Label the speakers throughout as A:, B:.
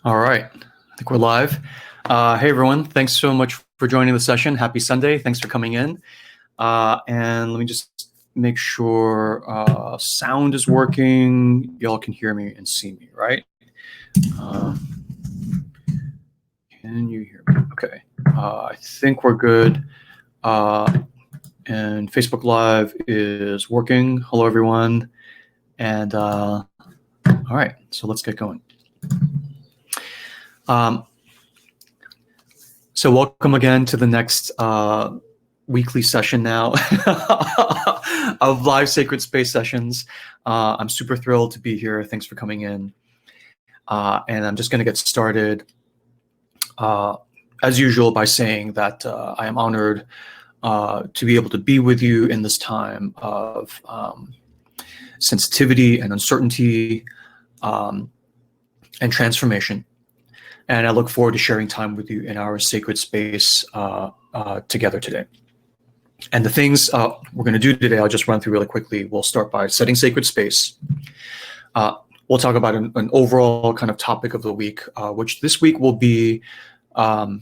A: All right, I think we're live. Hey everyone, thanks so much for joining the session. Happy Sunday, thanks for coming in. And let me just make sure sound is working. Y'all can hear me and see me, right? Can you hear me? Okay, I think we're good. And Facebook Live is working. Hello everyone. And all right, so let's get going. So welcome again to the next weekly session now of live sacred space sessions. I'm super thrilled to be here. Thanks for coming in. And I'm just going to get started as usual by saying that I am honored to be able to be with you in this time of sensitivity and uncertainty and transformation. And I look forward to sharing time with you in our sacred space together today. And the things we're going to do today, I'll just run through really quickly. We'll start by setting sacred space. We'll talk about an overall kind of topic of the week, which this week will be, I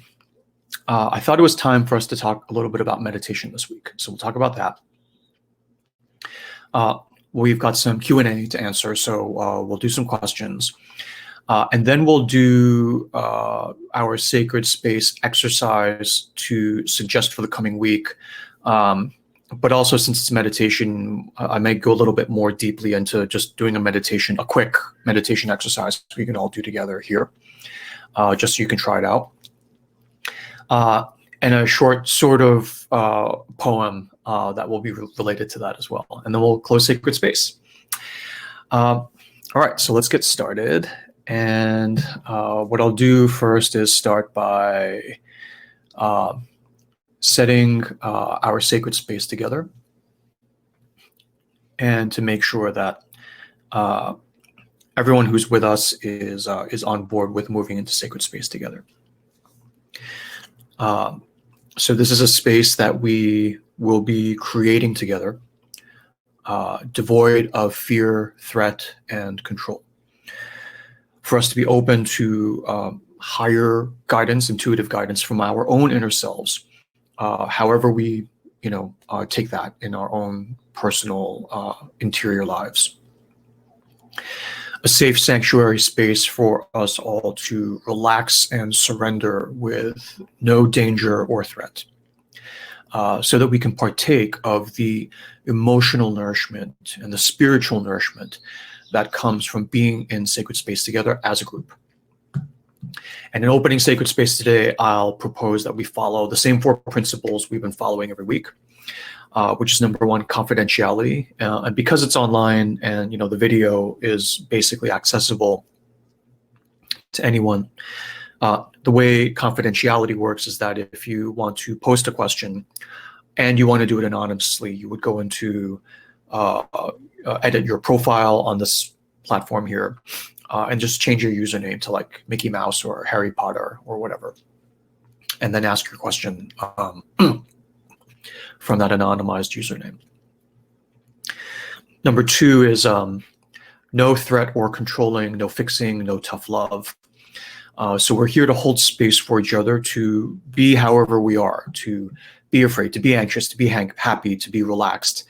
A: thought it was time for us to talk a little bit about meditation this week. So we'll talk about that. We've got some Q&A to answer, so we'll do some questions. And then we'll do our sacred space exercise to suggest for the coming week. But also, since it's meditation, I may go a little bit more deeply into just doing a quick meditation exercise we can all do together here, just so you can try it out. And a short sort of poem that will be related to that as well. And then we'll close sacred space. All right, so let's get started. And what I'll do first is start by setting our sacred space together, and to make sure that everyone who's with us is on board with moving into sacred space together. So this is a space that we will be creating together, devoid of fear, threat, and control, for us to be open to higher guidance, intuitive guidance from our own inner selves, however we, take that in our own personal interior lives. A safe sanctuary space for us all to relax and surrender with no danger or threat, so that we can partake of the emotional nourishment and the spiritual nourishment that comes from being in sacred space together as a group. And in opening sacred space today, I'll propose that we follow the same 4 principles we've been following every week, which is number 1, confidentiality. And because it's online and the video is basically accessible to anyone, the way confidentiality works is that if you want to post a question and you want to do it anonymously, you would go into edit your profile on this platform here, and just change your username to like Mickey Mouse or Harry Potter or whatever, and then ask your question from that anonymized username. Number 2 is no threat or controlling, no fixing, no tough love. So we're here to hold space for each other, to be however we are, to be afraid, to be anxious, to be happy, to be relaxed,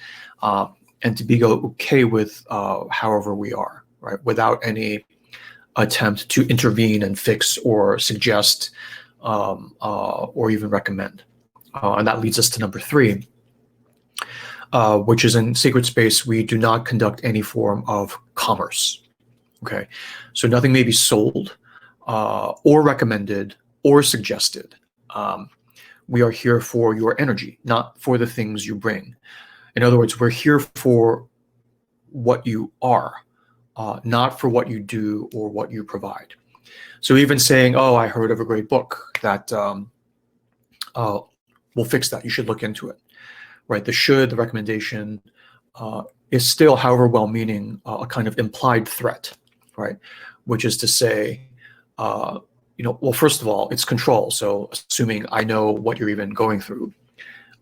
A: and to be okay with however we are, right? Without any attempt to intervene and fix or suggest or even recommend. And that leads us to number 3, which is in sacred space, we do not conduct any form of commerce, okay? So nothing may be sold or recommended or suggested. We are here for your energy, not for the things you bring. In other words, we're here for what you are, not for what you do or what you provide. So even saying, oh, I heard of a great book that will fix that, you should look into it, right? The recommendation is still, however well-meaning, a kind of implied threat, right? Which is to say, well, first of all, it's control. So assuming I know what you're even going through.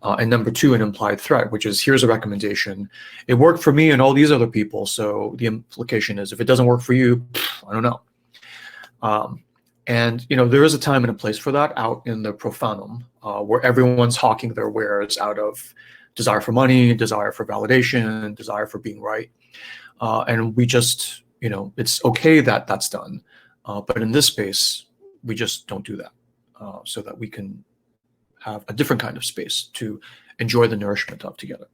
A: And number 2, an implied threat, which is, here's a recommendation. It worked for me and all these other people. So the implication is, if it doesn't work for you, I don't know. And, there is a time and a place for that out in the profanum, where everyone's hawking their wares out of desire for money, desire for validation, desire for being right. And we just, it's okay that that's done. But in this space, we just don't do that, so that we can have a different kind of space to enjoy the nourishment of together.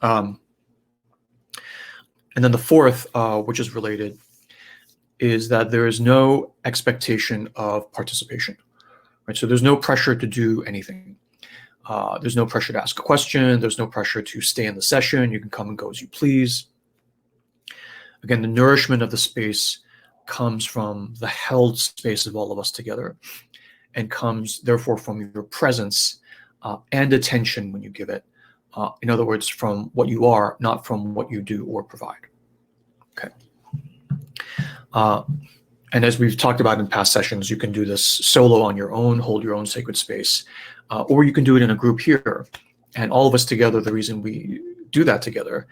A: And then the fourth, which is related, is that there is no expectation of participation, right? So there's no pressure to do anything. There's no pressure to ask a question. There's no pressure to stay in the session. You can come and go as you please. Again, the nourishment of the space comes from the held space of all of us together, and comes therefore from your presence and attention when you give it. In other words, from what you are, not from what you do or provide. Okay. And as we've talked about in past sessions, you can do this solo on your own, hold your own sacred space, or you can do it in a group here. And all of us together, the reason we do that together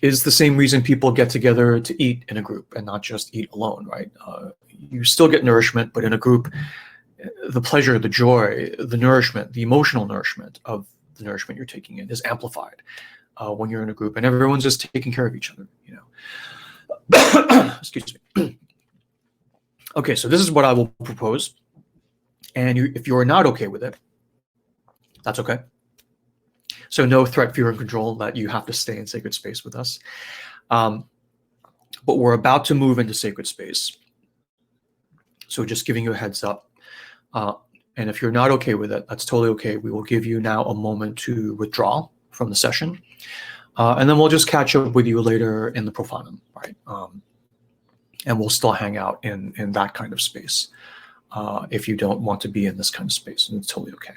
A: is the same reason people get together to eat in a group and not just eat alone, right? You still get nourishment, but in a group, the pleasure, the joy, the nourishment, the emotional nourishment of the nourishment you're taking in is amplified when you're in a group and everyone's just taking care of each other, Excuse me. Okay, so this is what I will propose. And if you're not okay with it, that's okay. So no threat, fear, and control that you have to stay in sacred space with us. But we're about to move into sacred space. So just giving you a heads up. And if you're not okay with it, that's totally okay. We will give you now a moment to withdraw from the session. And then we'll just catch up with you later in the profanum, right? And we'll still hang out in that kind of space if you don't want to be in this kind of space, and it's totally okay.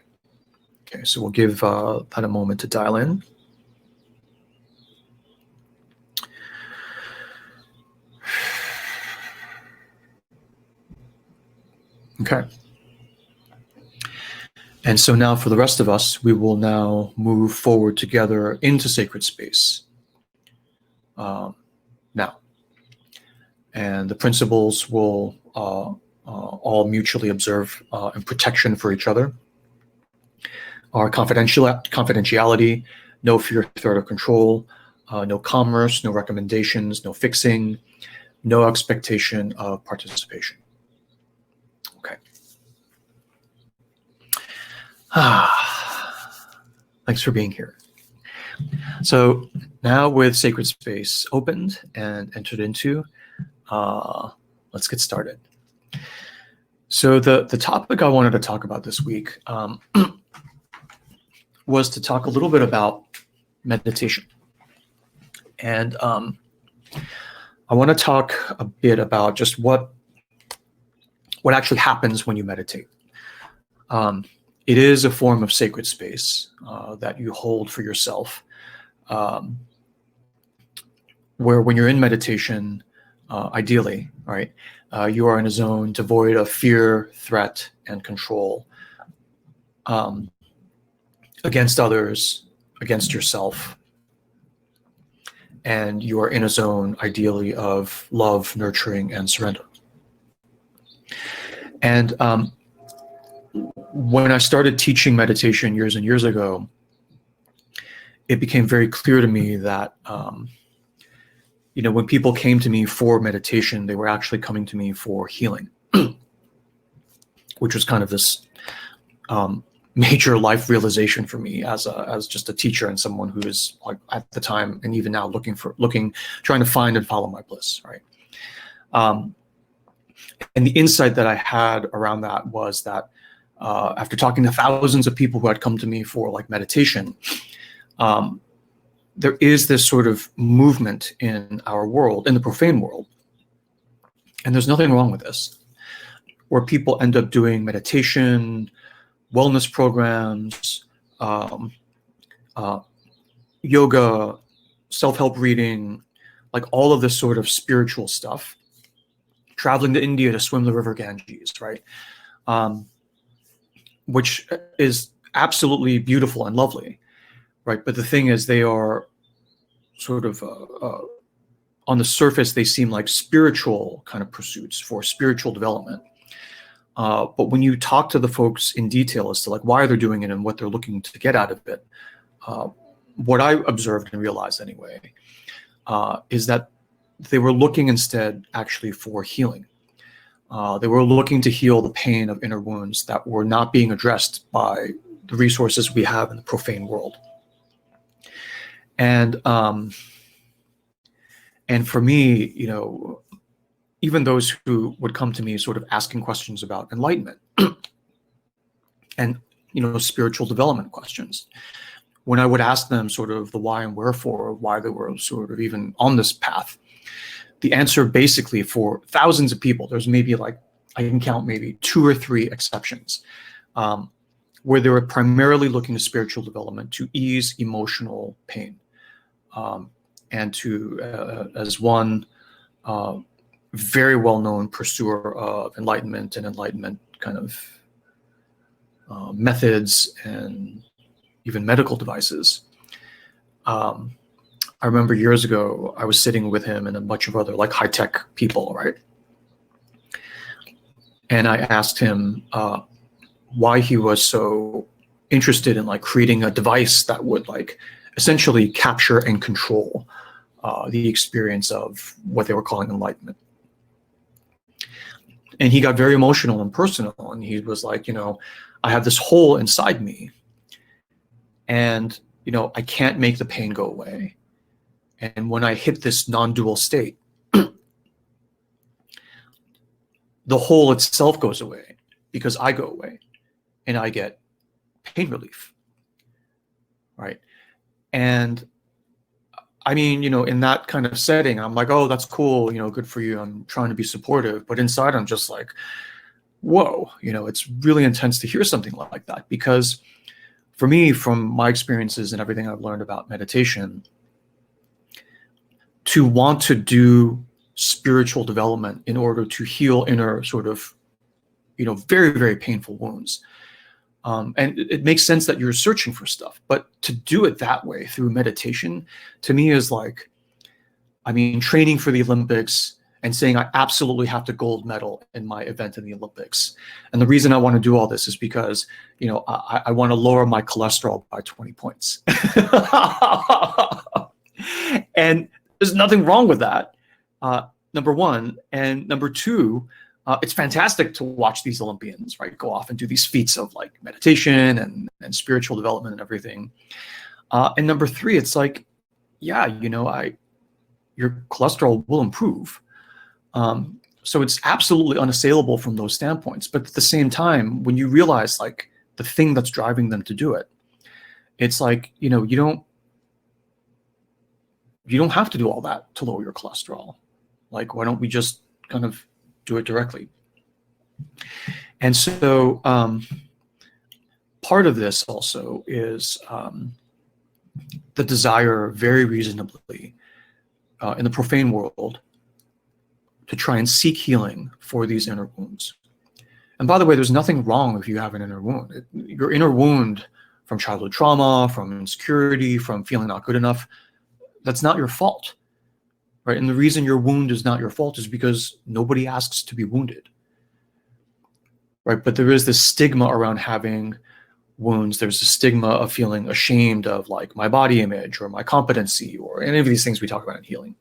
A: Okay, so we'll give that a moment to dial in. Okay. And so now for the rest of us, we will now move forward together into sacred space. Now. And the principles will all mutually observe in protection for each other. Our confidentiality, no fear, threat, or control, no commerce, no recommendations, no fixing, no expectation of participation. Okay. Thanks for being here. So now with sacred space opened and entered into, let's get started. So the topic I wanted to talk about this week was to talk a little bit about meditation. And I want to talk a bit about just what actually happens when you meditate. It is a form of sacred space that you hold for yourself, where when you're in meditation, ideally, right, you are in a zone devoid of fear, threat, and control against others, against yourself. And you are in a zone, ideally, of love, nurturing, and surrender. And when I started teaching meditation years and years ago, it became very clear to me that when people came to me for meditation, they were actually coming to me for healing, which was kind of this major life realization for me as just a teacher and someone who is, like, at the time and even now trying to find and follow my bliss, right? And the insight that I had around that was that after talking to thousands of people who had come to me for, like, meditation, there is this sort of movement in our world, in the profane world, and there's nothing wrong with this, where people end up doing meditation, wellness programs, yoga, self-help reading, like all of this sort of spiritual stuff, traveling to India to swim the river Ganges, right? Which is absolutely beautiful and lovely, right? But the thing is, they are sort of on the surface, they seem like spiritual kind of pursuits for spiritual development. But when you talk to the folks in detail as to like why they're doing it and what they're looking to get out of it, what I observed and realized anyway, is that they were looking instead actually for healing. They were looking to heal the pain of inner wounds that were not being addressed by the resources we have in the profane world. And for me, you know, even those who would come to me sort of asking questions about enlightenment and, you know, spiritual development questions, when I would ask them sort of the why and wherefore, why they were sort of even on this path, the answer basically for thousands of people, there's maybe like, I can count maybe 2 or 3 exceptions, where they were primarily looking to spiritual development to ease emotional pain. And to, as one very well-known pursuer of enlightenment and enlightenment kind of methods and even medical devices. I remember years ago, I was sitting with him and a bunch of other like high-tech people, right? And I asked him why he was so interested in like creating a device that would like essentially capture and control the experience of what they were calling enlightenment. And he got very emotional and personal, and he was like, you know, I have this hole inside me, and, you know, I can't make the pain go away. And when I hit this non-dual state, the hole itself goes away because I go away and I get pain relief, right? And I mean, you know, in that kind of setting, I'm like, oh, that's cool, you know, good for you. I'm trying to be supportive. But inside, I'm just like, whoa, you know, it's really intense to hear something like that. Because for me, from my experiences and everything I've learned about meditation, to want to do spiritual development in order to heal inner sort of, you know, very, very painful wounds. And it makes sense that you're searching for stuff, but to do it that way through meditation, to me is like, I mean, training for the Olympics and saying I absolutely have to gold medal in my event in the Olympics. And the reason I want to do all this is because, you know, I want to lower my cholesterol by 20 points. And there's nothing wrong with that, number one. And number two, it's fantastic to watch these Olympians, right, go off and do these feats of like meditation and spiritual development and everything. And number three, it's like, yeah, you know, your cholesterol will improve. So it's absolutely unassailable from those standpoints. But at the same time, when you realize like the thing that's driving them to do it, it's like, you know, you don't have to do all that to lower your cholesterol. Like, why don't we just kind of do it directly? And so part of this also is the desire, very reasonably, in the profane world, to try and seek healing for these inner wounds. And by the way, there's nothing wrong if you have an inner wound. Your inner wound from childhood trauma, from insecurity, from feeling not good enough, that's not your fault, right? And the reason your wound is not your fault is because nobody asks to be wounded, right? But there is this stigma around having wounds. There's a stigma of feeling ashamed of like my body image or my competency or any of these things we talk about in healing.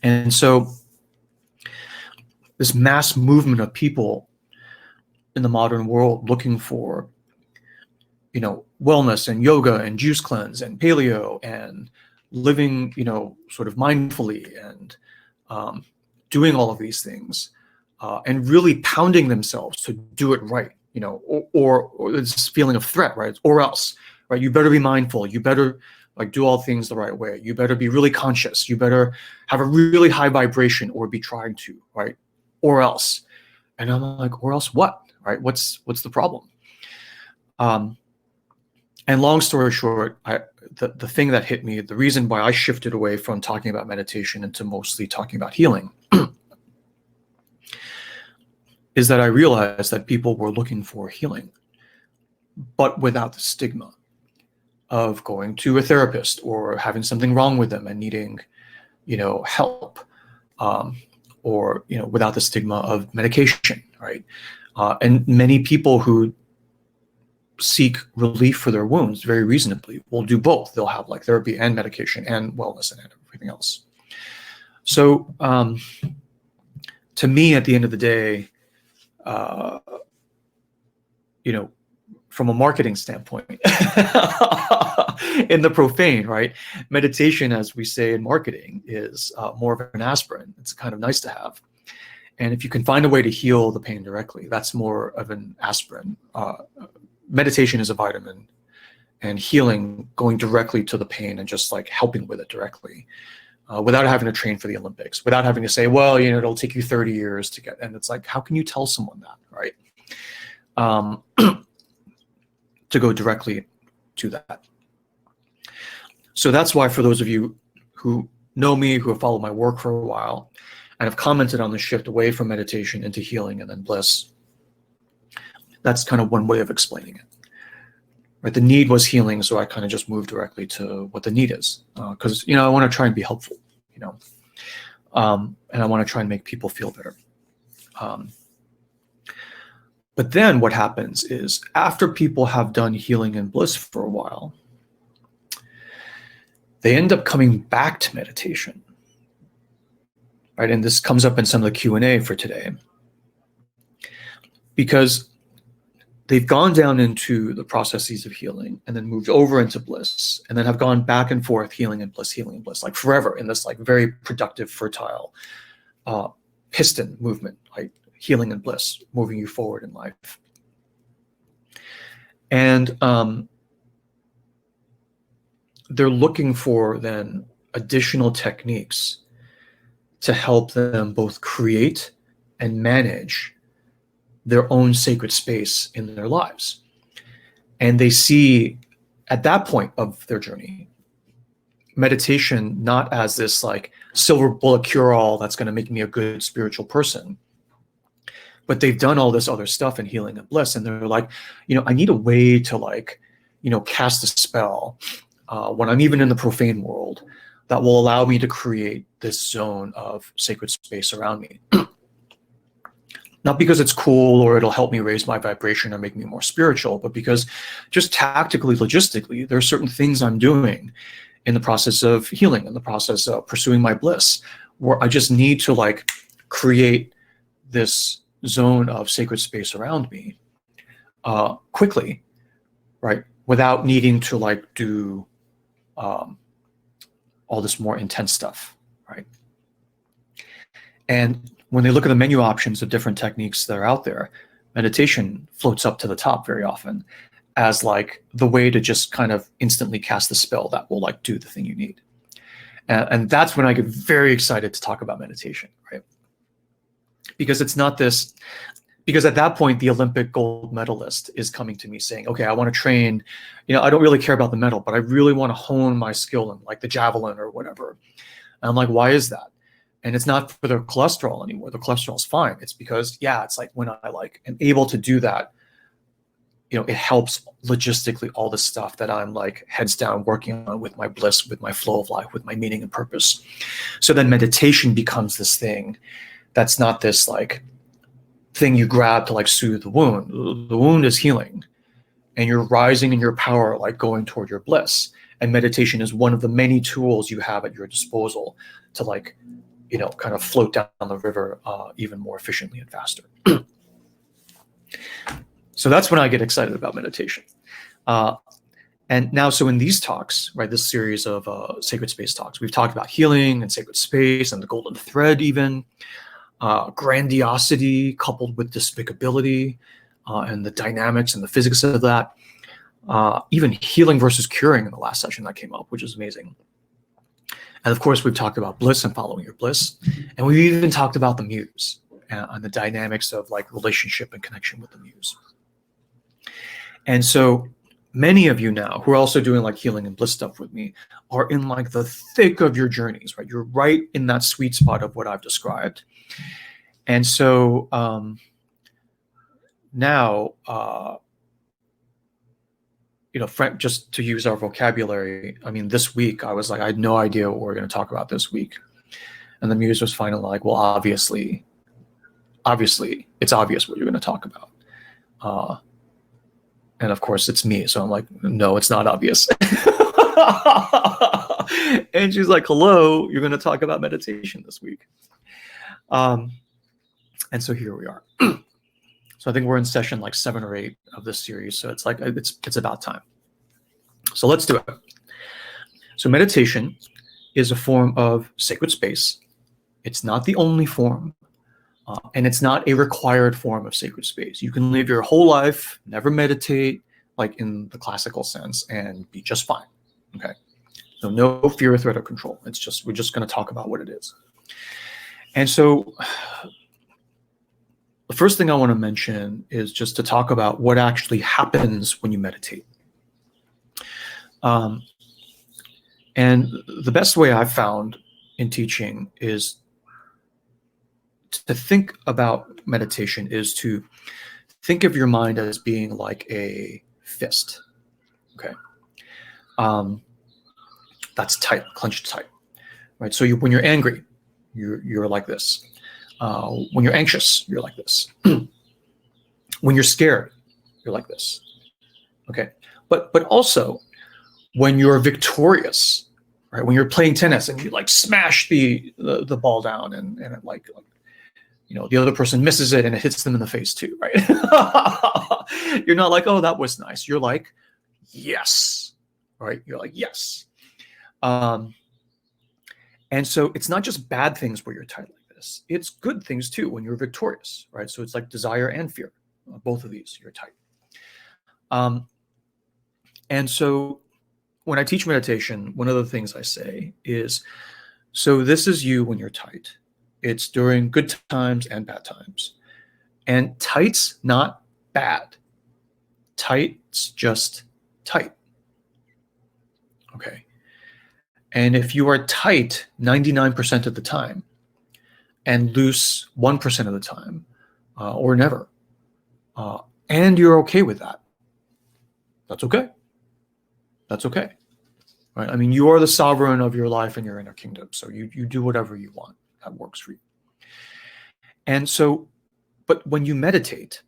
A: And so this mass movement of people in the modern world looking for, you know, wellness and yoga and juice cleanse and paleo and living, you know, sort of mindfully and doing all of these things and really pounding themselves to do it right, you know, or this feeling of threat, right? Or else, right? You better be mindful. You better like do all things the right way. You better be really conscious. You better have a really high vibration or be trying to, right? Or else. And I'm like, or else what, right? What's the problem? And long story short, the thing that hit me, the reason why I shifted away from talking about meditation into mostly talking about healing is that I realized that people were looking for healing, but without the stigma of going to a therapist or having something wrong with them and needing, help, or without the stigma of medication, right? And many people who seek relief for their wounds very reasonably will do both. They'll have like therapy and medication and wellness and everything else. So to me, at the end of the day, from a marketing standpoint, in the profane, right? Meditation, as we say in marketing, is more of an aspirin. It's kind of nice to have. And if you can find a way to heal the pain directly, that's more of an aspirin. Meditation is a vitamin, and healing, going directly to the pain and just like helping with it directly, without having to train for the Olympics, without having to say, well, it'll take you 30 years to get, and it's like, how can you tell someone that, right? To go directly to that. So that's why, for those of you who know me, who have followed my work for a while, and have commented on the shift away from meditation into healing and then bliss, that's kind of one way of explaining it. Right? The need was healing, so I kind of just moved directly to what the need is, because I want to try and be helpful, and I want to try and make people feel better. But then what happens is, after people have done healing and bliss for a while, they end up coming back to meditation. Right? And this comes up in some of the Q&A for today, because they've gone down into the processes of healing and then moved over into bliss, and then have gone back and forth, healing and bliss, like forever, in this like very productive, fertile piston movement, like healing and bliss, moving you forward in life. And they're looking for then additional techniques to help them both create and manage their own sacred space in their lives. And they see, at that point of their journey, meditation not as this like silver bullet cure-all that's going to make me a good spiritual person, but they've done all this other stuff in healing and bliss, and they're like, I need a way to like, cast a spell when I'm even in the profane world that will allow me to create this zone of sacred space around me. Not because it's cool or it'll help me raise my vibration or make me more spiritual, but because just tactically, logistically, there are certain things I'm doing in the process of healing, in the process of pursuing my bliss, where I just need to like create this zone of sacred space around me quickly, right? Without needing to like do all this more intense stuff, right? And when they look at the menu options of different techniques that are out there, meditation floats up to the top very often as like the way to just kind of instantly cast the spell that will like do the thing you need. And that's when I get very excited to talk about meditation, right? Because it's not this, because at that point, the Olympic gold medalist is coming to me saying, okay, I want to train, I don't really care about the medal, but I really want to hone my skill in like the javelin or whatever. And I'm like, why is that? And it's not for their cholesterol anymore. The cholesterol is fine. It's because, it's like when I like am able to do that, it helps logistically all the stuff that I'm like heads down working on with my bliss, with my flow of life, with my meaning and purpose. So then meditation becomes this thing that's not this like thing you grab to like soothe the wound. The wound is healing, and you're rising in your power, like going toward your bliss. And meditation is one of the many tools you have at your disposal to like, kind of float down the river even more efficiently and faster. So that's when I get excited about meditation. And now, so in these talks, right, this series of sacred space talks, we've talked about healing and sacred space and the golden thread even, grandiosity coupled with despicability and the dynamics and the physics of that, even healing versus curing in the last session that came up, which is amazing. And of course, we've talked about bliss and following your bliss. And we've even talked about the muse and the dynamics of like relationship and connection with the muse. And so many of you now who are also doing like healing and bliss stuff with me are in like the thick of your journeys, right? You're right in that sweet spot of what I've described. And so now, just to use our vocabulary, I mean, this week I was like, I had no idea what we were going to talk about this week. And the muse was finally like, well, obviously, it's obvious what you're going to talk about. And of course, it's me. So I'm like, no, it's not obvious. And she's like, hello, you're going to talk about meditation this week. And so here we are. So I think we're in session like 7 or 8 of this series. So it's like, it's about time. So let's do it. So meditation is a form of sacred space. It's not the only form. And it's not a required form of sacred space. You can live your whole life, never meditate, like in the classical sense, and be just fine. Okay. So no fear, threat, or control. It's just, we're just going to talk about what it is. And so the first thing I want to mention is just to talk about what actually happens when you meditate. And the best way I've found in teaching is to think about meditation is to think of your mind as being like a fist. Okay. That's tight, clenched tight, right? So when you're angry, you're like this. When you're anxious, you're like this. When you're scared, you're like this. Okay. But also when you're victorious, right? When you're playing tennis and you like smash the ball down and it like, you know, the other person misses it and it hits them in the face too, right? You're not like, oh, that was nice. You're like, yes, right? You're like, yes. And so it's not just bad things where you're tight like this. It's good things too when you're victorious, right? So it's like desire and fear, both of these, you're tight. And so when I teach meditation, one of the things I say is, so this is you when you're tight. It's during good times and bad times. And tight's not bad. Tight's just tight. Okay. And if you are tight 99% of the time and loose 1% of the time, or never, and you're okay with that, that's okay. That's okay. Right? I mean, you are the sovereign of your life and your inner kingdom. So you do whatever you want that works for you. And so, but when you meditate,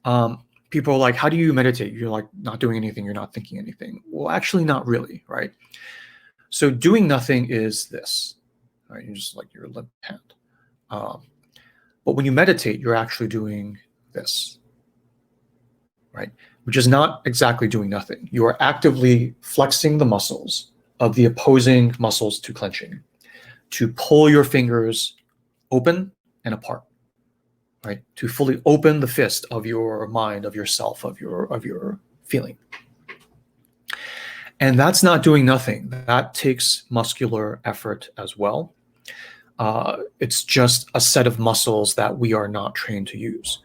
A: people are like, how do you meditate? You're like not doing anything. You're not thinking anything. Well, actually not really, right? So doing nothing is this, right? You're just like your limp hand. But when you meditate, you're actually doing this, right? Which is not exactly doing nothing. You are actively flexing the muscles of the opposing muscles to clenching, to pull your fingers open and apart, right? To fully open the fist of your mind, of yourself, of your feeling. And that's not doing nothing. That takes muscular effort as well. It's just a set of muscles that we are not trained to use.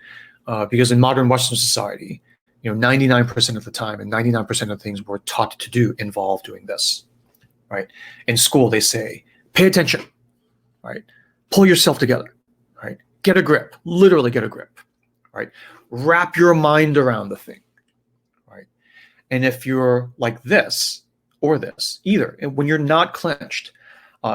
A: Because in modern Western society, 99% of the time and 99% of the things we're taught to do involve doing this, right? In school, they say, pay attention, right? Pull yourself together, right? Get a grip, literally get a grip, right? Wrap your mind around the thing, right? And if you're like this or this, either, and when you're not clenched,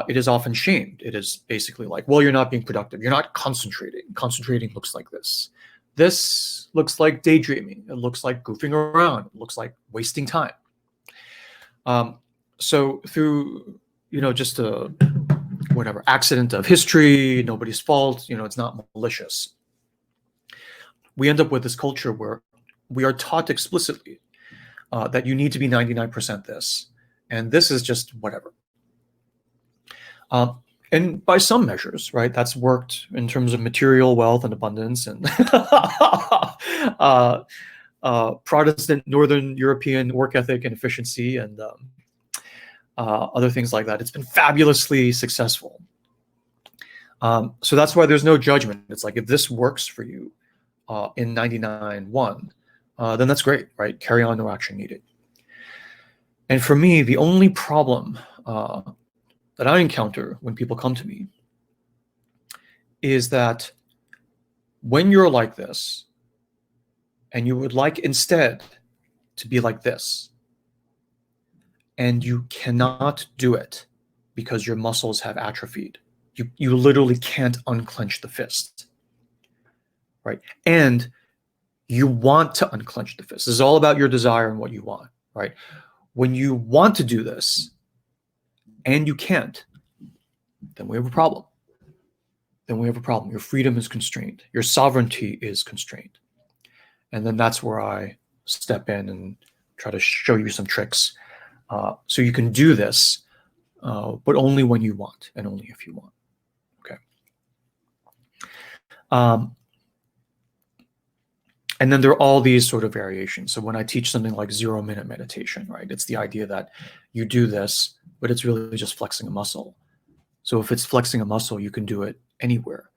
A: it is often shamed. It is basically like, well, you're not being productive. You're not concentrating. Concentrating looks like this. This looks like daydreaming. It looks like goofing around. It looks like wasting time. So through, just a whatever accident of history, nobody's fault, it's not malicious. We end up with this culture where we are taught explicitly that you need to be 99% this, and this is just whatever. And by some measures, right, that's worked in terms of material wealth and abundance and Protestant Northern European work ethic and efficiency and other things like that. It's been fabulously successful. So that's why there's no judgment. It's like, if this works for you in 99.1, then that's great, right? Carry on, no action needed. And for me, the only problem that I encounter when people come to me is that when you're like this, and you would like instead to be like this, and you cannot do it because your muscles have atrophied. You literally can't unclench the fist, right? And you want to unclench the fist. This is all about your desire and what you want, right? When you want to do this and you can't, then we have a problem. Then we have a problem. Your freedom is constrained. Your sovereignty is constrained. And then that's where I step in and try to show you some tricks. So you can do this, but only when you want and only if you want. Okay. And then there are all these sort of variations. So when I teach something like 0-minute meditation, right, it's the idea that you do this, but it's really just flexing a muscle. So if it's flexing a muscle, you can do it anywhere,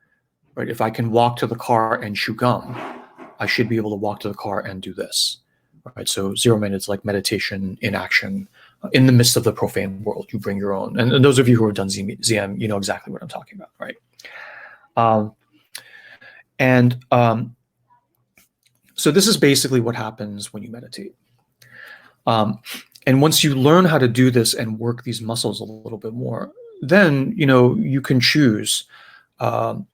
A: right? If I can walk to the car and chew gum, I should be able to walk to the car and do this, right? So 0 minutes, like meditation in action, in the midst of the profane world. You bring your own. And those of you who have done ZM, you know exactly what I'm talking about, right? So this is basically what happens when you meditate. And once you learn how to do this and work these muscles a little bit more, then, you know, you can choose what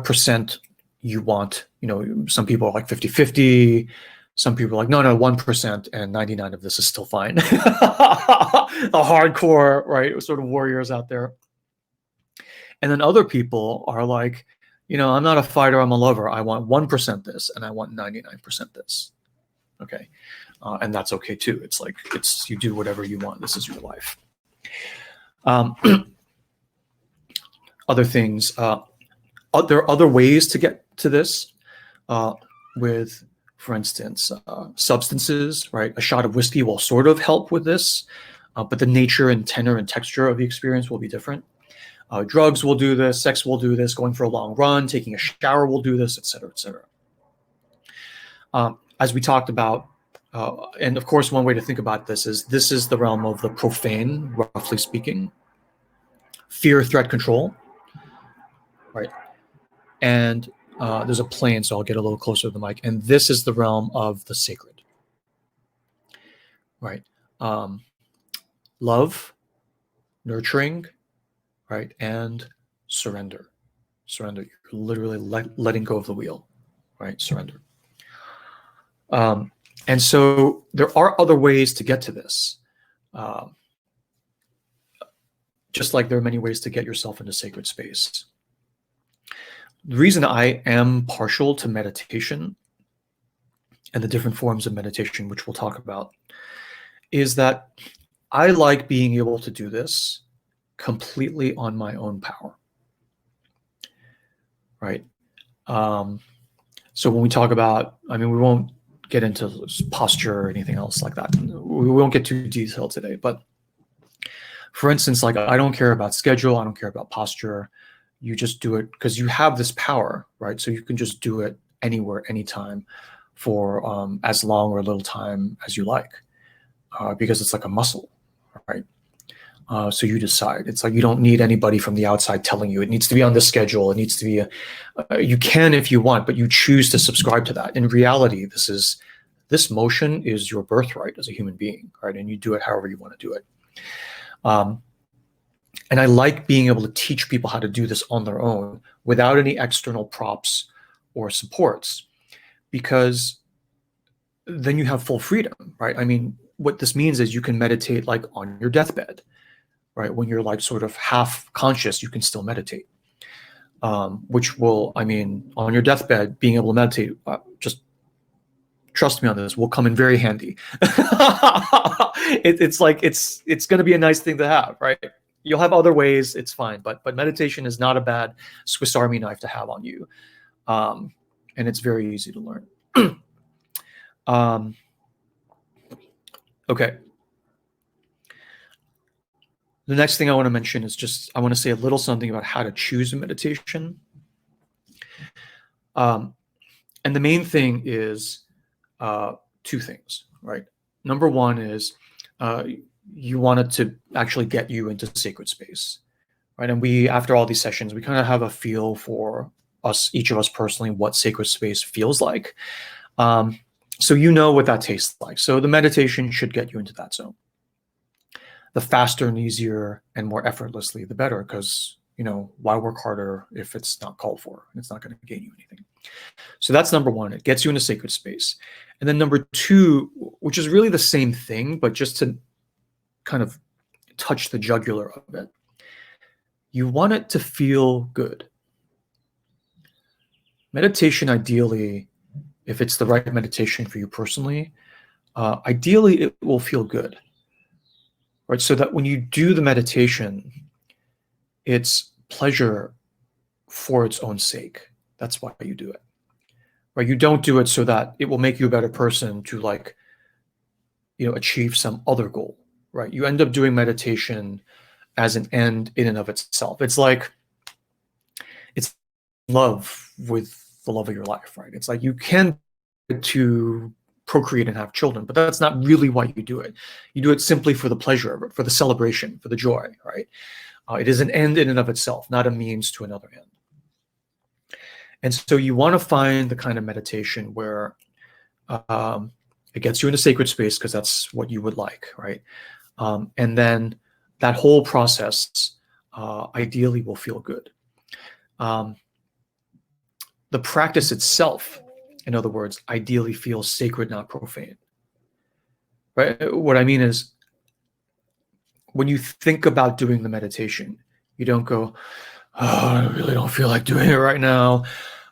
A: percent you want. You know, some people are like 50-50. Some people are like, no, 1%, and 99 of this is still fine. The hardcore, right, sort of warriors out there. And then other people are like, you know, I'm not a fighter, I'm a lover. I want 1% this, and I want 99% this. Okay. And that's okay too. It's like, you do whatever you want. This is your life. Other things, there are other ways to get to this with, for instance, substances, right? A shot of whiskey will sort of help with this, but the nature and tenor and texture of the experience will be different. Drugs will do this, sex will do this, going for a long run, taking a shower will do this, et cetera, et cetera. As we talked about, and of course, one way to think about this is the realm of the profane, roughly speaking. Fear, threat, control, right? And there's a plane, so I'll get a little closer to the mic. And this is the realm of the sacred, right? Love, nurturing, right? And surrender. Surrender. You're literally letting go of the wheel, right? Surrender. And so there are other ways to get to this. Just like there are many ways to get yourself into sacred space. The reason I am partial to meditation and the different forms of meditation, which we'll talk about, is that I like being able to do this completely on my own power, right? So when we talk about, I mean, we won't get into posture or anything else like that. We won't get too detailed today, but for instance, like I don't care about schedule, I don't care about posture. You just do it because you have this power, right? So you can just do it anywhere, anytime, for as long or little time as you like, because it's like a muscle, right? So you decide. It's like you don't need anybody from the outside telling you it needs to be on this schedule. It needs to be you can if you want, but you choose to subscribe to that. In reality, this motion is your birthright as a human being, right? And you do it however you want to do it. And I like being able to teach people how to do this on their own without any external props or supports, because then you have full freedom, right? I mean, what this means is you can meditate like on your deathbed, right? When you're like sort of half conscious, you can still meditate, which will, I mean, on your deathbed, being able to meditate, just trust me on this, will come in very handy. It's like, it's going to be a nice thing to have, right? You'll have other ways, it's fine, but meditation is not a bad Swiss Army knife to have on you. And it's very easy to learn. Okay. The next thing I want to mention is just, I want to say a little something about how to choose a meditation. And the main thing is two things, right? Number one is you want it to actually get you into sacred space, right? And we, after all these sessions, we kind of have a feel for us, each of us personally, what sacred space feels like. So you know what that tastes like. So the meditation should get you into that zone. the faster and easier and more effortlessly, the better, because, why work harder if it's not called for? It's not going to gain you anything. So that's number one. It gets you in a sacred space. And then number two, which is really the same thing, but just to kind of touch the jugular of it, you want it to feel good. Meditation, ideally, if it's the right meditation for you personally, ideally it will feel good, right? So that when you do the meditation, it's pleasure for its own sake. That's why you do it, right? You don't do it so that it will make you a better person to achieve some other goal, right? You end up doing meditation as an end in and of itself. It's love with the love of your life, right? It's like you can to procreate and have children, but that's not really why you do it. You do it simply for the pleasure of it, for the celebration, for the joy, right? It is an end in and of itself, not a means to another end. And so you want to find the kind of meditation where it gets you into sacred space, because that's what you would like, right? And then that whole process ideally will feel good. The practice itself, in other words, ideally feels sacred, not profane. Right? What I mean is, when you think about doing the meditation, you don't go, oh, I really don't feel like doing it right now,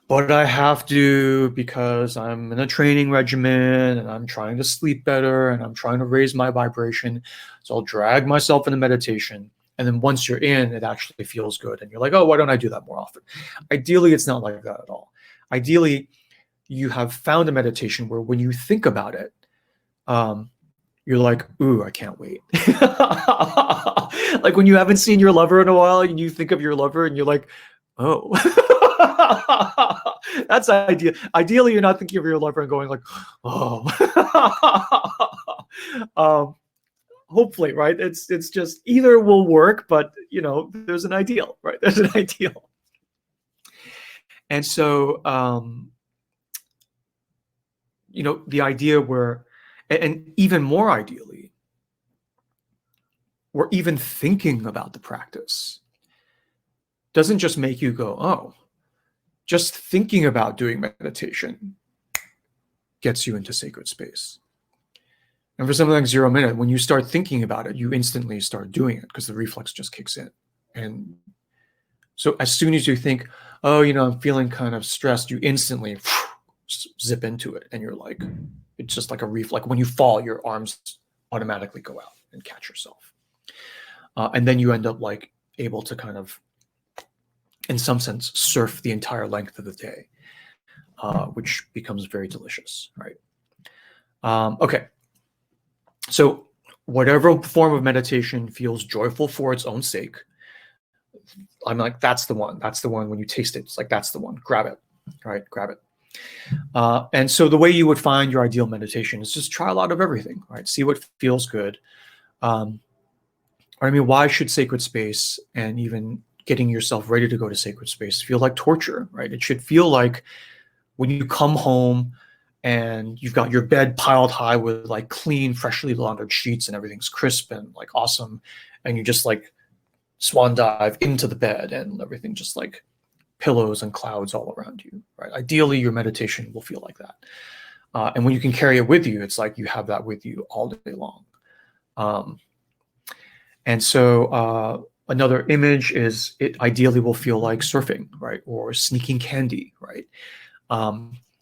A: but I have to because I'm in a training regimen and I'm trying to sleep better and I'm trying to raise my vibration. So I'll drag myself into meditation. And then once you're in, it actually feels good. And you're like, oh, why don't I do that more often? Ideally, it's not like that at all. Ideally, you have found a meditation where when you think about it, you're like, ooh, I can't wait. Like when you haven't seen your lover in a while and you think of your lover and you're like, oh. That's ideal. Ideally, you're not thinking of your lover and going like, oh. Hopefully, right? It's just either will work, but there's an ideal, right? There's an ideal. And so, the idea where, and even more ideally, we're even thinking about the practice doesn't just make you go, oh, just thinking about doing meditation gets you into sacred space. And for something like 0 minute, when you start thinking about it, you instantly start doing it because the reflex just kicks in. And so as soon as you think, oh, I'm feeling kind of stressed, you instantly zip into it. And you're like, it's just like a reflex. When you fall, your arms automatically go out and catch yourself. And then you end up like able to kind of, in some sense, surf the entire length of the day, which becomes very delicious, right? Okay. So whatever form of meditation feels joyful for its own sake, I'm like, that's the one. That's the one. When you taste it, it's like, that's the one. Grab it, right? Grab it. And so the way you would find your ideal meditation is just try a lot of everything, right? See what feels good. Why should sacred space and even getting yourself ready to go to sacred space feel like torture, right? It should feel like when you come home and you've got your bed piled high with like clean, freshly laundered sheets and everything's crisp and like awesome. And you just like swan dive into the bed and everything just like pillows and clouds all around you, right? Ideally, your meditation will feel like that. And when you can carry it with you, it's like you have that with you all day long. And so another image is it ideally will feel like surfing, right? Or sneaking candy, right?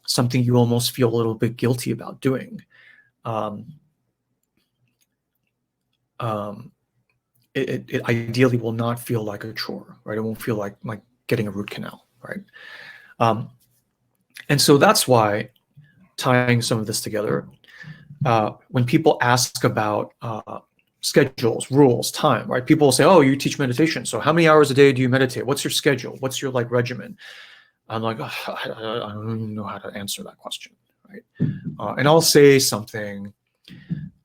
A: Something you almost feel a little bit guilty about doing. It ideally will not feel like a chore, right? It won't feel like getting a root canal, right? And so that's why, tying some of this together, when people ask about schedules, rules, time, right? People will say, oh, you teach meditation. So how many hours a day do you meditate? What's your schedule? What's your regimen? I'm like, oh, I don't even know how to answer that question, right? And I'll say something.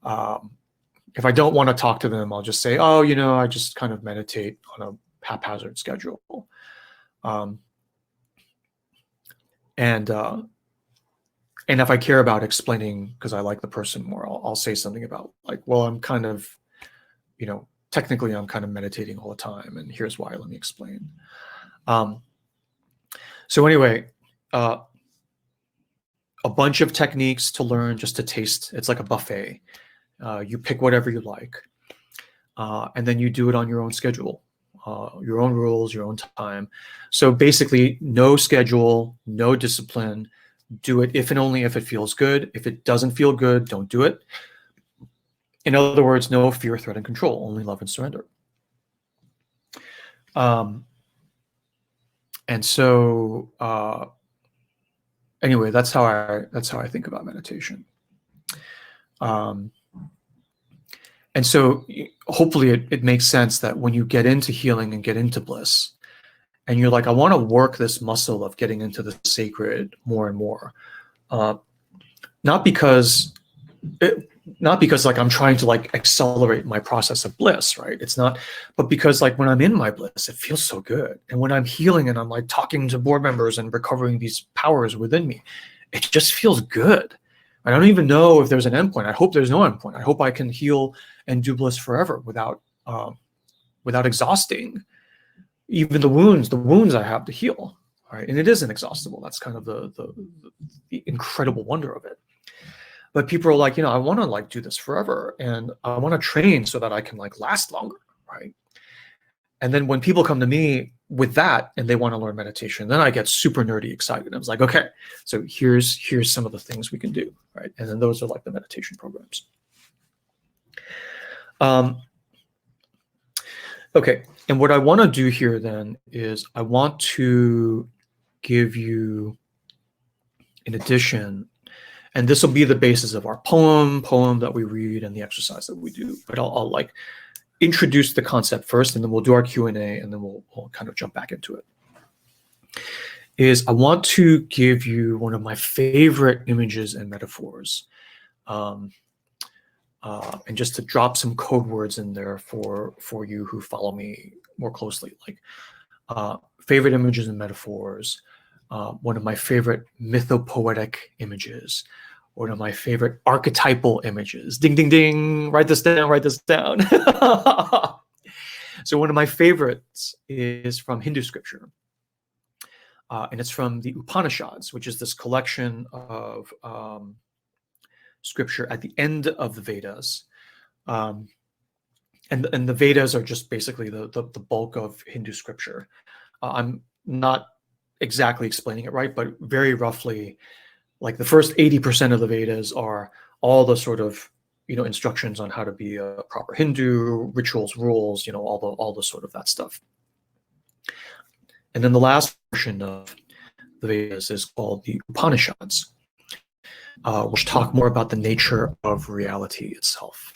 A: If I don't want to talk to them, I'll just say, oh, I just kind of meditate on a haphazard schedule. And if I care about explaining because I like the person more, I'll say something about like, well, I'm kind of technically I'm kind of meditating all the time, and here's why. Let me explain. So anyway, a bunch of techniques to learn, just to taste. It's like a buffet. You pick whatever you like, and then you do it on your own schedule, your own rules, your own time. So basically, no schedule, no discipline. Do it if and only if it feels good. If it doesn't feel good, don't do it. In other words, no fear, threat, and control, only love and surrender. And so, anyway, that's how I think about meditation. And so, hopefully, it makes sense that when you get into healing and get into bliss, and you're like, I want to work this muscle of getting into the sacred more and more, not because like I'm trying to like accelerate my process of bliss, right? It's not, but because like when I'm in my bliss, it feels so good. And when I'm healing and I'm like talking to board members and recovering these powers within me, it just feels good. I don't even know if there's an endpoint. I hope there's no endpoint. I hope I can heal and do bliss forever without exhausting even the wounds I have to heal, right? And it isn't exhaustible. That's kind of the incredible wonder of it. But people are like, I want to like do this forever, and I want to train so that I can like last longer, right? And then when people come to me with that and they want to learn meditation, then I get super nerdy excited. I was like, okay, so here's some of the things we can do, right? And then those are like the meditation programs. Okay, and what I want to do here then is I want to give you, in addition, and this will be the basis of our poem that we read and the exercise that we do. But I'll like introduce the concept first, and then we'll do our Q&A, and then we'll kind of jump back into it. Is I want to give you one of my favorite images and metaphors, and just to drop some code words in there for you who follow me more closely, like favorite images and metaphors. One of my favorite mythopoetic images, one of my favorite archetypal images. Ding, ding, ding, write this down, write this down. So one of my favorites is from Hindu scripture. And it's from the Upanishads, which is this collection of scripture at the end of the Vedas. And the Vedas are just basically the bulk of Hindu scripture. I'm not exactly explaining it right, but very roughly, like the first 80% of the Vedas are all the sort of, instructions on how to be a proper Hindu, rituals, rules, all the sort of that stuff. And then the last portion of the Vedas is called the Upanishads, which talk more about the nature of reality itself.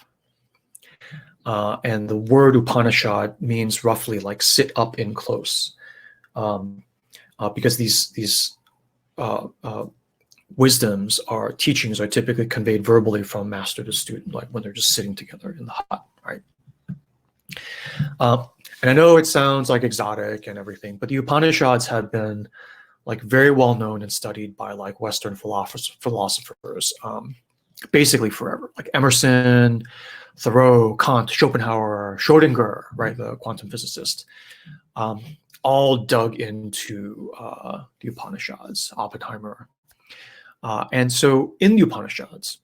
A: And the word Upanishad means roughly like sit up in close, because these wisdoms or teachings are typically conveyed verbally from master to student, like when they're just sitting together in the hut, right? And I know it sounds like exotic and everything, but the Upanishads have been like very well known and studied by like Western philosophers, basically forever, like Emerson, Thoreau, Kant, Schopenhauer, Schrödinger, right, the quantum physicist, all dug into the Upanishads, Oppenheimer. And so in the Upanishads,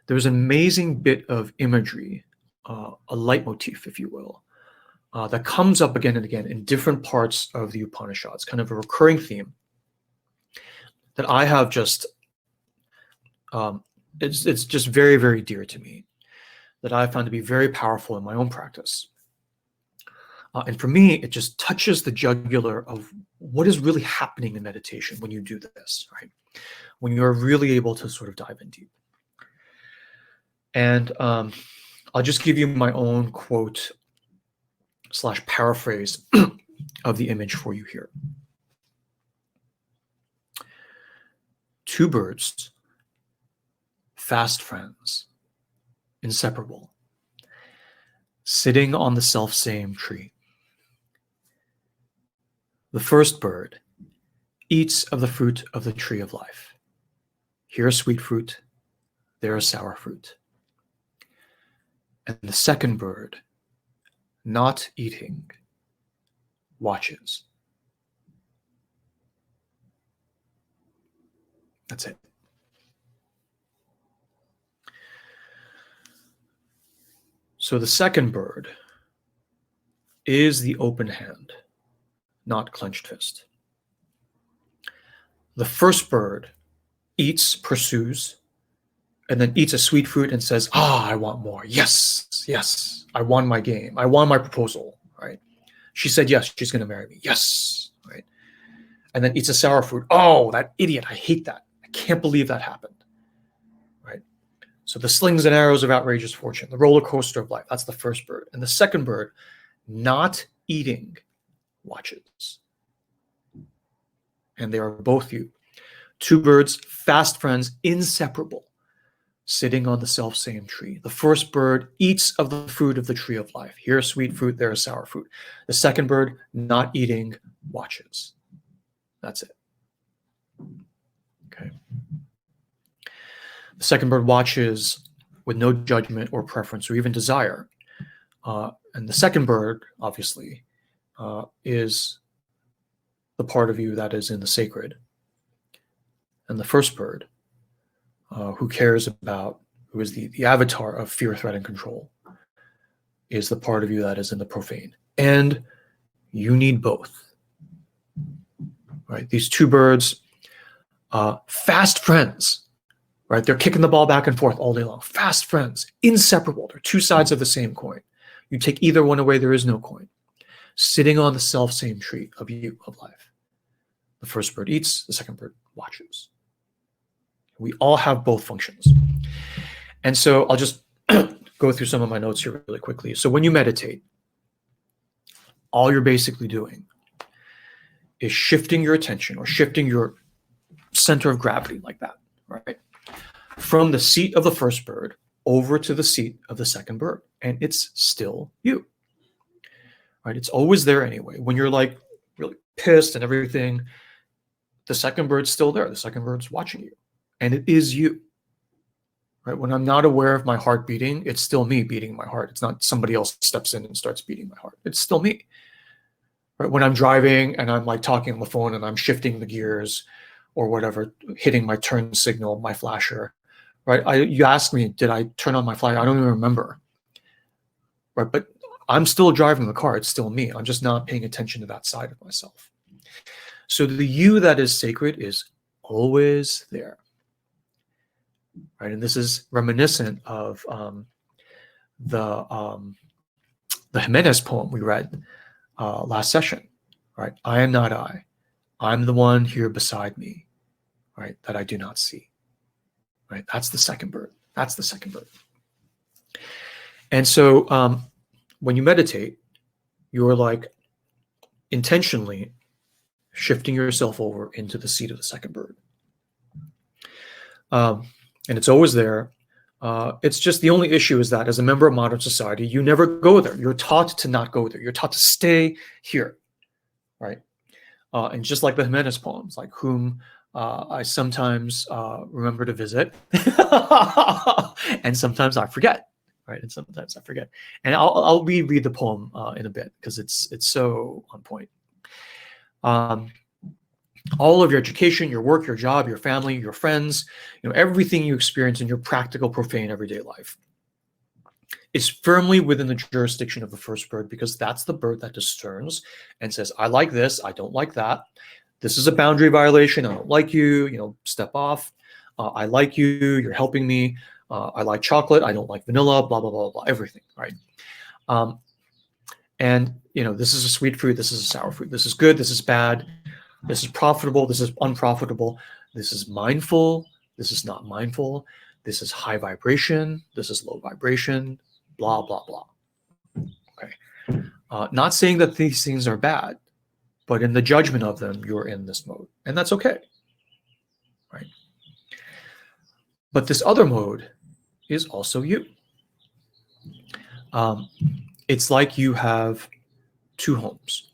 A: there's an amazing bit of imagery, a leitmotif, if you will, that comes up again and again in different parts of the Upanishads, kind of a recurring theme that I have just, it's just very, very dear to me, that I found to be very powerful in my own practice. And for me, it just touches the jugular of what is really happening in meditation when you do this, right? When you're really able to sort of dive in deep. And I'll just give you my own quote / paraphrase of the image for you here. Two birds, fast friends, inseparable, sitting on the self-same tree. The first bird eats of the fruit of the tree of life. Here a sweet fruit, there a sour fruit. And the second bird, not eating, watches. That's it. So the second bird is the open hand, not clenched fist. The first bird eats, pursues, and then eats a sweet fruit and says, I want more. Yes, yes, I won my game. I won my proposal, right? She said, yes, she's going to marry me. Yes, right? And then eats a sour fruit. Oh, that idiot. I hate that. I can't believe that happened, right? So the slings and arrows of outrageous fortune, the roller coaster of life, that's the first bird. And the second bird, not eating, watches. And they are both you. Two birds, fast friends, inseparable, sitting on the self-same tree. The first bird eats of the fruit of the tree of life. Here a sweet fruit, there a sour fruit. The second bird, not eating, watches. That's it. Okay. The second bird watches with no judgment or preference or even desire. And the second bird, obviously, is the part of you that is in the sacred. And the first bird, who cares about, who is the avatar of fear, threat, and control, is the part of you that is in the profane. And you need both, right? These two birds, fast friends, right? They're kicking the ball back and forth all day long. Fast friends, inseparable. They're two sides of the same coin. You take either one away, there is no coin. Sitting on the self-same tree of you, of life. The first bird eats, the second bird watches. We all have both functions. And so I'll just go through some of my notes here really quickly. So when you meditate, all you're basically doing is shifting your attention or shifting your center of gravity like that, right? From the seat of the first bird over to the seat of the second bird. And it's still you, right? It's always there anyway. When you're like really pissed and everything, the second bird's still there. The second bird's watching you. And it is you, right? When I'm not aware of my heart beating, it's still me beating my heart. It's not somebody else steps in and starts beating my heart. It's still me, right? When I'm driving and I'm like talking on the phone and I'm shifting the gears or whatever, hitting my turn signal, my flasher, right? You asked me, did I turn on my flasher? I don't even remember, right? But I'm still driving the car. It's still me. I'm just not paying attention to that side of myself. So the you that is sacred is always there. Right, and this is reminiscent of the Jimenez poem we read last session. Right, I am not I. I'm the one here beside me, right, that I do not see. Right, that's the second bird. That's the second bird. And so when you meditate, you're like intentionally shifting yourself over into the seat of the second bird. And it's always there. It's just the only issue is that as a member of modern society, you never go there. You're taught to not go there. You're taught to stay here, right? And just like the Jimenez poems, like whom I sometimes remember to visit, and sometimes I forget, right? And sometimes I forget. And I'll reread the poem in a bit because it's so on point. All of your education, your work, your job, your family, your friends, everything you experience in your practical, profane, everyday life is firmly within the jurisdiction of the first bird, because that's the bird that discerns and says, I like this, I don't like that. This is a boundary violation. I don't like you, step off. I like you, you're helping me. I like chocolate, I don't like vanilla, blah, blah, blah, blah, everything, right? And, this is a sweet fruit, this is a sour fruit, this is good, this is bad. This is profitable. This is unprofitable. This is mindful. This is not mindful. This is high vibration. This is low vibration. Blah, blah, blah. Okay. Not saying that these things are bad, but in the judgment of them, you're in this mode. And that's okay. Right? But this other mode is also you. It's like you have two homes.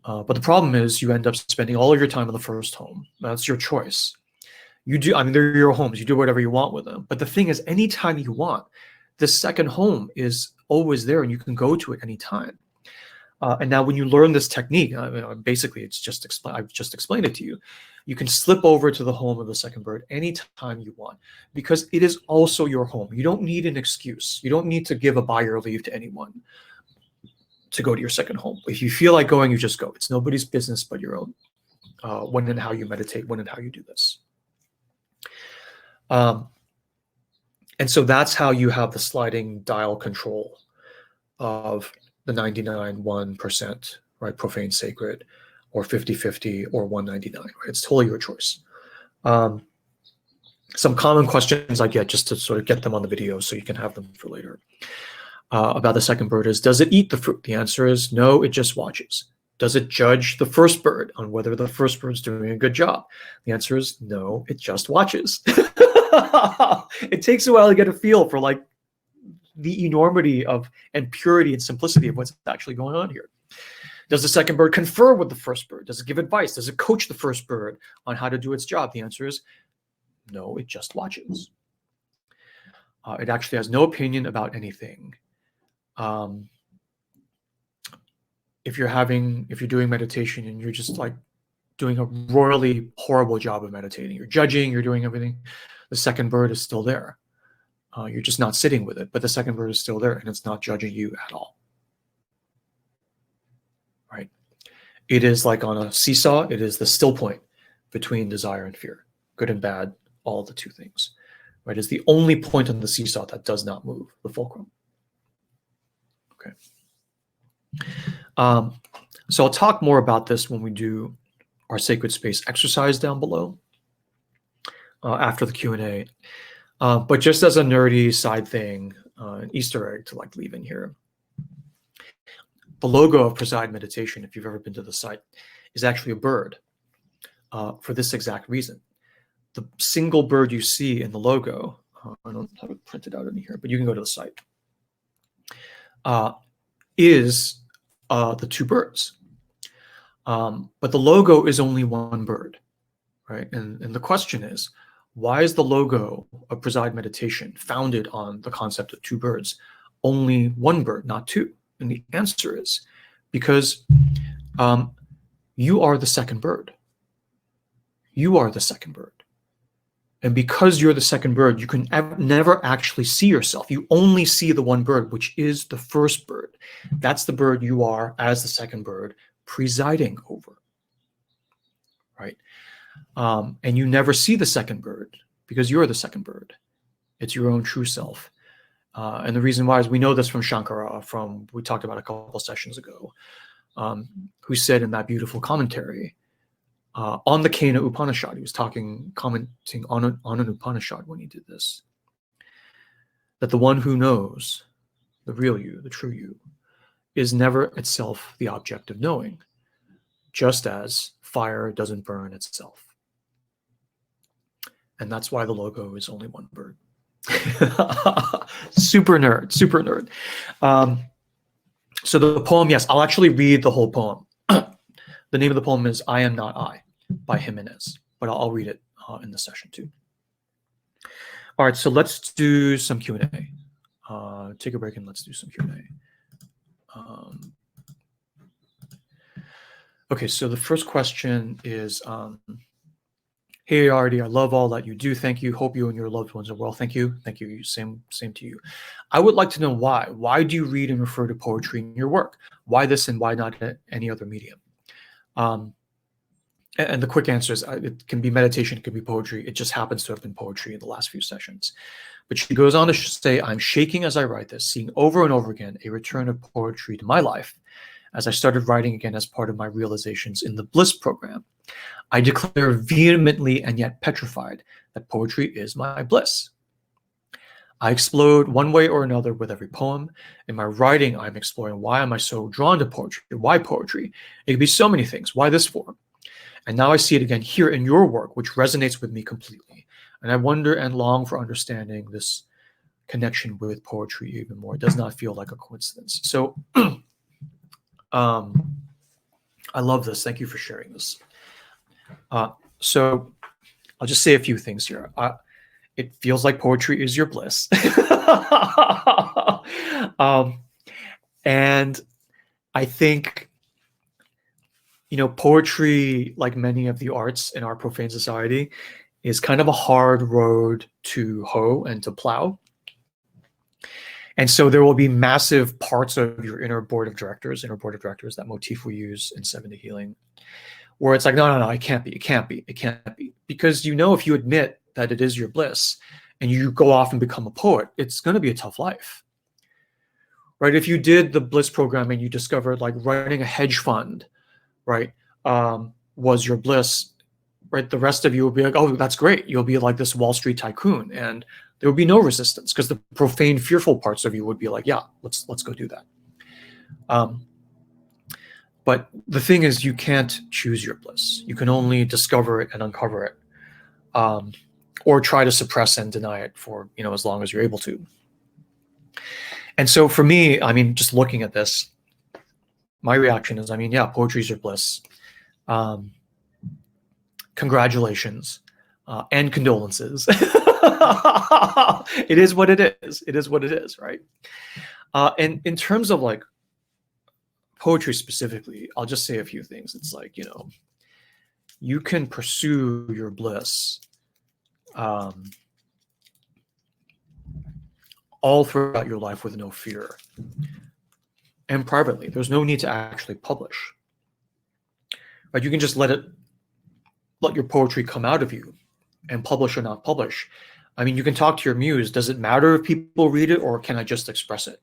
A: But the problem is you end up spending all of your time in the first home. That's your choice. They're your homes. You do whatever you want with them. But the thing is, anytime you want, this second home is always there and you can go to it anytime. And now when you learn this technique, basically it's just I've just explained it to you. You can slip over to the home of the second bird anytime you want, because it is also your home. You don't need an excuse. You don't need to give a buyer leave to anyone to go to your second home. If you feel like going, you just go. It's nobody's business but your own. When and how you meditate, when and how you do this. And so that's how you have the sliding dial control of the 99.1%, right? Profane, sacred, or 50-50, or 199, right? It's totally your choice. Some common questions I get, just to sort of get them on the video so you can have them for later, about the second bird is, does it eat the fruit? The answer is no, it just watches. Does it judge the first bird on whether the first bird's doing a good job? The answer is no, it just watches. It takes a while to get a feel for like the enormity of and purity and simplicity of what's actually going on here. Does the second bird confer with the first bird? Does it give advice? Does it coach the first bird on how to do its job? The answer is no, it just watches. It actually has no opinion about anything. If you're doing meditation and you're just like doing a royally horrible job of meditating, you're judging, you're doing everything, the second bird is still there. You're just not sitting with it, but the second bird is still there and it's not judging you at all. Right? It is like on a seesaw, it is the still point between desire and fear, good and bad, all the two things. Right? It's the only point on the seesaw that does not move, the fulcrum. Okay. So I'll talk more about this when we do our sacred space exercise down below after the Q&A. But just as a nerdy side thing, an Easter egg to like leave in here, the logo of Preside Meditation, if you've ever been to the site, is actually a bird for this exact reason. The single bird you see in the logo, I don't have it printed out in here, but you can go to the site, is the two birds. But the logo is only one bird, right? And the question is, why is the logo of Preside Meditation founded on the concept of two birds, only one bird, not two? And the answer is because you are the second bird. You are the second bird. And because you're the second bird, you can never actually see yourself. You only see the one bird, which is the first bird. That's the bird you are as the second bird presiding over, right? And you never see the second bird because you're the second bird. It's your own true self. And the reason why is we know this from Shankara, we talked about a couple of sessions ago, who said in that beautiful commentary on the Kena Upanishad, he was commenting on an Upanishad when he did this, that the one who knows, the real you, the true you, is never itself the object of knowing, just as fire doesn't burn itself. And that's why the logo is only one bird. Super nerd, super nerd. So the poem, yes, I'll actually read the whole poem. The name of the poem is I Am Not I by Jimenez, but I'll read it in the session too. All right, so let's do some Q&A. Take a break and let's do some Q&A. Okay, so the first question is, hey, Artie, I love all that you do. Thank you. Hope you and your loved ones are well. Thank you. Thank you. Same to you. I would like to know why. Why do you read and refer to poetry in your work? Why this and why not any other medium? And the quick answer is it can be meditation, it can be poetry. It just happens to have been poetry in the last few sessions. But she goes on to say, I'm shaking as I write this, seeing over and over again a return of poetry to my life as I started writing again as part of my realizations in the Bliss program. I declare vehemently and yet petrified that poetry is my bliss. I explode one way or another with every poem. In my writing, I'm exploring why am I so drawn to poetry? Why poetry? It could be so many things. Why this form? And now I see it again here in your work, which resonates with me completely. And I wonder and long for understanding this connection with poetry even more. It does not feel like a coincidence. So I love this. Thank you for sharing this. So I'll just say a few things here. it feels like poetry is your bliss. And I think, poetry, like many of the arts in our profane society, is kind of a hard road to hoe and to plow. And so there will be massive parts of your inner board of directors, that motif we use in 7-Day Healing, where it's like, no, it can't be. Because if you admit that it is your bliss and you go off and become a poet, it's going to be a tough life. Right? If you did the bliss program and you discovered like running a hedge fund, right, was your bliss, right, the rest of you will be like, oh, that's great. You'll be like this Wall Street tycoon, and there would be no resistance because the profane, fearful parts of you would be like, yeah, let's go do that. But the thing is, you can't choose your bliss. You can only discover it and uncover it, or try to suppress and deny it for as long as you're able to. And so for me, just looking at this, my reaction is, poetry is your bliss. Congratulations and condolences. It is what it is. It is what it is, right? And in terms of like poetry specifically, I'll just say a few things. It's like, you can pursue your bliss all throughout your life with no fear. And privately, there's no need to actually publish. Right? You can just let your poetry come out of you, and publish or not publish. You can talk to your muse. Does it matter if people read it, or can I just express it?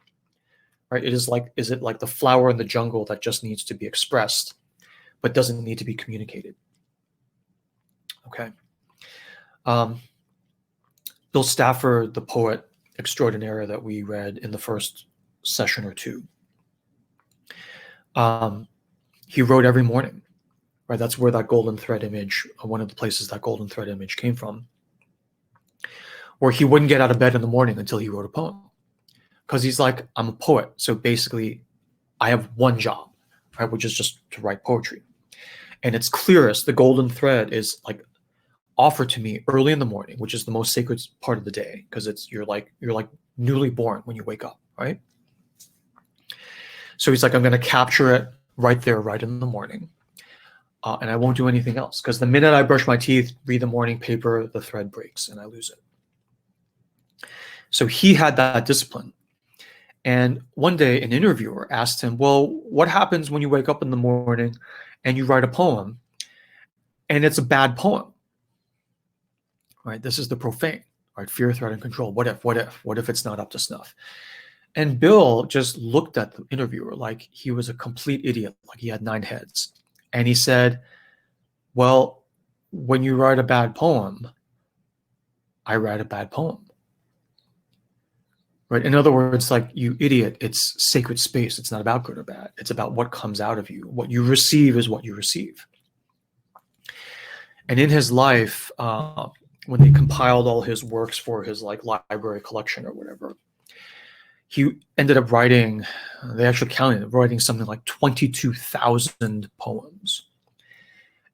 A: Right? Is it like the flower in the jungle that just needs to be expressed, but doesn't need to be communicated? Okay. Bill Stafford, the poet extraordinaire that we read in the first session or two, he wrote every morning. Right? That's where that golden thread image, one of the places that golden thread image came from, where he wouldn't get out of bed in the morning until he wrote a poem. Because he's like, I'm a poet, so basically I have one job, right, which is just to write poetry. And it's clearest, the golden thread is like offered to me early in the morning, which is the most sacred part of the day, because you're like newly born when you wake up, right? So he's like, I'm going to capture it right there, right in the morning. And I won't do anything else, because the minute I brush my teeth, read the morning paper, the thread breaks and I lose it. So he had that discipline. And one day an interviewer asked him, well, what happens when you wake up in the morning and you write a poem and it's a bad poem? Right? This is the profane, right? Fear, threat, and control. What if it's not up to snuff? And Bill just looked at the interviewer like he was a complete idiot, like he had 9 heads. And he said, well, when you write a bad poem, I write a bad poem. Right? In other words, like, you idiot, it's sacred space. It's not about good or bad. It's about what comes out of you. What you receive is what you receive. And in his life, when they compiled all his works for his like library collection or whatever, he ended up writing, they actually counted, writing something like 22,000 poems.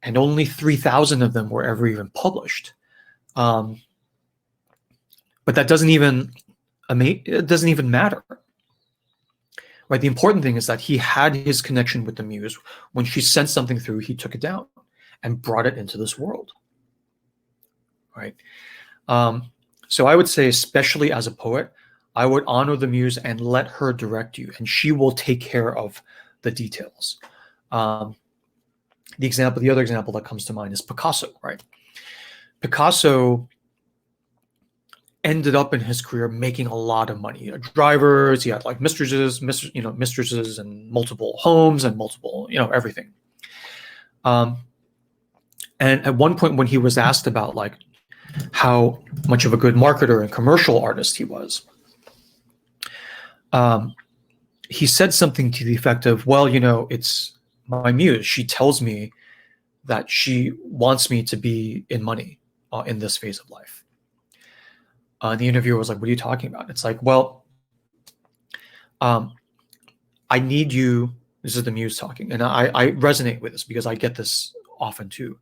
A: And only 3,000 of them were ever even published. But that doesn't even matter. Right? The important thing is that he had his connection with the muse. When she sent something through, he took it down and brought it into this world. Right? So I would say, especially as a poet, I would honor the muse and let her direct you, and she will take care of the details. The other example that comes to mind is Picasso, right? Picasso ended up in his career making a lot of money. He had drivers, he had like mistresses and multiple homes and multiple, everything. And at one point when he was asked about like how much of a good marketer and commercial artist he was, he said something to the effect of, well, it's my muse. She tells me that she wants me to be in money in this phase of life. The interviewer was like, what are you talking about? It's like, well, I need you. This is the muse talking. And I resonate with this because I get this often too,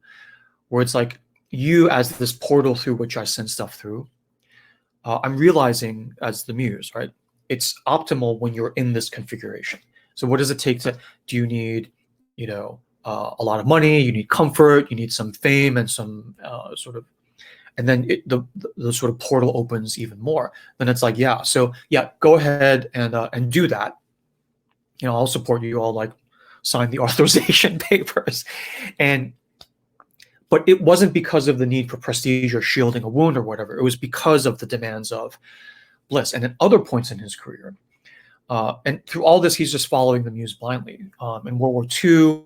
A: where it's like, you as this portal through which I send stuff through, I'm realizing as the muse, right? It's optimal when you're in this configuration. So what does it take to, do you need, a lot of money, you need comfort, you need some fame and some and then the sort of portal opens even more. Then it's like, yeah, so yeah, go ahead and do that. I'll support you. I'll like sign the authorization papers. But it wasn't because of the need for prestige or shielding a wound or whatever. It was because of the demands of bliss. And at other points in his career, and through all this, he's just following the muse blindly. In World War II,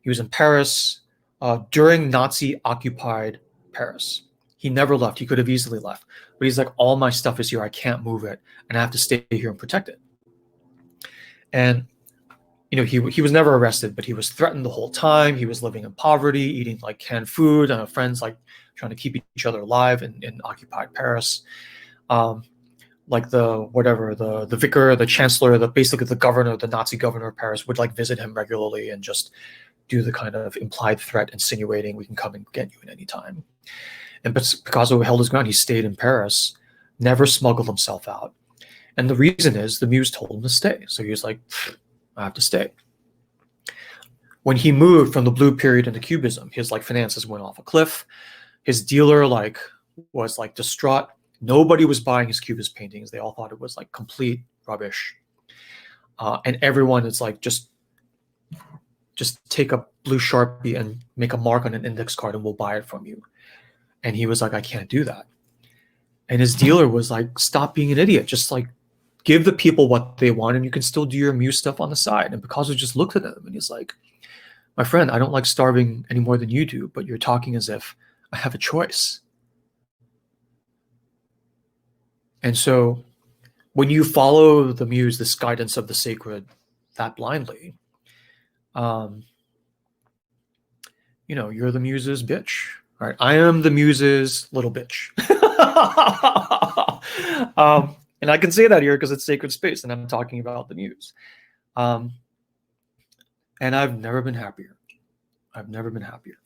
A: he was in Paris during Nazi-occupied Paris. He never left. He could have easily left. But he's like, all my stuff is here. I can't move it. And I have to stay here and protect it. And, he was never arrested, but he was threatened the whole time. He was living in poverty, eating like canned food, and friends like trying to keep each other alive in occupied Paris. Like the vicar, the chancellor, basically the governor, the Nazi governor of Paris would like visit him regularly and just do the kind of implied threat, insinuating we can come and get you at any time. And Picasso held his ground. He stayed in Paris, never smuggled himself out. And the reason is the muse told him to stay. So he was like, I have to stay. When he moved from the blue period into cubism, his like finances went off a cliff. His dealer was distraught. Nobody was buying his cubist paintings. They all thought it was like complete rubbish. And everyone is like, just take a blue Sharpie and make a mark on an index card and we'll buy it from you. And he was like, I can't do that. And his dealer was like, stop being an idiot. Just like give the people what they want and you can still do your muse stuff on the side. And Picasso just looked at him and he's like, my friend, I don't like starving any more than you do, but you're talking as if I have a choice. And so when you follow the muse, this guidance of the sacred that blindly, you're the muse's bitch. All right, I am the muse's little bitch. And I can say that here because it's sacred space and I'm talking about the muse. And I've never been happier. I've never been happier.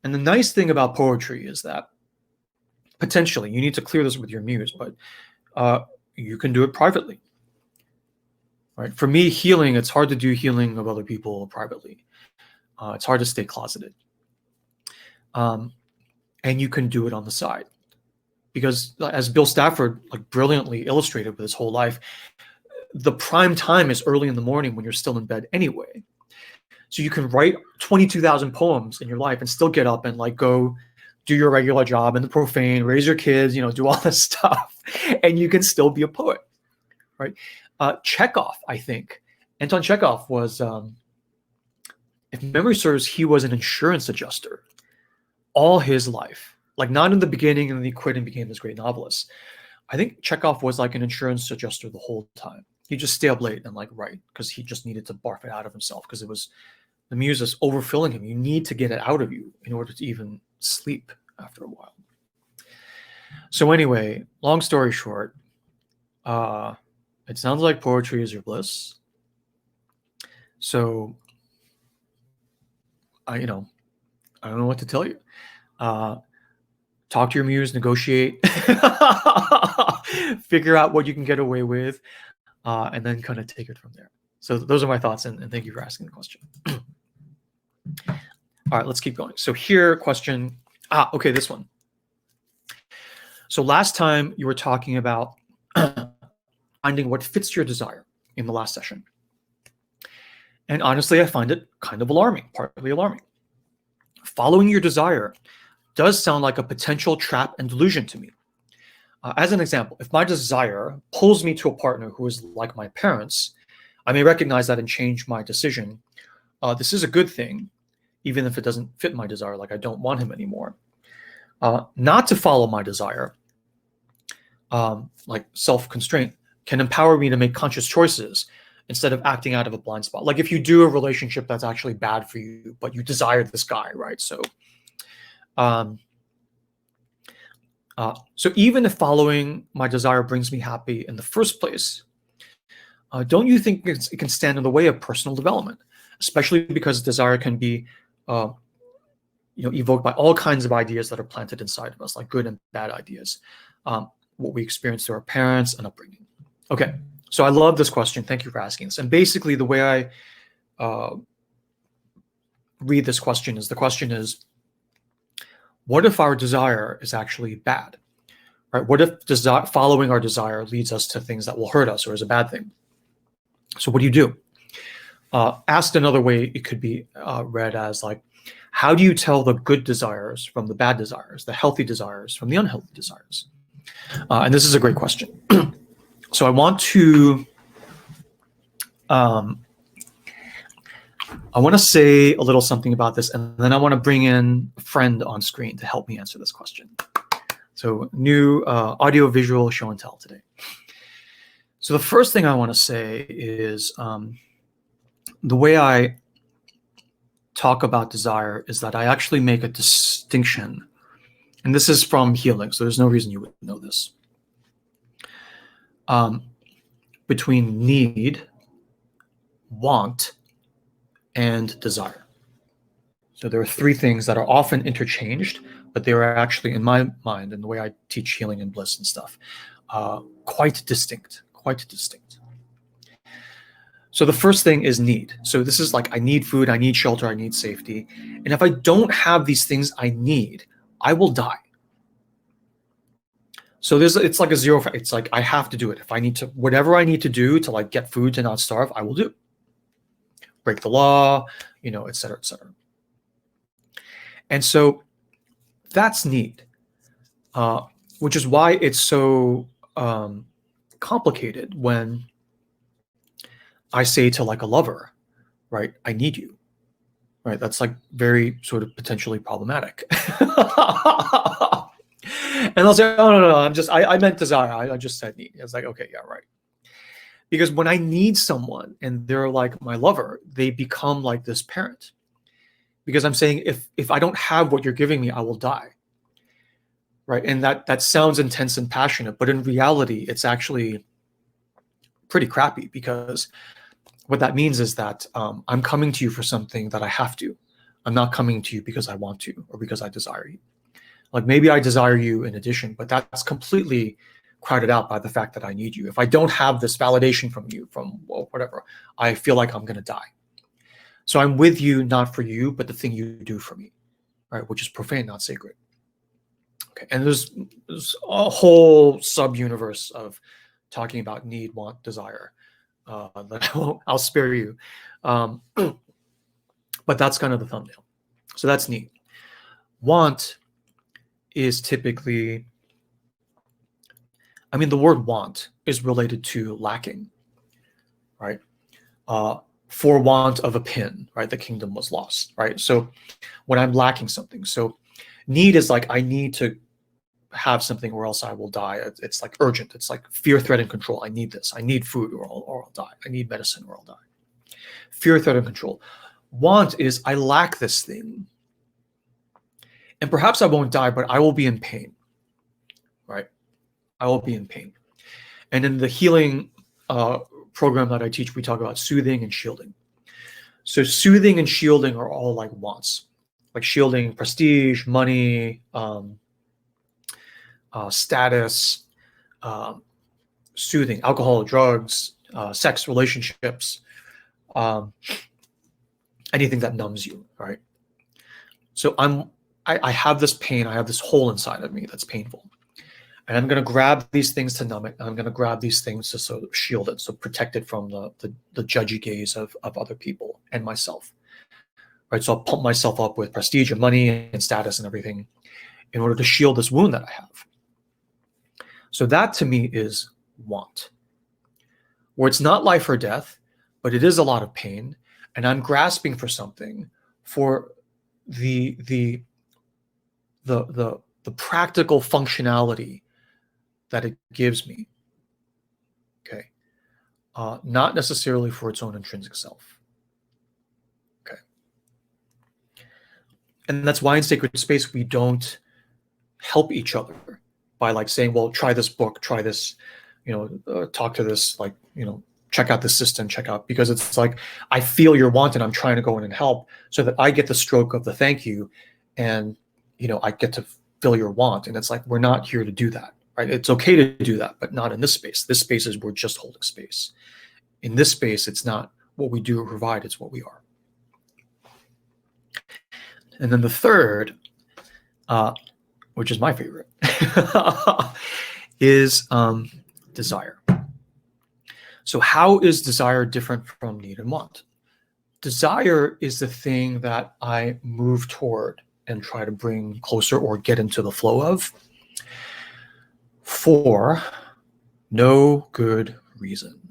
A: And the nice thing about poetry is that potentially you need to clear this with your muse, but you can do it privately. Right? For me, healing, it's hard to do healing of other people privately. It's hard to stay closeted. And you can do it on the side. Because as Bill Stafford like brilliantly illustrated with his whole life, the prime time is early in the morning when you're still in bed anyway. So you can write 22,000 poems in your life and still get up and like go do your regular job in the profane, raise your kids, do all this stuff, and you can still be a poet, right? Chekhov, I think, Anton Chekhov was, if memory serves, he was an insurance adjuster all his life. Like not in the beginning and then he quit and became this great novelist. I think Chekhov was like an insurance adjuster the whole time. He'd just stay up late and like write because he just needed to barf it out of himself because it was the muse is overfilling him. You need to get it out of you in order to even sleep after a while. So anyway, long story short, it sounds like poetry is your bliss. So I don't know what to tell you. Talk to your muse, negotiate, figure out what you can get away with, and then kind of take it from there. So those are my thoughts, and thank you for asking the question. All right, let's keep going. So here, question, okay, this one. So last time you were talking about finding what fits your desire in the last session. And honestly, I find it kind of alarming, partly alarming. Following your desire does sound like a potential trap and delusion to me. As an example, if my desire pulls me to a partner who is like my parents, I may recognize that and change my decision. This is a good thing, even if it doesn't fit my desire, like I don't want him anymore. Not to follow my desire, like self-constraint, can empower me to make conscious choices instead of acting out of a blind spot. Like if you do a relationship that's actually bad for you, but you desire this guy, right? So even if following my desire brings me happy in the first place, don't you think it can stand in the way of personal development, especially because desire can be evoked by all kinds of ideas that are planted inside of us, like good and bad ideas. what we experience through our parents and upbringing. Okay, so I love this question. Thank you for asking this. And basically the way I read this question is, the question is, what if our desire is actually bad? Right? What if following our desire leads us to things that will hurt us or is a bad thing? So what do you do? Asked another way, it could be read as like, how do you tell the good desires from the bad desires, the healthy desires from the unhealthy desires? And this is a great question. So I want to say a little something about this, and then I want to bring in a friend on screen to help me answer this question. So new audio-visual show and tell today. So the first thing I want to say is the way I talk about desire is that I actually make a distinction, and this is from healing, so there's no reason you wouldn't know this, between need, want, and desire. So there are three things that are often interchanged, but they are actually, in my mind, and the way I teach healing and bliss and stuff, quite distinct. So the first thing is need. So this is like, I need food, I need shelter, I need safety. And if I don't have these things I need, I will die. So it's like a zero. It's like, I have to do it. If I need to, whatever I need to do to like get food to not starve, I will do. Break the law, et cetera, et cetera. And so that's need, which is why it's so complicated when I say to like a lover, right, I need you, right? That's like very sort of potentially problematic. And they'll say, oh, no, I meant desire. I just said need. It's like, okay, yeah, right. Because when I need someone and they're like my lover, they become like this parent. Because I'm saying, if I don't have what you're giving me, I will die. Right? And that sounds intense and passionate, but in reality, it's actually pretty crappy, because what that means is that I'm coming to you for something that I have to. I'm not coming to you because I want to or because I desire you. Like maybe I desire you in addition, but that's completely crowded out by the fact that I need you. If I don't have this validation from you, from whatever, I feel like I'm going to die. So I'm with you, not for you, but the thing you do for me, right? Which is profane, not sacred. Okay, and there's a whole sub-universe of talking about need, want, desire that I'll spare you. But that's kind of the thumbnail. So that's need. Want is typically, the word want is related to lacking, right? For want of a pin, right? The kingdom was lost, right? So when I'm lacking something, so need is like, I need to have something or else I will die. It's like urgent. It's like fear, threat, and control. I need this. I need food or I'll die. I need medicine or I'll die. Fear, threat, and control. Want is, I lack this thing. And perhaps I won't die, but I will be in pain, right? I will be in pain. And in the healing program that I teach, we talk about soothing and shielding. So soothing and shielding are all like wants, like shielding, prestige, money, status, soothing, alcohol, drugs, sex, relationships, anything that numbs you, right? So I have this pain, I have this hole inside of me that's painful. And I'm going to grab these things to numb it. And I'm going to grab these things to sort of shield it, so protect it from the judgy gaze of other people and myself. Right? So I'll pump myself up with prestige and money and status and everything in order to shield this wound that I have. So that to me is want, where it's not life or death, but it is a lot of pain. And I'm grasping for something for the practical functionality that it gives me, okay? Not necessarily for its own intrinsic self, okay? And that's why in sacred space, we don't help each other by like saying, well, try this book, try this, talk to this, like, check out this system, because it's like, I feel your want and I'm trying to go in and help so that I get the stroke of the thank you and, I get to fill your want. And it's like, we're not here to do that. right? It's okay to do that, but not in this space. This space is we're just holding space. In this space, it's not what we do or provide, it's what we are. And then the third, which is my favorite, is desire. So how is desire different from need and want? Desire is the thing that I move toward and try to bring closer or get into the flow of for no good reason.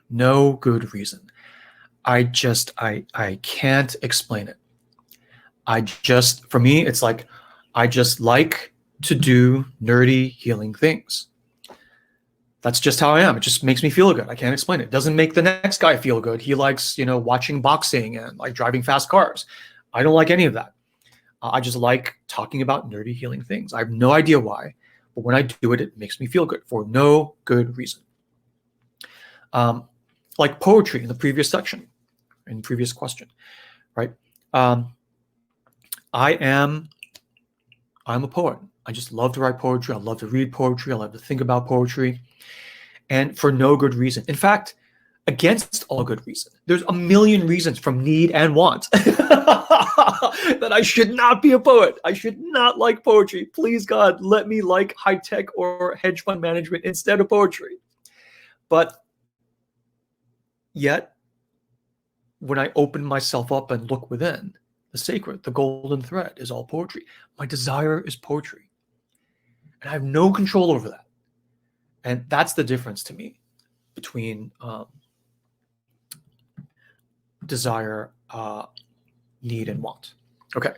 A: No good reason. I can't explain it. For me, it's like, I just like to do nerdy healing things. That's just how I am. It just makes me feel good. I can't explain it. It doesn't make the next guy feel good. He likes, watching boxing and like driving fast cars. I don't like any of that. I just like talking about nerdy healing things. I have no idea why, but when I do it, it makes me feel good for no good reason. Like poetry in the previous section, in the previous question, right? I'm a poet. I just love to write poetry. I love to read poetry. I love to think about poetry, and for no good reason. In fact, against all good reason. There's a million reasons from need and want that I should not be a poet. I should not like poetry. Please, God, let me like high tech or hedge fund management instead of poetry. But yet, when I open myself up and look within, the sacred, the golden thread is all poetry. My desire is poetry. And I have no control over that. And that's the difference to me between desire, need, and want. Okay.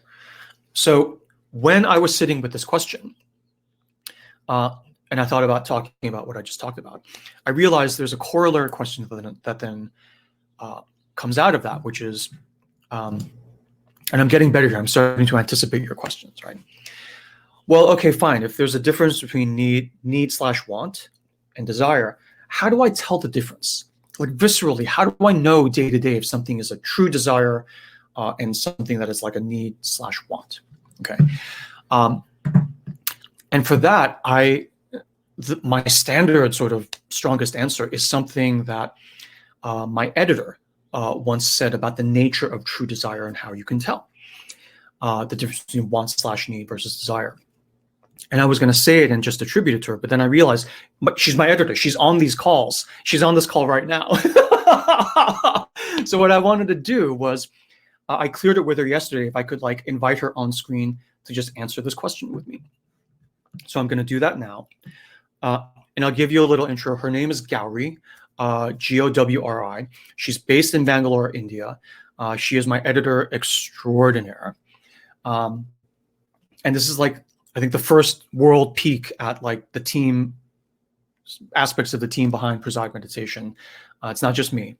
A: So when I was sitting with this question, and I thought about talking about what I just talked about, I realized there's a corollary question that then comes out of that, which is, and I'm getting better here. I'm starting to anticipate your questions, right? Well, okay, fine. If there's a difference between need/want and desire, how do I tell the difference? Like viscerally, how do I know day to day if something is a true desire and something that is like a need/want? Okay. And for that, my standard sort of strongest answer is something that my editor once said about the nature of true desire and how you can tell the difference between want/need versus desire. And I was going to say it and just attribute it to her, but then I realized she's my editor. She's on these calls. She's on this call right now. So what I wanted to do was I cleared it with her yesterday if I could like invite her on screen to just answer this question with me. So I'm going to do that now. And I'll give you a little intro. Her name is Gowri, Gowri. She's based in Bangalore, India. She is my editor extraordinaire. And this is like, I think the first world peak at like the team aspects of the team behind Preside Meditation. It's not just me.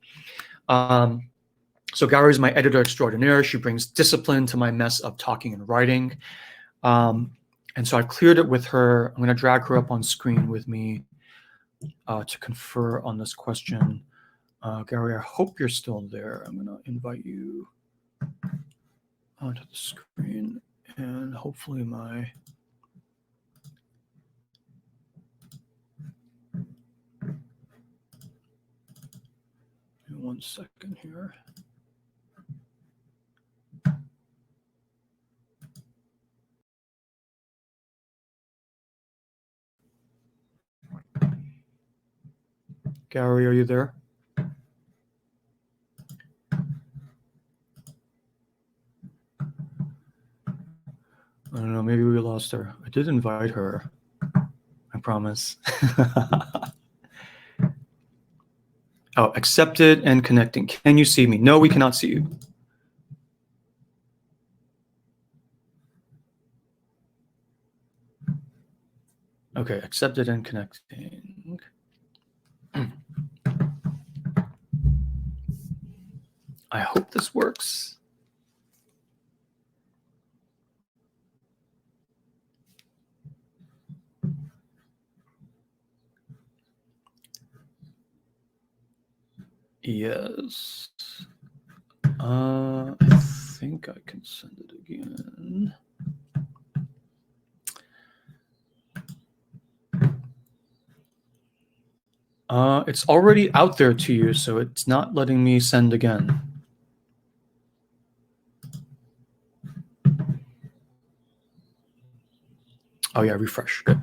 A: So Gowri is my editor extraordinaire. She brings discipline to my mess of talking and writing. And so I've cleared it with her. I'm going to drag her up on screen with me to confer on this question. Gowri, I hope you're still there. I'm going to invite you onto the screen, and hopefully my... One second here. Gowri, are you there? I don't know, maybe we lost her. I did invite her, I promise. Oh, accepted and connecting. Can you see me? No, we cannot see you. Okay, accepted and connecting. I hope this works. Yes. I think I can send it again. It's already out there to you, so it's not letting me send again. Oh yeah, refresh. Good.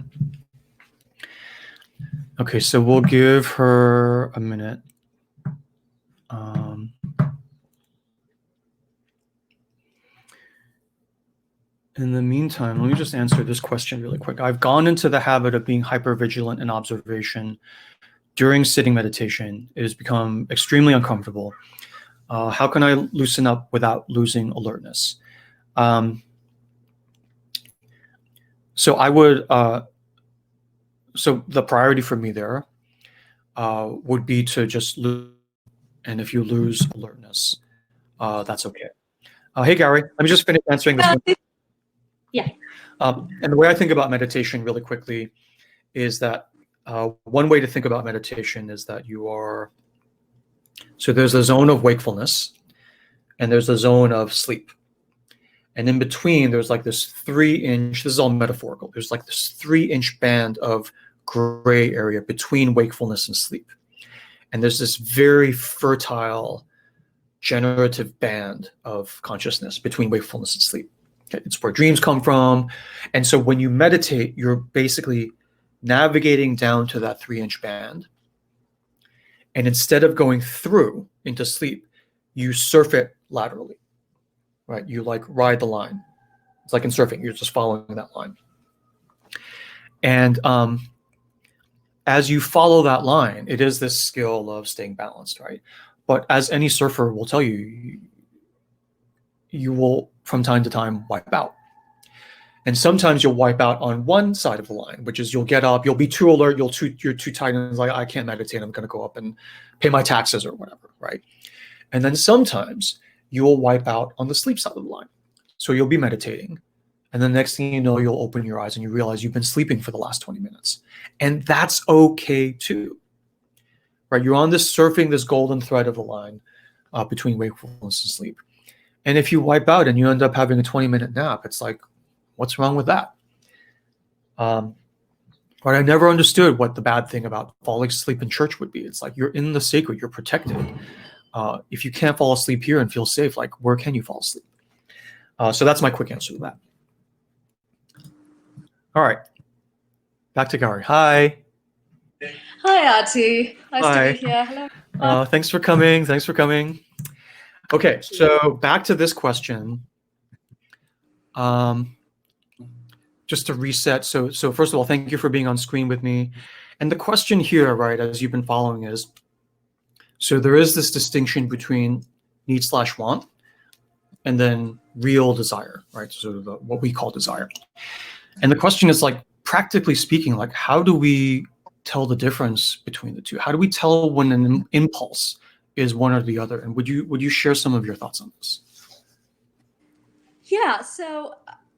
A: Okay, so we'll give her a minute. In the meantime, let me just answer this question really quick. I've gone into the habit of being hypervigilant in observation during sitting meditation. It has become extremely uncomfortable. How can I loosen up without losing alertness? So I would, so the priority for me there would be to just lose, and if you lose alertness, that's okay. Hey, Gary, let me just finish answering this one.
B: Yeah.
A: And the way I think about meditation really quickly is that one way to think about meditation is that you are, so there's a zone of wakefulness and there's a zone of sleep. And in between, there's like this 3-inch, this is all metaphorical, there's like this 3-inch band of gray area between wakefulness and sleep. And there's this very fertile, generative band of consciousness between wakefulness and sleep. Okay, it's where dreams come from. And so when you meditate, you're basically navigating down to that 3-inch band. And instead of going through into sleep, you surf it laterally, right? You like ride the line. It's like in surfing, you're just following that line. And as you follow that line, it is this skill of staying balanced, right? But as any surfer will tell you, you will from time to time wipe out. And sometimes you'll wipe out on one side of the line, which is you'll get up, you'll be too alert, you're too tight, and it's like, I can't meditate, I'm going to go up and pay my taxes or whatever, right? And then sometimes you will wipe out on the sleep side of the line. So you'll be meditating, and the next thing you know, you'll open your eyes and you realize you've been sleeping for the last 20 minutes. And that's okay too, right? You're on this surfing this golden thread of the line between wakefulness and sleep. And if you wipe out and you end up having a 20-minute nap, it's like, what's wrong with that? But I never understood what the bad thing about falling asleep in church would be. It's like, you're in the sacred, you're protected. If you can't fall asleep here and feel safe, like, where can you fall asleep? So that's my quick answer to that. All right, back to Gary. Hi.
B: Hi, Artie. Nice to be here. Hello.
A: Thanks for coming. Thanks for coming. Okay, so back to this question. Just to reset. So first of all, thank you for being on screen with me. And the question here, right, as you've been following is, so there is this distinction between need/want and then real desire, right? So what we call desire. And the question is, like, practically speaking, like, how do we tell the difference between the two? How do we tell when an impulse is one or the other? And would you share some of your thoughts on this?
B: Yeah, so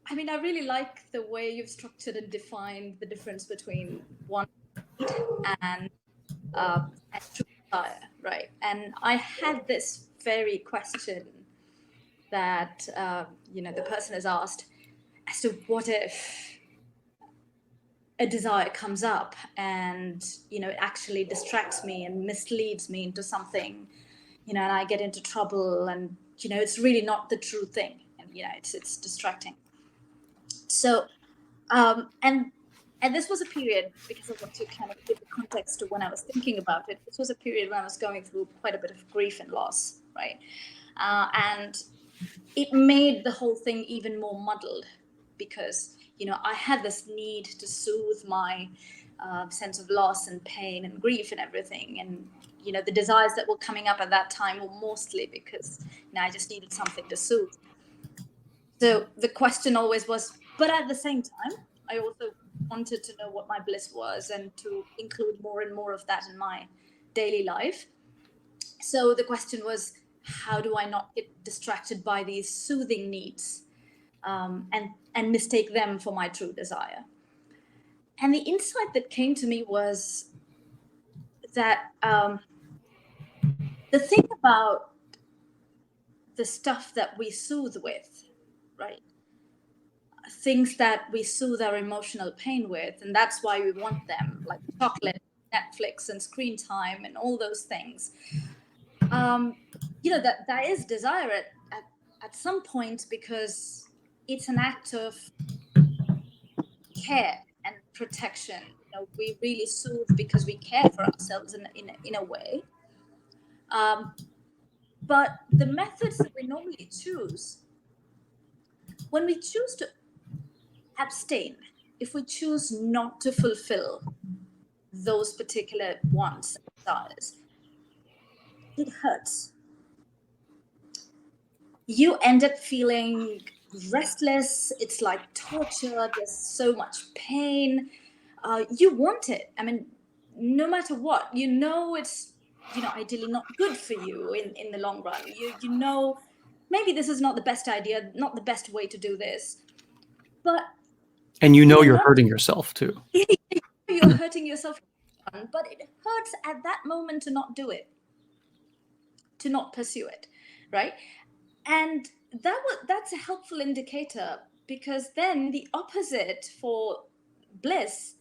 B: I mean, I really like the way you've structured and defined the difference between want and true desire, right? And I had this very question that the person has asked as to what if a desire comes up and it actually distracts me and misleads me into something, and I get into trouble, and it's really not the true thing, and it's distracting. So and this was a period, because I want to kind of give the context to when I was thinking about it, this was a period when I was going through quite a bit of grief and loss, right? And it made the whole thing even more muddled, because I had this need to soothe my sense of loss and pain and grief and everything, and the desires that were coming up at that time were mostly because I just needed something to soothe. So the question always was, but at the same time, I also wanted to know what my bliss was and to include more and more of that in my daily life. So the question was, how do I not get distracted by these soothing needs and mistake them for my true desire? And the insight that came to me was that the thing about the stuff that we soothe with, right? Things that we soothe our emotional pain with, and that's why we want them, like chocolate, Netflix and screen time and all those things, that is desire at some point, because it's an act of care and protection. We really soothe because we care for ourselves in a way. But the methods that we normally choose, when we choose to abstain, if we choose not to fulfill those particular wants and desires, it hurts. You end up feeling restless. It's like torture. There's so much pain. You want it. I mean, no matter what, it's, ideally not good for you in the long run. Maybe this is not the best idea, not the best way to do this.
A: And you're hurting yourself too.
B: You're hurting yourself, but it hurts at that moment to not do it, to not pursue it, right? And that's a helpful indicator, because then the opposite for bliss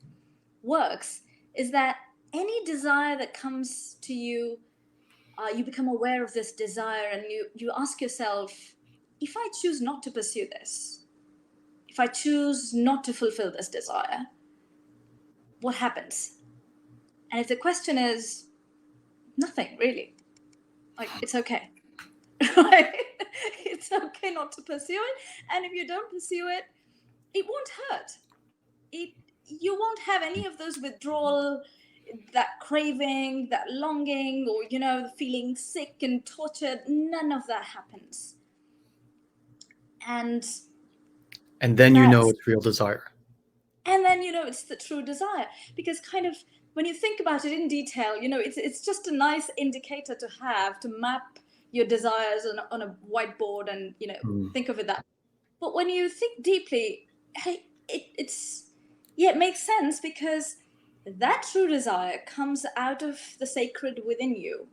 B: works is that any desire that comes to you, you become aware of this desire, and you ask yourself, if I choose not to pursue this, if I choose not to fulfill this desire, what happens? And if the question is nothing, really, like, it's okay. Right? It's okay not to pursue it. And if you don't pursue it, it won't hurt. You won't have any of those withdrawal, that craving, that longing, or, feeling sick and tortured. None of that happens. And
A: then it's real desire.
B: And then, it's the true desire. Because kind of, when you think about it in detail, it's just a nice indicator to have, to map your desires on a whiteboard and, think of it that. But when you think deeply, hey, it makes sense, because that true desire comes out of the sacred within you.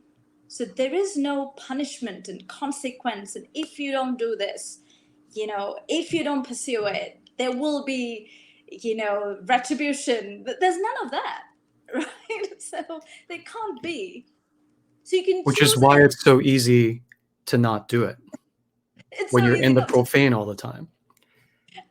B: So there is no punishment and consequence. And if you don't do this, if you don't pursue it, there will be, retribution. There's none of that, right? So there can't be. So you can.
A: Which is why it's so easy to not do it. When you're in the profane all the time.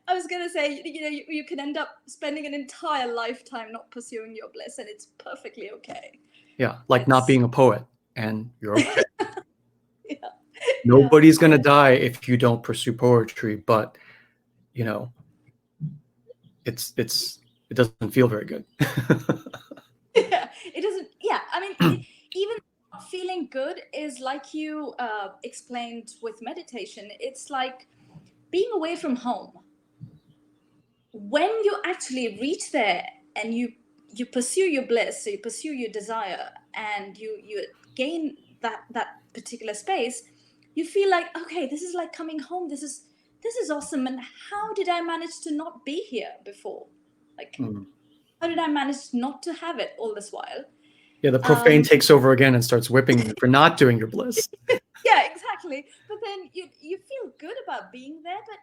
B: I was going to say, you can end up spending an entire lifetime not pursuing your bliss, and it's perfectly okay.
A: Yeah, like not being a poet, and you're okay. Yeah. Nobody's going to die if you don't pursue poetry, but, it doesn't feel very good.
B: Yeah, it doesn't. Yeah, I mean, even feeling good is, like you explained with meditation, it's like being away from home. When you actually reach there and you pursue your bliss, so you pursue your desire, and you gain that particular space, you feel like, okay, this is like coming home. This is awesome. And how did I manage to not be here before? Like, how did I manage not to have it all this while?
A: Yeah, the profane takes over again and starts whipping you for not doing your bliss.
B: Yeah, exactly. But then you feel good about being there, but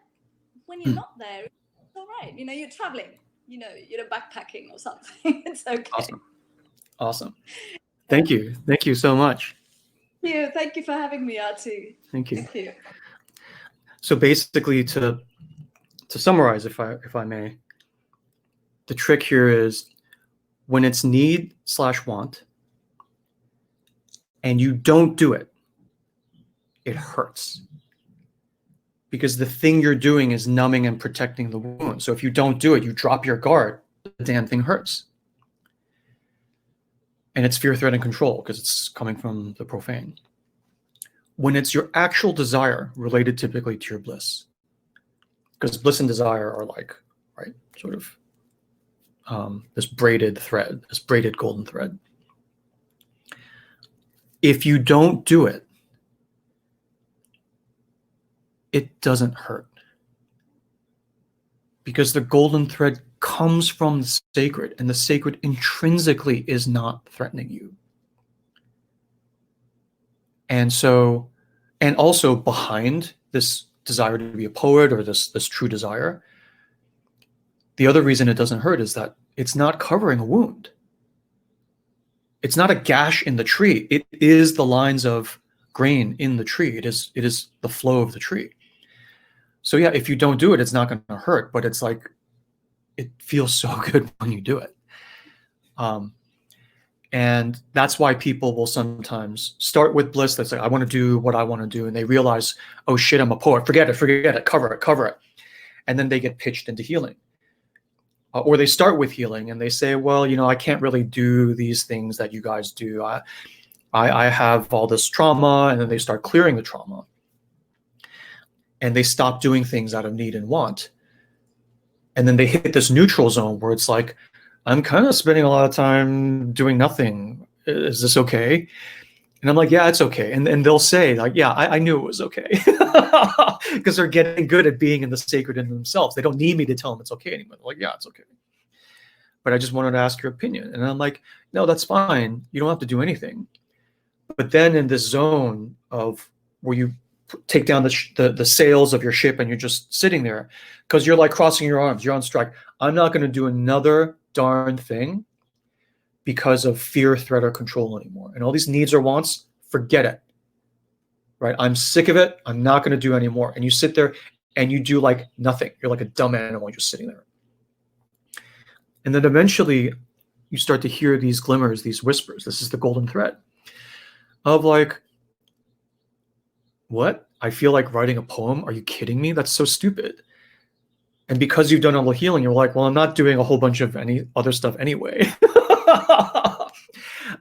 B: when you're not there, it's all right. You're traveling, you're backpacking or something. It's okay.
A: Awesome. Thank you. Thank you so much.
B: Thank you for having me, Artie.
A: Thank you.
B: Thank you.
A: So basically, to summarize, if I may, the trick here is when it's need/want and you don't do it, it hurts. Because the thing you're doing is numbing and protecting the wound. So if you don't do it, you drop your guard, the damn thing hurts. And it's fear, threat, and control, because it's coming from the profane. When it's your actual desire related typically to your bliss, because bliss and desire are like, right, sort of this braided thread, this braided golden thread. If you don't do it, it doesn't hurt. Because the golden thread comes from the sacred, and the sacred intrinsically is not threatening you. And so, and also behind this desire to be a poet, or this true desire, the other reason it doesn't hurt is that it's not covering a wound. it's not a gash in the tree. It is the lines of grain in the tree. It is the flow of the tree. So yeah, if you don't do it, it's not going to hurt, but it's like, it feels so good when you do it. And that's why people will sometimes start with bliss. That's like, I want to do what I want to do. And they realize, oh shit, I'm a poet. Forget it, cover it. And then they get pitched into healing. Or they start with healing and they say, well, I can't really do these things that you guys do. I have all this trauma, and then they start clearing the trauma. And they stop doing things out of need and want. And then they hit this neutral zone where it's like, I'm kind of spending a lot of time doing nothing. Is this okay? And I'm like, yeah, it's okay. And they'll say, like, yeah, I knew it was okay. Because they're getting good at being in the sacred in themselves. They don't need me to tell them it's okay anymore. They're like, yeah, it's okay. But I just wanted to ask your opinion. And I'm like, no, that's fine. You don't have to do anything. But then in this zone of where you take down the sails of your ship and you're just sitting there because you're like crossing your arms, you're on strike. I'm not going to do another darn thing because of fear, threat, or control anymore. And all these needs or wants, forget it. Right? I'm sick of it. I'm not going to do anymore. And you sit there and you do like nothing. You're like a dumb animal just sitting there. And then eventually you start to hear these glimmers, these whispers. This is the golden thread of like, what? I feel like writing a poem? Are you kidding me? That's so stupid. And because you've done all the healing, you're like, well, I'm not doing a whole bunch of any other stuff anyway.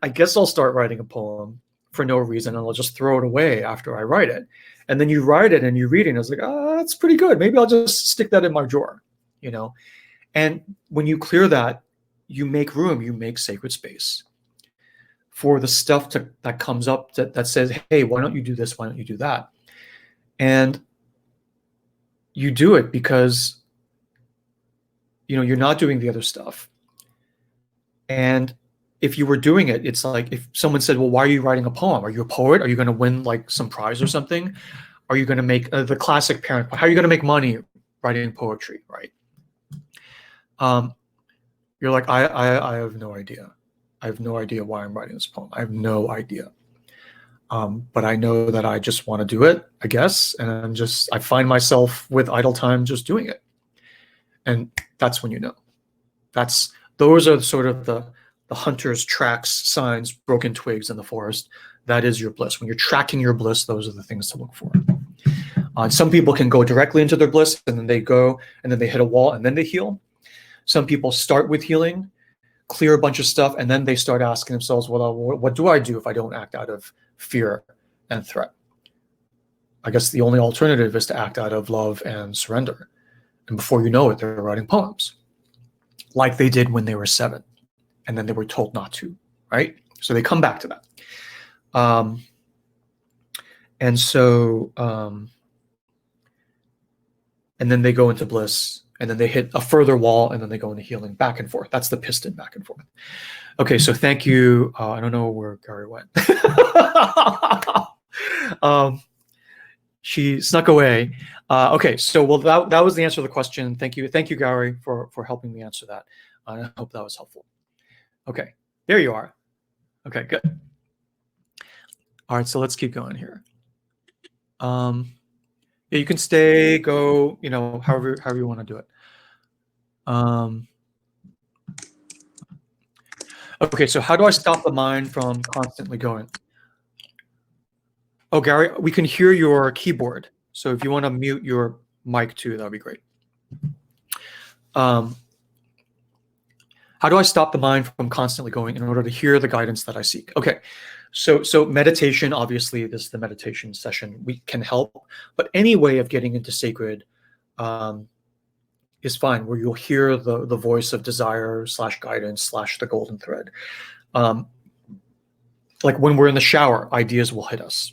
A: I guess I'll start writing a poem for no reason, and I'll just throw it away after I write it. And then you write it and you read it, and it's like, oh, that's pretty good. Maybe I'll just stick that in my drawer, And when you clear that, you make room, you make sacred space for the stuff that comes up that says, hey, why don't you do this? Why don't you do that? And you do it because, you're not doing the other stuff. And if you were doing it, it's like if someone said, well, why are you writing a poem? Are you a poet? Are you going to win like some prize or something? Are you going to make the classic parent? How are you going to make money writing poetry, right? You're like, I have no idea. I have no idea why I'm writing this poem. I have no idea. But I know that I just want to do it, I guess. And I find myself with idle time just doing it. And that's when those are sort of the hunter's tracks, signs, broken twigs in the forest. That is your bliss. When you're tracking your bliss, those are the things to look for. Some people can go directly into their bliss, and then they go, and then they hit a wall, and then they heal. Some people start with healing, clear a bunch of stuff, and then they start asking themselves, well, what do I do if I don't act out of fear and threat? I guess the only alternative is to act out of love and surrender. And before you know it, they're writing poems like they did when they were 7, and then they were told not to, right? So they come back to that. And then they go into bliss, and then they hit a further wall, and then they go into healing, back and forth. That's the piston, back and forth. Okay, so thank you. I don't know where Gary went. She snuck away. Okay, so well, that was the answer to the question. Thank you, Gary, for helping me answer that. I hope that was helpful. Okay, there you are. Okay, good. All right, so let's keep going here. Yeah, you can stay, go, however you want to do it. Okay, so how do I stop the mind from constantly going? Oh, Gary, we can hear your keyboard. So if you want to mute your mic too, that would be great. How do I stop the mind from constantly going in order to hear the guidance that I seek? Okay, so meditation, obviously, this is the meditation session. We can help, but any way of getting into sacred is fine, where you'll hear the voice of desire / guidance / the golden thread. Like when we're in the shower, ideas will hit us.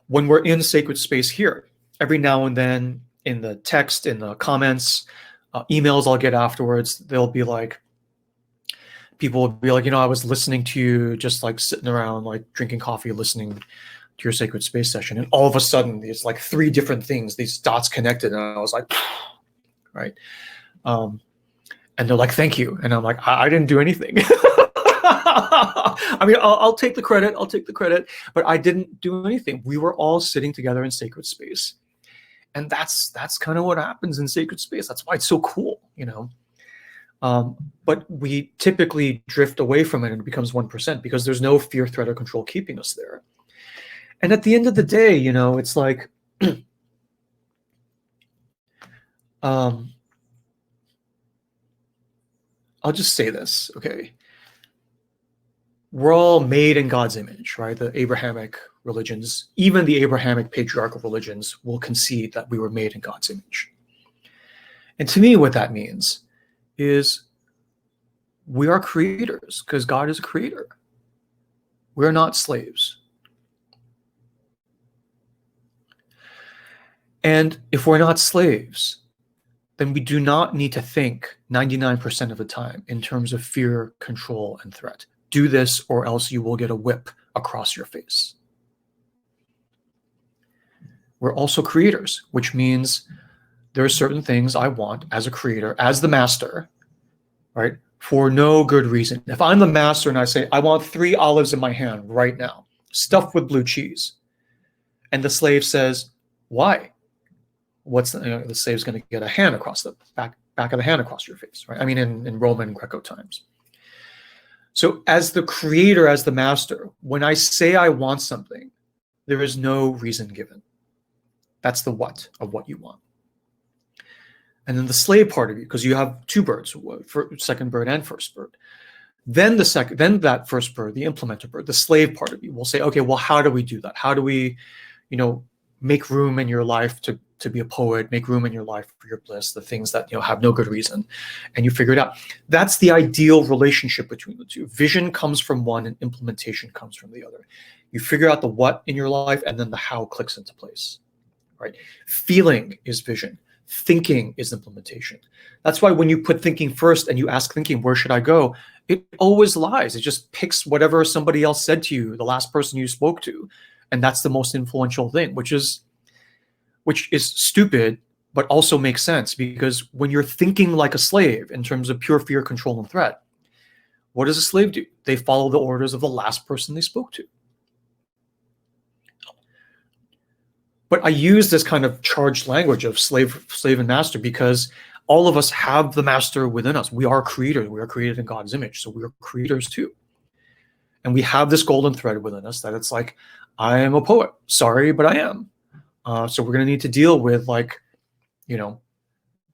A: When we're in sacred space here, every now and then in the text, in the comments, emails I'll get afterwards, they'll be like, people will be like, I was listening to you, just like sitting around, like drinking coffee, listening to your sacred space session. And all of a sudden, there's like 3 different things, these dots connected. And I was like, right. And they're like, thank you. And I'm like, I didn't do anything. I mean, I'll take the credit. I'll take the credit. But I didn't do anything. We were all sitting together in sacred space. And that's kind of what happens in sacred space. That's why it's so cool, you know. But we typically drift away from it and it becomes 1% because there's no fear, threat, or control keeping us there. And at the end of the day, you know, it's like, I'll just say this, okay? We're all made in God's image, right? The Abrahamic religions, even the Abrahamic patriarchal religions will concede that we were made in God's image. And to me, what that means is we are creators because God is a creator. We're not slaves. And if we're not slaves, then we do not need to think 99% of the time in terms of fear, control, and threat. Do this or else you will get a whip across your face. We're also creators, which means there are certain things I want as a creator, as the master, right? For no good reason. If I'm the master and I say, I want 3 olives in my hand right now, stuffed with blue cheese, and the slave says, why? What's the slave's going to get a hand across the back of the hand across your face, right? I mean, in Roman and Greco times. So as the creator, as the master, when I say I want something, there is no reason given. That's the what of what you want. And then the slave part of you, because you have 2 birds, second bird and first bird. Then that first bird, the implementer bird, the slave part of you will say, okay, well, how do we do that? How do we, you know, make room in your life to be a poet, make room in your life for your bliss, the things that, you know, have no good reason, and you figure it out. That's the ideal relationship between the two. Vision comes from one and implementation comes from the other. You figure out the what in your life and then the how clicks into place, right? Feeling is vision. Thinking is implementation. That's why when you put thinking first and you ask thinking, where should I go? It always lies. It just picks whatever somebody else said to you, the last person you spoke to. And that's the most influential thing, which is stupid, but also makes sense because when you're thinking like a slave in terms of pure fear, control, and threat, what does a slave do? They follow the orders of the last person they spoke to. But I use this kind of charged language of slave and master because all of us have the master within us. We are creators. We are created in God's image. So we are creators too. And we have this golden thread within us that it's like, I am a poet. Sorry, but I am. So we're going to need to deal with, like, you know,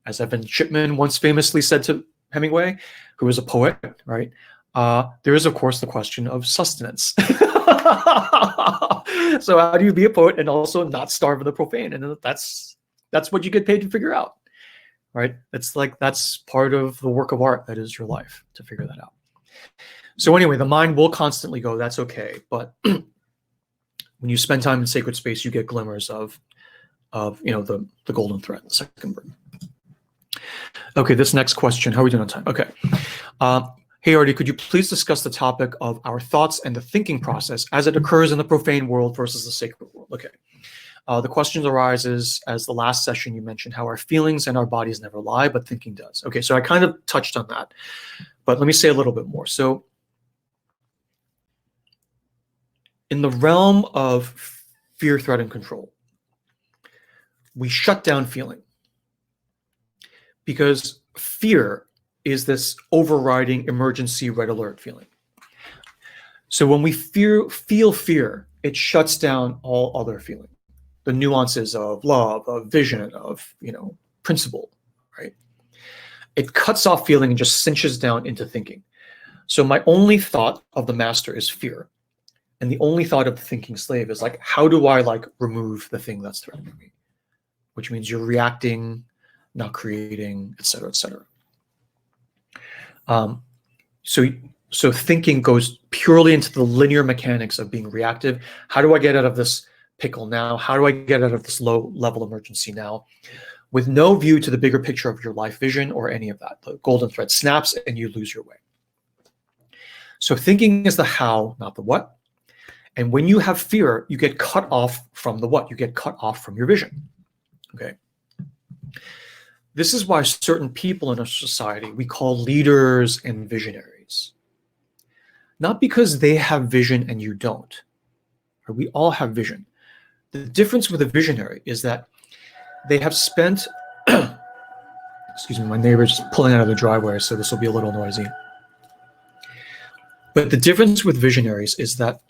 A: as Evan Shipman once famously said to Hemingway, who was a poet, right? There is, of course, the question of sustenance. So how do you be a poet and also not starve in the profane? And that's what you get paid to figure out, right? It's like that's part of the work of art that is your life, to figure that out. So anyway, the mind will constantly go, that's okay. But when you spend time in sacred space, you get glimmers of you know, the golden thread, the second bird. Okay, this next question, how are we doing on time? Okay. Hey, Artie, could you please discuss the topic of our thoughts and the thinking process as it occurs in the profane world versus the sacred world? Okay. The question arises as the last session you mentioned how our feelings and our bodies never lie, but thinking does. Okay, so I kind of touched on that, but let me say a little bit more. So in the realm of fear, threat, and control, we shut down feeling because fear is this overriding emergency red alert feeling. So when we feel fear, it shuts down all other feeling, the nuances of love, of vision, of, you know, principle, right? It cuts off feeling and just cinches down into thinking. So my only thought of the master is fear. And the only thought of the thinking slave is like, how do I like remove the thing that's threatening me? Which means you're reacting, not creating, et cetera, et cetera. So thinking goes purely into the linear mechanics of being reactive. How do I get out of this pickle now? How do I get out of this low level emergency now? With no view to the bigger picture of your life vision or any of that. The golden thread snaps and you lose your way. So thinking is the how, not the what. And when you have fear, you get cut off from the what. You get cut off from your vision. Okay. This is why certain people in our society we call leaders and visionaries. not because they have vision and you don't. We all have vision. The difference with a visionary is that they have spent, excuse me, my neighbor's pulling out of the driveway, so this will be a little noisy. But the difference with visionaries is that